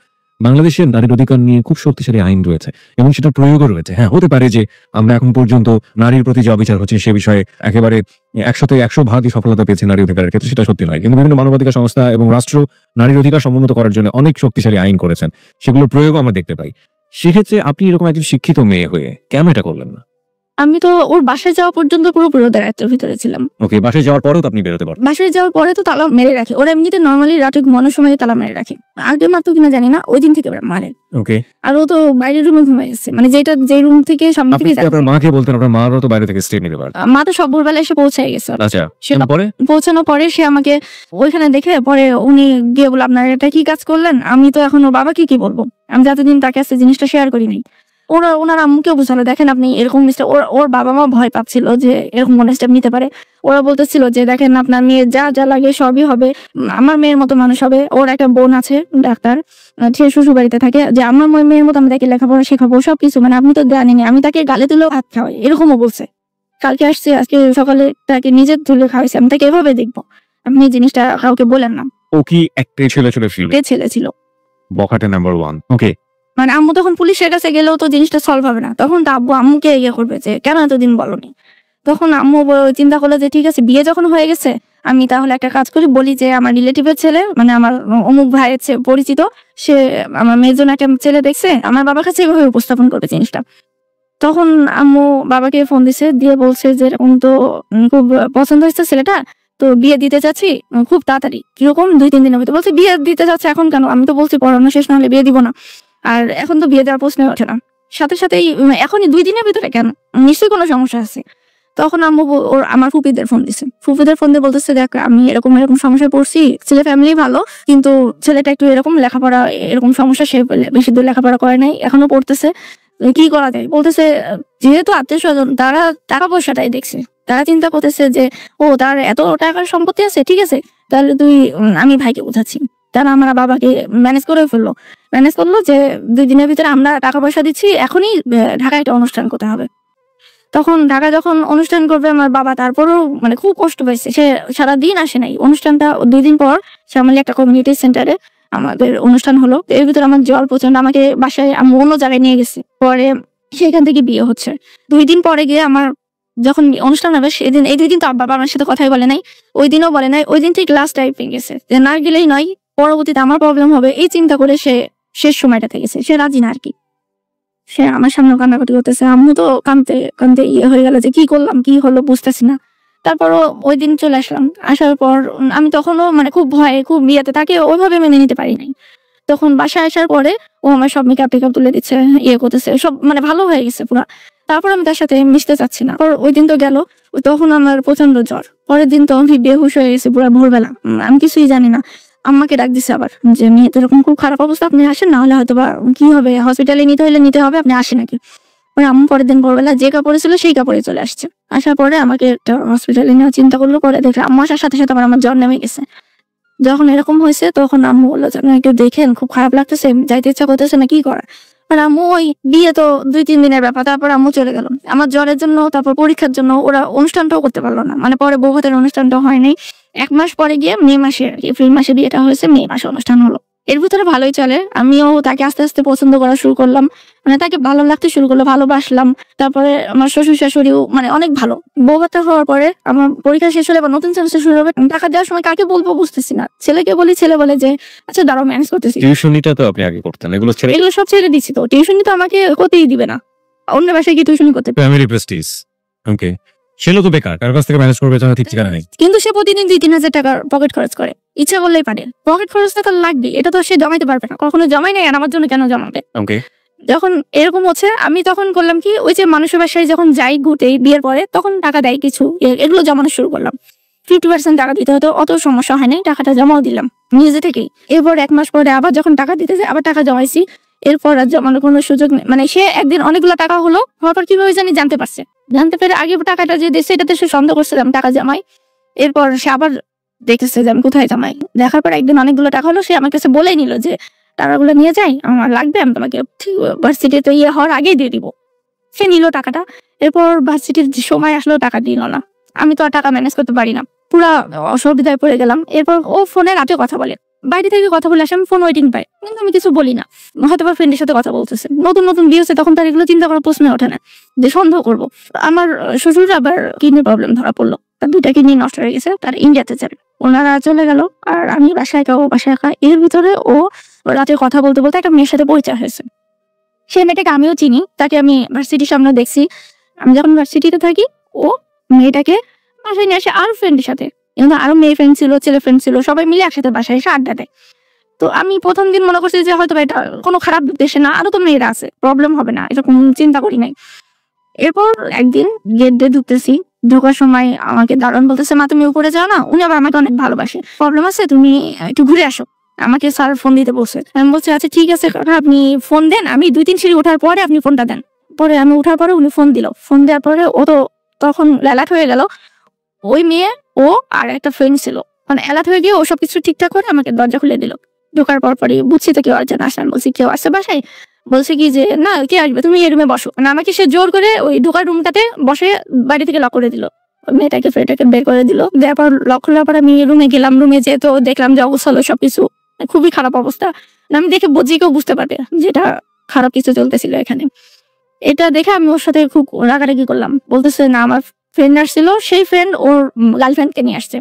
বাংলাদেশের নারীর অধিকার নিয়ে খুব শক্তিশালী আইন রয়েছে এবং সেটা প্রয়োগও রয়েছে। হ্যাঁ, হতে পারে যে আমরা এখন পর্যন্ত নারীর প্রতি যে অবিচার হচ্ছে সে বিষয়ে একেবারে 100% সফলতা পেয়েছে নারী অধিকারের ক্ষেত্রে, সেটা সত্যি নয়। কিন্তু বিভিন্ন মানবাধিকার সংস্থা এবং রাষ্ট্র নারীর অধিকার সমুন্নত করার জন্য অনেক শক্তিশালী আইন করেছেন, সেগুলোর প্রয়োগও আমরা দেখতে পাই। সেক্ষেত্রে আপনি এরকম একজন শিক্ষিত মেয়ে হয়ে কেন এটা করলেন না? আমি তো ওর বাসায় যাওয়া পর্যন্ত পুরোপুরি ওদের দায়িত্বের ভিতরে ছিলাম। ওকে, বাসায় যাওয়ার পরেও তো আপনি বেরোতে পারেন? বাসায় যাওয়ার পরে তো তালা মেরে রাখে ওরা, এমনিতে নর্মালি রাতে ঘুমানোর সময় তালা মেরে রাখে। আগে মারতো কিনা জানি না, ওই দিন থেকে ওরা মারে। ওকে। আর ও তো বাইরের রুমে ঘুমাইছে, মানে যে রুম থেকে সামনে থেকে। আপনার মাকে বলতেন আপনার মারও তো বাইরে থেকে স্টে নিতে পারে? মা তো সব ভোরবেলা এসে পৌঁছায় গেছে। আচ্ছা, পৌঁছানোর পরে সে আমাকে ওইখানে দেখে পরে উনি গিয়ে বলে আপনার এটা কি কাজ করলেন। আমি তো এখন ওর বাবাকে কি বলবো, আমি যতদিন তাকে আসছে জিনিসটা শেয়ার করি নাই। ওনার আম্মুকেও বুঝালো দেখেন আপনি এরকম স্টেপ, ওর বাবা মা ভয় পাচ্ছিল যে এরকম কোন স্টেপ নিতে পারে। ওরা বলতেছিল যে দেখেন আপনার মেয়ে যা লাগে সবই হবে, আমার মেয়ের মতো মানুষ হবে। ওর একটা বোন আছে ডাক্তার, সে শ্বশুর বাড়িতে থাকে, যে আমার মেয়ের মতো আমি তাকে লেখাপড়া শেখাবো সবকিছু, মানে আপনি তো জানেনি আমি তাকে গালে তুলেও ভাত খাওয়াই, এরকমও বলছে। কালকে আসছে, আজকে সকালে তাকে নিজে তুলে খাওয়াইছে, আমি তাকে এভাবে দেখবো, আপনি জিনিসটা কাউকে বলেন না। ও কি একটা ছেলে ছিল বখাটে নাম্বার 1। ওকে, মানে আম্মু তখন পুলিশের কাছে গেলেও তো জিনিসটা সলভ হবে না, তখন তো আব্বু আম্মুকে ইয়ে করবে যে কেন এতদিন বলনি। তখন আম্মু চিন্তা করলো যে ঠিক আছে বিয়ে যখন হয়ে গেছে আমি তাহলে একটা কাজ করি, বলি যে আমার রিলেটিভের ছেলে, মানে আমার অমুক ভাইয়ের পরিচিত, সে আমার মেয়ের জন্য একটা ছেলে দেখছে, আমার বাবার কাছে এভাবে উপস্থাপন করবে জিনিসটা। তখন আম্মু বাবাকে ফোন দিছে, দিয়ে বলছে যে এরকম তো খুব পছন্দ হয়েছে ছেলেটা, তো বিয়ে দিতে চাচ্ছি খুব তাড়াতাড়ি, কিরকম 2-3 দিনের ভিতরে। বলছে বিয়ে দিতে চাচ্ছে এখন কেন, আমি তো বলছি পড়ানো শেষ না হলে বিয়ে দিব না, আর এখন তো বিয়ে দেওয়ার প্রশ্ন ওঠে না, সাথেই এখনই 2 দিনের ভিতরে কেন, নিশ্চয়ই কোনো সমস্যা আছে। তখন আম্মু আমার ফুপিদের ফোন দিছে, ফুপিদের ফোন দিয়ে বলতেছে দেখ আমি এরকম সমস্যায় পড়ছি, ছেলে ফ্যামিলি ভালো কিন্তু ছেলেটা একটু এরকম লেখাপড়া এরকম সমস্যা, সে বেশি দূর লেখাপড়া করে নাই, এখনো পড়তেছে, কি করা যায়। বলতেছে যেহেতু আত্মীয় স্বজন তারা টাকা পয়সাটাই দেখছে, তারা চিন্তা করতেছে যে ও তার এত টাকার সম্পত্তি আছে, ঠিক আছে তাহলে আমি ভাইকে বোঝাচ্ছি। তারা আমার বাবাকে ম্যানেজ করলো যে 2 দিনের ভিতরে আমরা টাকা পয়সা দিচ্ছি, এখনই ঢাকায় একটা অনুষ্ঠান করতে হবে। তখন ঢাকায় যখন অনুষ্ঠান করবে আমার বাবা, তারপরেও মানে খুব কষ্ট পাইছে, সে সারাদিন আসে নাই। অনুষ্ঠানটা 2 দিন পর শ্যামলী একটা কমিউনিটি সেন্টারে আমাদের অনুষ্ঠান হলো। এর ভিতরে আমার জল প্রচন্ড, আমাকে বাসায় আমি অন্য জায়গায় নিয়ে গেছি, পরে সেখান থেকে বিয়ে হচ্ছে। 2 দিন পরে গিয়ে আমার যখন অনুষ্ঠান হবে সেদিন, এই 2 দিন তো বাবা আমার সাথে কথাই বলে নাই, ওই দিনও বলে নাই, ওই দিন থেকে লাস্ট টাইপিং গেছে যে না গেলেই নয়, পরবর্তীতে আমার প্রবলেম হবে, এই চিন্তা করে সে শেষ সময়টা থেকেছে, সে রাজি না আর কি। সে আমার সামনে কান্নাকাটি করতেছে, আম্মু তো কাঁদতে কাঁদতে ইয়ে হয়ে গেল যে কি করলাম কি হলো বুঝতেছি না। তারপরও ওই দিন চলে আসলাম, আসার পর আমি তখনও মানে খুব ভয়ে খুব বিয়েতে তাকে ওইভাবে মেনে নিতে পারি নাই। তখন বাসায় আসার পরে ও আমার সব মেকআপ টেকআপ তুলে দিচ্ছে, ইয়ে করতেছে, সব মানে ভালো হয়ে গেছে পুরা। তারপর আমি তার সাথে মিশতে চাচ্ছি না। ওই দিন তো গেল, তখন আমার প্রচন্ড জ্বর। পরের দিন তো আমি বেহুশ হয়ে গেছি পুরা ভোরবেলা, আমি কিছুই জানি না। আম্মাকে ডাক দিছে আবার যে মেয়ে তো এরকম খুব খারাপ অবস্থা, আপনি আসেন, না হলে হয়তো বা কি হবে, হসপিটালে নিতে হবে, আপনি আসেন নাকি। আম্মু পরের দিন ভোরবেলা যে কাপড়ে ছিল সেই কাপড়ে চলে আসছে। আসার পরে আমাকে একটা হসপিটালে নেওয়ার চিন্তা করলো। পরে দেখে আম্মু আসার সাথে সাথে আমার জ্বর নেমে গেছে। যখন এরকম হয়েছে তখন আম্মু বললো যে কেউ দেখেন খুব খারাপ লাগতেছে, যাইতে ইচ্ছা করতেছে না, কি করা। আর আম্মু ওই বিয়ে তো 2-3 দিনের ব্যাপার, তারপর আম্মু চলে গেল। আমার জ্বরের জন্য তারপর পরীক্ষার জন্য ওরা অনুষ্ঠানটাও করতে পারলো না, মানে পরে বউ ভাতের অনুষ্ঠানটাও হয়নি। 1 মাস পরে গিয়ে মে মাসে এপ্রিল মাসে বিয়েটা হয়েছে, মে মাসে অনুষ্ঠান হলো। এর ভিতরে ভালোই চলে, আমিও তাকে আস্তে আস্তে পছন্দ করা শুরু করলাম, মানে তাকে ভালো লাগতে শুরু করলো, ভালোবাসলাম। তারপরে আমার শ্বশুর শাশুড়িও মানে অনেক ভালো। বউ ভাতা হওয়ার পরে আমার পরীক্ষা শেষ হলে বা নতুন সেমিস্টার শুরু হবে, টাকা দেওয়ার সময় কাকে বলবো বুঝতেছি না। ছেলেকে বলি, ছেলে বলে যে আচ্ছা দাঁড়াও ম্যানেজ করতেছি। টিউশনিটা তো আপনি আগে করতেন, এগুলো সব ছেড়ে দিচ্ছি। তো টিউশনি তো আমাকে করতেই দিবে না, অন্য বাসায় গিয়ে টিউশনি করতে। ফ্যামিলি প্রেস্টিজ, ওকে। ছেলে তো বেকার, কার কাছ থেকে ম্যানেজ করবে জানা ঠিক ঠিকানা নেই। কিন্তু সে প্রতিদিন 2-3 হাজার টাকার পকেট খরচ করে, ইচ্ছা করলেই পারে। পকেট খরচ টাকা লাগবে, এটা তো সে জমাইতে পারবে না, কখনো জমাই নাই, আর আমার জন্য কেন জমাবে। ওকে। যখন এরকম হচ্ছে আমি তখন করলাম কি, ওই যে মানুষের বাসায় যখন যাই ঘুরতে বিয়ের পরে তখন টাকা দেয় কিছু, এগুলো জমানো শুরু করলাম। 50% টাকা দিতে হতো, অত সমস্যা হয় নাই, টাকাটা জমাও দিলাম নিজে থেকেই। এরপর 1 মাস পরে আবার যখন টাকা দিতে যায় আবার টাকা জমাইছি। এরপর আর জমানোর কোনো সুযোগ নেই, মানে সে একদিন অনেকগুলো টাকা হলো, হওয়ার পর কিভাবে জানি জানতে পারছে। জানতে পেরে আগে টাকাটা যে দিচ্ছে এটাতে সে সন্দেহ করছে আমি টাকা জমাই। এরপর সে আবার দেখতেছে যে আমি কোথায় জমাই। দেখার পর একদিন অনেকগুলো টাকা হলো, সে আমার কাছে বলেই নিল যে টাকাগুলো নিয়ে যাই, আমার লাগবে, আমি তোমাকে ভার্সিটিতে হওয়ার আগেই দিয়ে দিব। সে নিল টাকাটা। এরপর ভার্সিটির সময় আসলেও টাকা দিল না। আমি তো আর টাকা ম্যানেজ করতে পারি না, পুরা অসুবিধায় পড়ে গেলাম। এরপর ও ফোনে রাতে কথা বলে, বাইরে থেকে কথা বলে আসে, আমি ফোন ওয়েটিং পাই, কিন্তু আমি কিছু বলি না। হয়তো বা ফ্রেন্ডের সাথে কথা বলতেছে, নতুন নতুন বিয়ে হচ্ছে, তখন তার এগুলো চিন্তা করার প্রশ্ন ওঠে না যে সন্দেহ করবো। আমার শ্বশুর আবার কিডনির প্রবলেম ধরা পড়লো, তার 2টা কিডনি নষ্ট হয়ে গেছে, তার ইন্ডিয়াতে যাবে। ওনারা চলে গেল, আর আমি বাসায় একা, ও বাসায় একা। এর ভিতরে ও রাতে কথা বলতে বলতে একটা মেয়ের সাথে পরিচয় হয়েছে। সেই মেয়েটাকে আমিও চিনি, তাকে আমি ভার্সিটির সামনে দেখছি। আমি যখন ভার্সিটিতে থাকি ও মেয়েটাকে বাসায় নিয়ে আসে আর ফ্রেন্ডের সাথে, কিন্তু আরো মেয়ে ফ্রেন্ড ছিল, ছেলে ফ্রেন্ড ছিল, সবাই মিলে একসাথে বাসায় এসে আড্ডা দেয়। তো আমি প্রথম দিন মনে করছি যে হয়তো এটা কোনো খারাপ উদ্দেশ্যে না, আরো তো মেয়েরা আছে, প্রবলেম হবে না, এরকম চিন্তা করি নাই। এরপর একদিন গেট দিয়ে ঢুকতেছি, ঢোকার সময় আমাকে দারোয়ান বলতেছে মা তুমি উপরে যাও না, উনি আবার আমাকে অনেক ভালোবাসে, প্রবলেম আছে তুমি একটু ঘুরে আসো, আমাকে স্যার ফোন দিতে বলছে। আমি বলছি আচ্ছা ঠিক আছে আপনি ফোন দেন, আমি 2-3 সিঁড়ি ওঠার পরে আপনি ফোনটা দেন। পরে আমি উঠার পরে উনি ফোন দিল, ফোন দেওয়ার পরে ও তো তখন অ্যালার্ট হয়ে গেল। ওই মেয়ে, ও আর একটা ফ্রেন্ড ছিল, মানে অ্যালার্ট হয়ে গিয়ে ও সবকিছু ঠিকঠাক করে আমাকে দরজা খুলে দিল। ঢোকার পরই বুঝছি তো কেউ আসছে না, বলছি কেউ আসছে বাসায়, বলছে কি যে না কে আসবে, তুমি এই রুমে বসো। মানে আমাকে সে জোর করে ওই ঢোকার রুমটাতে বসে বাড়ি থেকে লক করে দিল, মেয়েটাকে ফ্রেন্ডটাকে বের করে দিল। দেওয়ার পর লক খোলার পর আমি রুমে গেলাম, রুমে যেয়ে তো দেখলাম যে অবস্থা হলো সবকিছু খুবই খারাপ অবস্থা। আমি দেখে বুঝি কেউ বুঝতে পারবে যেটা খারাপ কিছু চলতেছিল এখানে। এটা দেখে আমি ওর সাথে খুব রাগারাগি করলাম, বলতেছে না আমার ফ্রেন্ড আসছিল, সেই ফ্রেন্ড ওর গার্লফ্রেন্ডকে নিয়ে আসছে।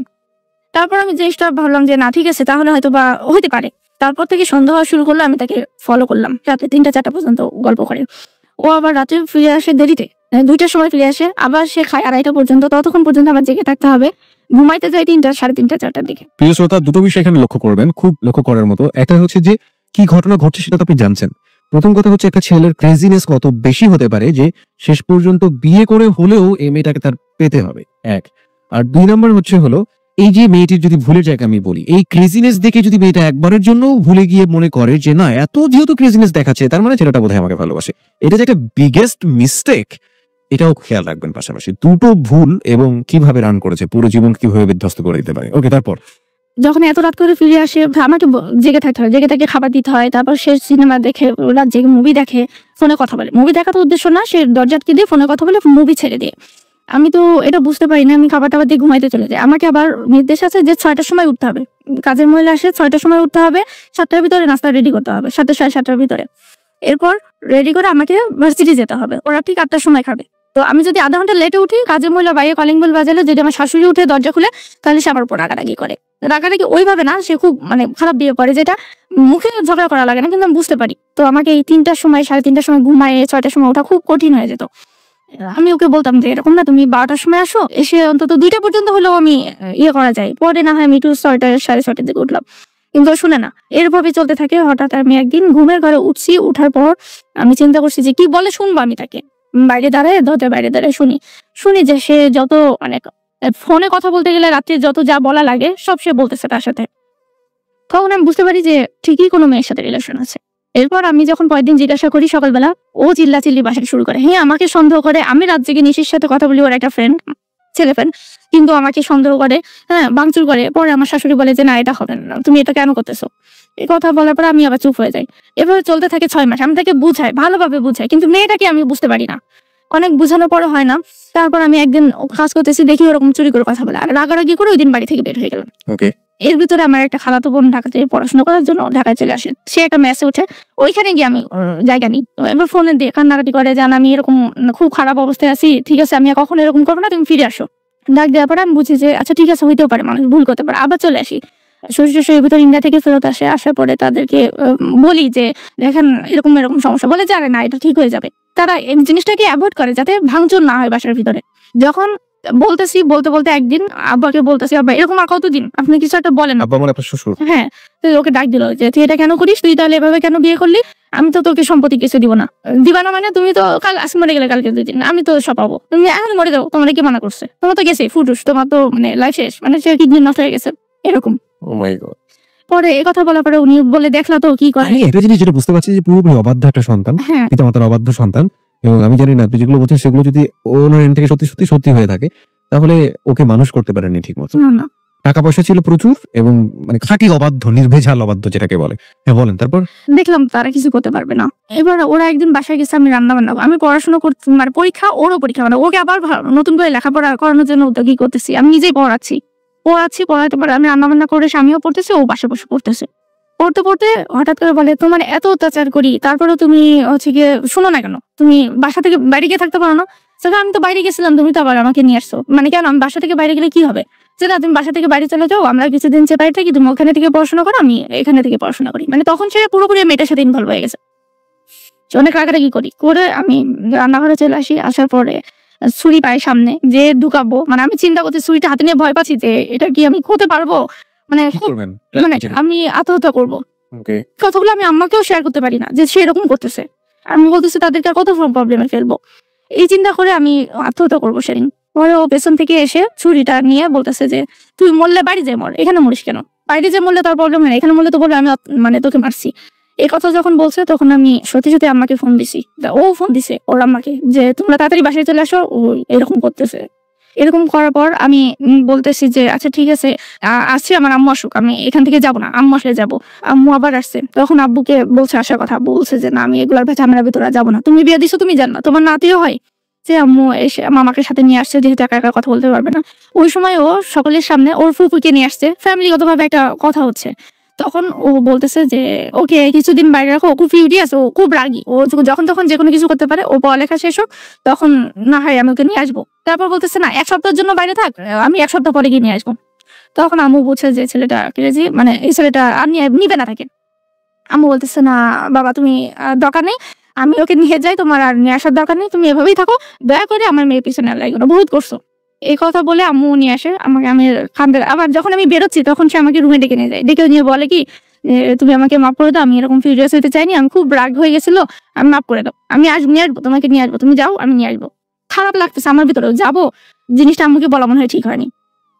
তারপর আমি জিনিসটা ভাবলাম যে না ঠিক আছে, তাহলে হয়তো বা হইতে পারে। তারপর থেকে সন্দেহ হওয়া শুরু করলো, আমি তাকে ফলো করলাম রাতে 3টা-4টা পর্যন্ত গল্প করে। ও আবার রাতে ফিরে আসে দেরিতে, 2টার সময় ফিরে আসে, আবার সে খায় 2:30 পর্যন্ত, ততক্ষণ পর্যন্ত আবার জেগে থাকতে হবে। ঘুমাইতে যায় 3টা, 3:30, 4টার দিকে। প্রিয় শ্রোতা, দুটো বিষয় এখানে লক্ষ্য করবেন, খুব লক্ষ্য করার মতো। একটা হচ্ছে যে কি ঘটনা ঘটছে সেটা তো আপনি জানছেন। প্রথম কথা হচ্ছে একটা ছেলের ক্রেজিনেস কত বেশি হতে পারে যে শেষ পর্যন্ত বিয়ে করে হলেও এই মেয়েটাকে তার পেতে হবে, 1। আর 2 নম্বর হচ্ছে হলো এই যে মেয়েটির যদি ভুলে যায়, আমি বলি এই ক্রেজিনেস দেখে যদি মেয়েটা একবারের জন্য ভুলে গিয়ে মনে করে যে না এত যেহেতু ক্রেজিনেস দেখাচ্ছে তার মানে ছেলেটা বোধহয় আমাকে ভালোবাসে, এটা যে একটা বিগেস্ট মিস্টেক, এটাও খেয়াল রাখবেন। পাশাপাশি দুটো ভুল এবং কিভাবে রান করেছে, পুরো জীবন কিভাবে বিধ্বস্ত করে দিতে পারে। ওকে, তারপর যখন এত রাত করে ফিরে আসে আমাকে জেগে থাকতে হয়, জেগে থেকে খাবার দিতে হয়, তারপর সে সিনেমা দেখে, রাত জেগে মুভি দেখে, ফোনে কথা বলে। মুভি দেখা তো উদ্দেশ্য না, সে দরজা আটকে দিয়ে ফোনে কথা বলে মুভি ছেড়ে দিয়ে। আমি তো এটা বুঝতে পারি না, আমি খাবার টাবার দিয়ে ঘুমাইতে চলে যাই। আমাকে আবার নির্দেশ আছে যে 6টার সময় উঠতে হবে, কাজের মহিলা আসে 6টার সময় উঠতে হবে, 7টার ভিতরে নাস্তা রেডি করতে হবে, 7টা, 7:30 ভিতরে। এরপর রেডি করে আমাকে ভার্সিটি যেতে হবে, ওরা ঠিক 8টার সময় খাবে। তো আমি যদি আধা ঘন্টা লেটে উঠি, কাজের মহিলা বাইরে কলিং বেল বাজালে, যদি আমার শাশুড়ি উঠে দরজা খুলে, তাহলে সে আমার উপর রাগারাগি করে। রাগারাগি ওইভাবে না, সে খুব মানে খারাপ দিয়ে পড়ে, যেটা মুখে ঝগড়া করা লাগে না, কিন্তু আমি বুঝতে পারি। তো আমাকে এই 3টার সময় 3:30টার সময় ঘুমায় 6টার সময় ওঠা খুব কঠিন হয়ে যেত। আমি ওকে বলতাম যে এরকম না, তুমি 12টার সময় আসো, এসে অন্তত 2টা পর্যন্ত হলেও আমি করা যায়, পরে না হয় আমি একটু 6টা 6:30টার দিকে উঠলাম, কিন্তু শুনে না। এরভাবে চলতে থাকে। হঠাৎ আমি একদিন ঘুমের ঘরে উঠছি, উঠার পর আমি চিন্তা করছি যে কি বলে শুনবো আমি তাকে। বাইরে দাঁড়ায়, দরজার বাইরে দাঁড়ায় শুনি যে সে যত মানে ফোনে কথা বলতে গেলে রাত্রে যত যা বলা লাগে সব সে বলতেছে তার সাথে। তখন আমি বুঝতে পারি যে ঠিকই কোনো মেয়ের সাথে রিলেশন আছে। এরপর আমি যখন পরের দিন জিজ্ঞাসা করি সকালবেলা, ও চিল্লাচিল্লি বাসায় শুরু করে। হ্যাঁ, আমাকে সন্দেহ করে। আমি রাত জেগে নিশির সাথে কথা বলি, ওর একটা ফ্রেন্ড, ছেলে ফ্রেন্ড, কিন্তু আমাকে সন্দেহ করে, হ্যাঁ, ভাঙচুর করে। পরে আমার শাশুড়ি বলে যে না, এটা হবে না, তুমি এটা কেন করতেছো? এই কথা বলার পর আমি আবার চুপ হয়ে যাই। এভাবে চলতে থাকে 6 মাস। আমি তাকে বুঝাই, ভালোভাবে বুঝাই, কিন্তু মেয়েটাকে আমি বুঝতে পারি না। অনেক বুঝানোর পরও হয় না। তারপর আমি একদিন কাজ করতেছি, দেখি ওরকম চুরি করে কথা বলে, আর রাগারাগি করে ওই দিন বাড়ি থেকে বের হয়ে গেলাম। এর ভিতরে আমার একটা খালাতো বোন ঢাকাতে পড়াশোনা করার জন্য ঢাকায় চলে আসে। সে একটা মেসে উঠে, ওইখানে গিয়ে আমি জায়গা নিই। এবার ফোনে দিয়ে কান্নাকাটি করে, জান আমি এরকম খুব খারাপ অবস্থায় আছি, ঠিক আছে আমি কখনো এরকম করবো না, তুমি ফিরে আসো। ডাক দেওয়ার পরে আমি বুঝি যে আচ্ছা ঠিক আছে, হইতেও পারে, মানুষ ভুল করতে পারে। আবার চলে আসি। শ্বশুর ভিতর ইন্ডিয়া থেকে ফেরত আসে। আসার পরে তাদেরকে বলি যে দেখেন এরকম এরকম সমস্যা, বলে যে আরে না, এটা ঠিক হয়ে যাবে। তারা এই জিনিসটাকে অ্যাভয়েড করে যাতে ভাঙচুর না হয় বাসার ভিতরে। যখন বলতেছি, বলতে বলতে একদিন আব্বাকে বলতেছি, আব্বা এরকম আর কতদিন, আপনি কিছু একটা বলেন। আব্বা মানে আপনার শ্বশুর? হ্যাঁ। তো ওকে ডাক দিল যে তুই এটা কেন করিস, তুই তাহলে এভাবে কেন বিয়ে করলি? আমি তো তোকে সম্পত্তি কিছু দিব না। দিবা না মানে তুমি তো কাল আজকে মরে গেলে কালকে 2 দিন আমি তো সব পাবো, তুমি এখন মরে যাও, তোমার কি মানা করছে? তোমার তো গেছে ফুটুস, তোমার তো মানে লাইফ শেষ, মানে সে কিডনি নষ্ট হয়ে গেছে এরকম। ও মাই গড। পরে এই কথা বলার পরে উনি বলে দেখলা তো কি করে। একটা জিনিস যেটা বুঝতে পারছি যে পুরোপুরি অবাধ্য একটা সন্তান, পিতামাতার অবাধ্য সন্তান। এবং আমি জানি না আপনি যেগুলো বলছেন সেগুলো যদি ওনার এন্ড থেকে সত্যি সত্যি হয়ে থাকে, তাহলে ওকে মানুষ করতে পারেনি ঠিক মতো। টাকা পয়সা ছিল প্রচুর, এবং মানে খাঁটি অবাধ্য, নির্ভেজাল অবাধ্য যেটাকে বলে। হ্যাঁ বলেন। তারপর দেখলাম তারা কিছু করতে পারবে না। এবার ওরা একদিন বাসায় গেছে, আমি রান্না বান্না, আমি পড়াশোনা করতে, মানে পরীক্ষা, ওরও পরীক্ষা, মানে ওকে আবার নতুন করে লেখাপড়া করানোর জন্য উদ্যোগী করতেছি। আমি নিজেই পড়াচ্ছি, পড়াতে পারে, আমি রান্না বান্না করে স্বামীও পড়তেছে, ও বাসা বসে পড়তেছে। পড়তে পড়তে হঠাৎ করে বলে তোমার এত অত্যাচার করি, তারপরে তুমি হচ্ছে গিয়ে শোনো না কেন, তুমি বাসা থেকে বাইরে গিয়ে থাকতে পারো না? আমি তো বাইরে গেছিলাম, তুমি তো আবার আমাকে নিয়ে আসছো, মানে কেন আমি বাসা থেকে বাইরে গেলে কি হবে? যে না, তুমি বাসা থেকে বাইরে চলে যাও, আমরা কিছুদিন চেপাই থাকি, তুমি ওখানে থেকে পড়াশোনা করো, আমি এখানে থেকে পড়াশোনা করি। মানে তখন সে পুরোপুরি মেয়েটার সাথে ইনভলভ হয়ে গেছে। অনেক রাগারাগি করি করে আমি রান্নাঘরে চলে আসি। আসার পরে ছুরি পায় সামনে, যে ঢুকাবো, মানে আমি চিন্তা করছি, ছুরিটা হাতে নিয়ে ভয় পাচ্ছি যে এটা কি আমি করতে পারবো, মানে আমি আত্মহত্যা করবো। কথাগুলো আমি আম্মাকেও শেয়ার করতে পারি না যে সে এরকম করতেছে। আমি বলতেছি তাদেরকে আর কত প্রবলেমে ফেলবো, এই চিন্তা করে আমি আত্মহত্যা করবো সেদিন। পরে ও পেছন থেকে এসে ছুরিটা নিয়ে বলতেছে যে তুই মরলে বাড়ি যে মর, এখানে মরিস কেন? বাইরে যে মরলে তার প্রবলেম হয় না, এখানে মরলে তো বলবে আমি মানে তোকে মারছি। এই কথা যখন বলছে তখন আমি সত্যি সত্যি আম্মাকে ফোন দিছি। ও ফোন দিছে ওর আম্মাকে যে তোমরা তাড়াতাড়ি বাসায় চলে আসো, ও এরকম করতেছে। এরকম করার পর আমি বলতেছি যে আচ্ছা ঠিক আছে, আসছি, আমার আম্মু আসুক, আমি এখান থেকে যাবো না, আম্মু আসলে যাবো। আম্মু আবার আসছে, তখন আব্বুকে বলছে আসার কথা, বলছে যে না, আমি এগুলার ঝামেলার ভিতরে যাবো না, তুমি বিয়ে দিছো, তুমি জান না, তোমার নাতিও হয়, যে আম্মু এসে মামাকে সাথে নিয়ে আসছে, যেহেতু একা একা কথা বলতে পারবে না। ওই সময় ও সকলের সামনে ওর ফুফুকে নিয়ে আসছে, ফ্যামিলিগত ভাবে একটা কথা হচ্ছে। তখন ও বলতেছে যে ওকে কিছুদিন বাইরে রাখো, ও খুব ফিউরিয়াস, ও খুব রাগী, ও যখন তখন যে কোনো কিছু করতে পারে, ও পড়ালেখা শেষ হোক, তখন না হয় আমি ওকে নিয়ে আসবো। তারপর বলতেছে না, 1 সপ্তাহের জন্য বাইরে থাক, আমি 1 সপ্তাহ পরে গিয়ে নিয়ে আসবো। তখন আম্মু বুঝছে যে ছেলেটা ক্রেজি, মানে এই ছেলেটা আর নিবে না থাকে। আম্মু বলতেছে না বাবা, তুমি দরকার নেই, আমি ওকে নিয়ে যাই, তোমার আর নিয়ে আসার দরকার নেই, তুমি এভাবেই থাকো, দয়া করে আমার মেয়ের পিছনে লাগো না, বহুত করছো। এই কথা বলে আম্মু নিয়ে আসে আমাকে, আমি কান্দে। আবার যখন আমি বেরোচ্ছি তখন সে আমাকে রুমে ডেকে নিয়ে যায়, ডেকে নিয়ে বলে কি তুমি আমাকে মাফ করে দাও, আমি এরকম ফিউরিয়াস হইতে চাইনি, আমি খুব রাগ হয়ে গেছিল, আমি মাফ করে দাও, আমি নিয়ে আসবো, তোমাকে নিয়ে আসবো, তুমি যাও, আমি নিয়ে আসবো। খারাপ লাগতেছে আমার ভিতরেও, যাবো, জিনিসটা আমাকে বলা মনে হয় ঠিক হয়নি।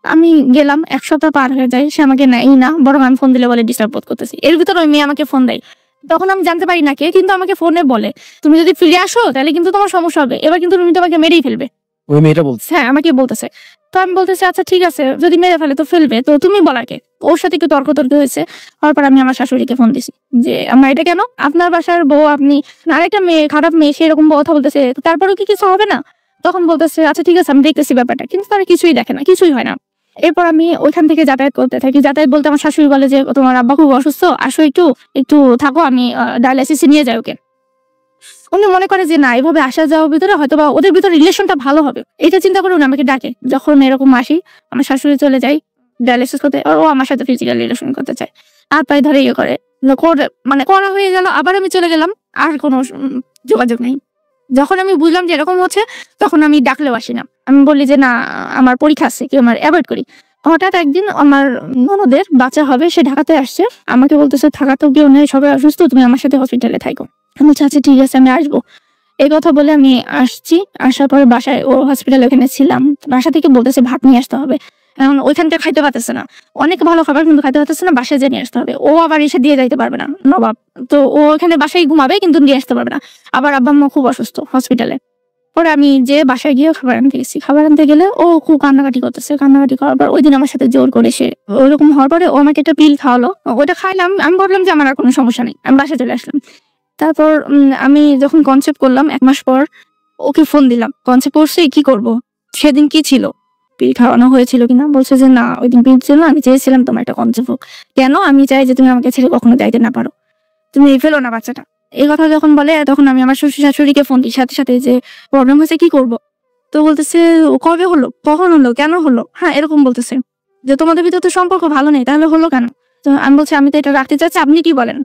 আমি গেলাম, 1 সপ্তাহ পার হয়ে যায়, সে আমাকে নেই না, বরং আমি ফোন দিলে বলে ডিস্টার্ব বোধ করতেছি। এর ভিতরে ওই মেয়ে আমাকে ফোন দেয়, তখন আমি জানতে পারি না কে, কিন্তু আমাকে ফোনে বলে তুমি যদি ফিরে আসো তাহলে কিন্তু তোমার সমস্যা হবে, এবার কিন্তু তুমি তোমাকে মেরেই ফেলবে। ওই মেয়েটা বলছে? হ্যাঁ, আমাকে বলতেছে। তো আমি বলতেছি আচ্ছা ঠিক আছে, যদি মেরে ফেলে তো ফেলবে, তো তুমি বলাকে। ওর সাথে একটু তর্ক হয়েছে, তারপর আমি আমার শাশুড়িকে ফোন দিছি যে আমার এটা কেন, আপনার বাসার বউ আপনি, আরেকটা মেয়ে, খারাপ মেয়ে, সেরকম কথা বলতেছে, তারপরেও কি কিছু হবে না? তখন বলতেছে আচ্ছা ঠিক আছে, আমি দেখতেছি ব্যাপারটা, কিন্তু তারা কিছুই দেখে না, কিছুই হয় না। এরপর আমি ওইখান থেকে যাতায়াত করতে থাকি। যাতায়াত বলতে আমার শাশুড়ি বলে যে তোমার আব্বা খুব অসুস্থ, আসো একটু থাকো, আমি ডায়ালাইসিসে নিয়ে যাই ওকে। উনি মনে করে যে না এভাবে আসা যাওয়ার ভিতরে হয়তো বা ওদের ভিতরে রিলেশনটা ভালো হবে, এটা চিন্তা করে উনি আমাকে ডাকে। যখন এরকম আসি, আমার শাশুড়ি চলে যায় ডায়ালিসিস করতে, আর ও আমার সাথে ফিজিক্যাল রিলেশন করতে চায়, আর পায়ে ধরে ইয়ে করে মানে করা হয়ে গেল। আবার আমি চলে গেলাম, আর কোনো যোগাযোগ নেই। যখন আমি বুঝলাম যে এরকম হচ্ছে, তখন আমি ডাকলেও আসি না, আমি বলি যে না আমার পরীক্ষা আছে, কেউ আমার অ্যাভয়েড করি। হঠাৎ একদিন আমার ননদের বাচ্চা হবে, সে ঢাকাতে আসছে, আমাকে বলতেছে থাকাতেও কেউ নেই, সবাই অসুস্থ, তুমি আমার সাথে হসপিটালে থাকো। আমি বলছি আচ্ছা ঠিক আছে আমি আসবো। এই কথা বলে আমি আসছি, আসার পরে বাসায় ও হসপিটালে ওখানে ছিলাম, বাসা থেকে বলতেছে ভাত নিয়ে আসতে হবে। এখন ওইখানটা খাইতে পারতেছে না, অনেক ভালো খাবার কিন্তু খাইতে পারতেছে না, বাসায় যেয়ে নিয়ে আসতে হবে। ও আবার এসে দিয়ে যাইতে পারবে না, নবাব তো ও ওখানে বাসায় ঘুমাবে কিন্তু নিয়ে আসতে পারবে না। আবার আব্বা আম্মা খুব অসুস্থ হসপিটালে। পরে আমি যে বাসায় গিয়ে খাবার আনতে গেছি, খাবার আনতে গেলে ও খুব কান্নাকাটি করতেছে। কান্নাকাটি করার পর ওই দিন আমার সাথে জোর করে সে ওইরকম হওয়ার পরে ও আমাকে একটা পিল খাওয়ালো, ওইটা খাইলাম। আমি ভাবলাম যে আমার আর কোনো সমস্যা নেই, আমি বাসায় চলে আসলাম। তারপর আমি যখন কনসেপ্ট করলাম 1 মাস পর ওকে ফোন দিলাম, কনসেপ্ট করছি কি করব, সেদিন কি ছিল, পিল খাওয়ানো হয়েছিল কিনা। বলছে যে না ওই দিন পিল ছিল না, আমি চেয়েছিলাম তোমার একটা কনসেপ্ট হোক। কেন? আমি চাই যে তুমি আমাকে ছেড়ে কখনো যাইতে না পারো, তুমি ফেলো না বাচ্চাটা। এই কথা যখন বলে তখন আমি আমার শ্বশুর শাশুড়িকে ফোন দিই সাথে সাথে, যে প্রবলেম হয়েছে কি করব। তো বলতেছে কবে হলো, কখন হলো, কেন হলো, হ্যাঁ এরকম বলতেছে যে তোমাদের ভিতরে তো সম্পর্ক ভালো নেই, তাহলে হলো কেন। তো আমি বলছি আমি তো এটা রাখতে চাচ্ছি, আপনি কি বলেন।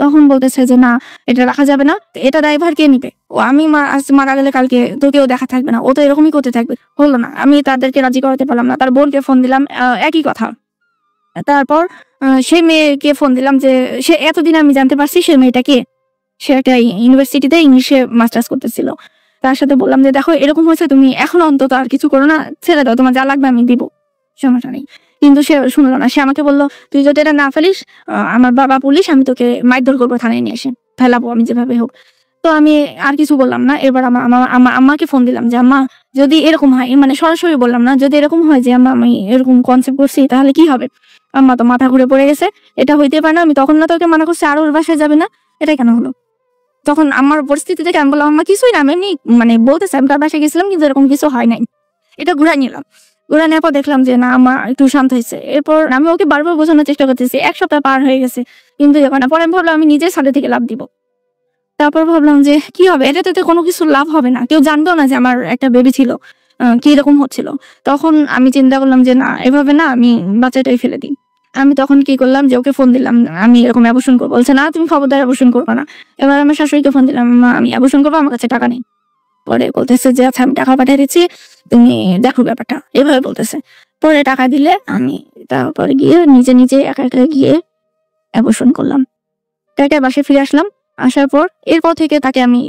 তখন বলতেছে যে না এটা রাখা যাবে না, এটা ড্রাইভার কে নিবে, ও আমি আজ মারা গেলে কালকে তো কেউ দেখা থাকবে না, ও তো এরকমই করতে থাকবে। হলো না, আমি তাদেরকে রাজি করাতে পারলাম না। তার বোনকে ফোন দিলাম, একই কথা। তারপর সেই মেয়েকে ফোন দিলাম, যে সে এতদিন আমি জানতে পারছি সে মেয়েটা কে, সে একটা ইউনিভার্সিটিতে ইংলিশে মাস্টার্স করতেছিল। তার সাথে বললাম যে দেখো এরকম হয়েছে, তুমি এখন অন্তত আর কিছু করো না, ছেড়ে দাও, তোমার যা লাগবে আমি দিব, সমস্যা নেই। কিন্তু সে শুনলো না, সে আমাকে বললো তুই যদি এটা না ফেলিস, আমার বাবা পুলিশ, আমি তোকে মারধর করবো, থানায় নিয়ে এসে ফেলাবো আমি যেভাবে হোক। তো আমি আর কিছু বললাম না। এবার আম্মাকে ফোন দিলাম যে আম্মা যদি এরকম হয়, মানে সরাসরি বললাম না, যদি এরকম হয় যে আম্মা আমি এরকম কনসেপ্ট করছি তাহলে কি হবে। আম্মা তো মাথা ঘুরে পড়ে গেছে, এটা হইতে পারে না, আমি তখন না তোকে মানা করছি আর ওর বাসায় যাবে না, এটা কেন হলো। তখন আমার পরিস্থিতি দেখে আমি বললাম আম্মা কিছুই না, আমি এমনি মানে বলতেছি আমি তার বাসায় গেছিলাম কিন্তু এরকম কিছু হয় নাই। এটা ঘুরাই নিলাম, ঘুরাই নেওয়ার পর দেখলাম যে না আমার একটু শান্ত হয়েছে। এরপর আমি ওকে বারবার বোঝানোর চেষ্টা করতেছি, 1 সপ্তাহ পার হয়ে গেছে কিন্তু এখন না। পরে আমি ভাবলাম আমি নিজে ছাদে থেকে লাভ দিব। তারপর ভাবলাম যে কি হবে, এটাতে কোনো কিছু লাভ হবে না, কেউ জানতো না যে আমার একটা বেবি ছিল, কি রকম হচ্ছিল। তখন আমি চিন্তা করলাম যে না এভাবে না, আমি বাচ্চাটাই ফেলে দিই। আমি তখন কি করলাম যে ওকে ফোন দিলাম, আমি এরকম অ্যাবর্শন করবো। বলছে না তুমি খবরদার অ্যাবর্শন করবো না। এবার আমার শাশুড়িকে ফোন দিলাম, আমি অ্যাবর্শন করবো, আমার কাছে টাকা নেই। পরে বলতেছে যে আচ্ছা আমি টাকা পাঠিয়ে দিচ্ছি, তুমি দেখো ব্যাপারটা, এভাবে বলতেছে। পরে টাকা দিলে আমি তারপরে গিয়ে নিজে নিজে একা একা গিয়ে অ্যাবর্শন করলাম। তাকে বাসায় ফিরে আসলাম। আসার পর এরপর থেকে তাকে আমি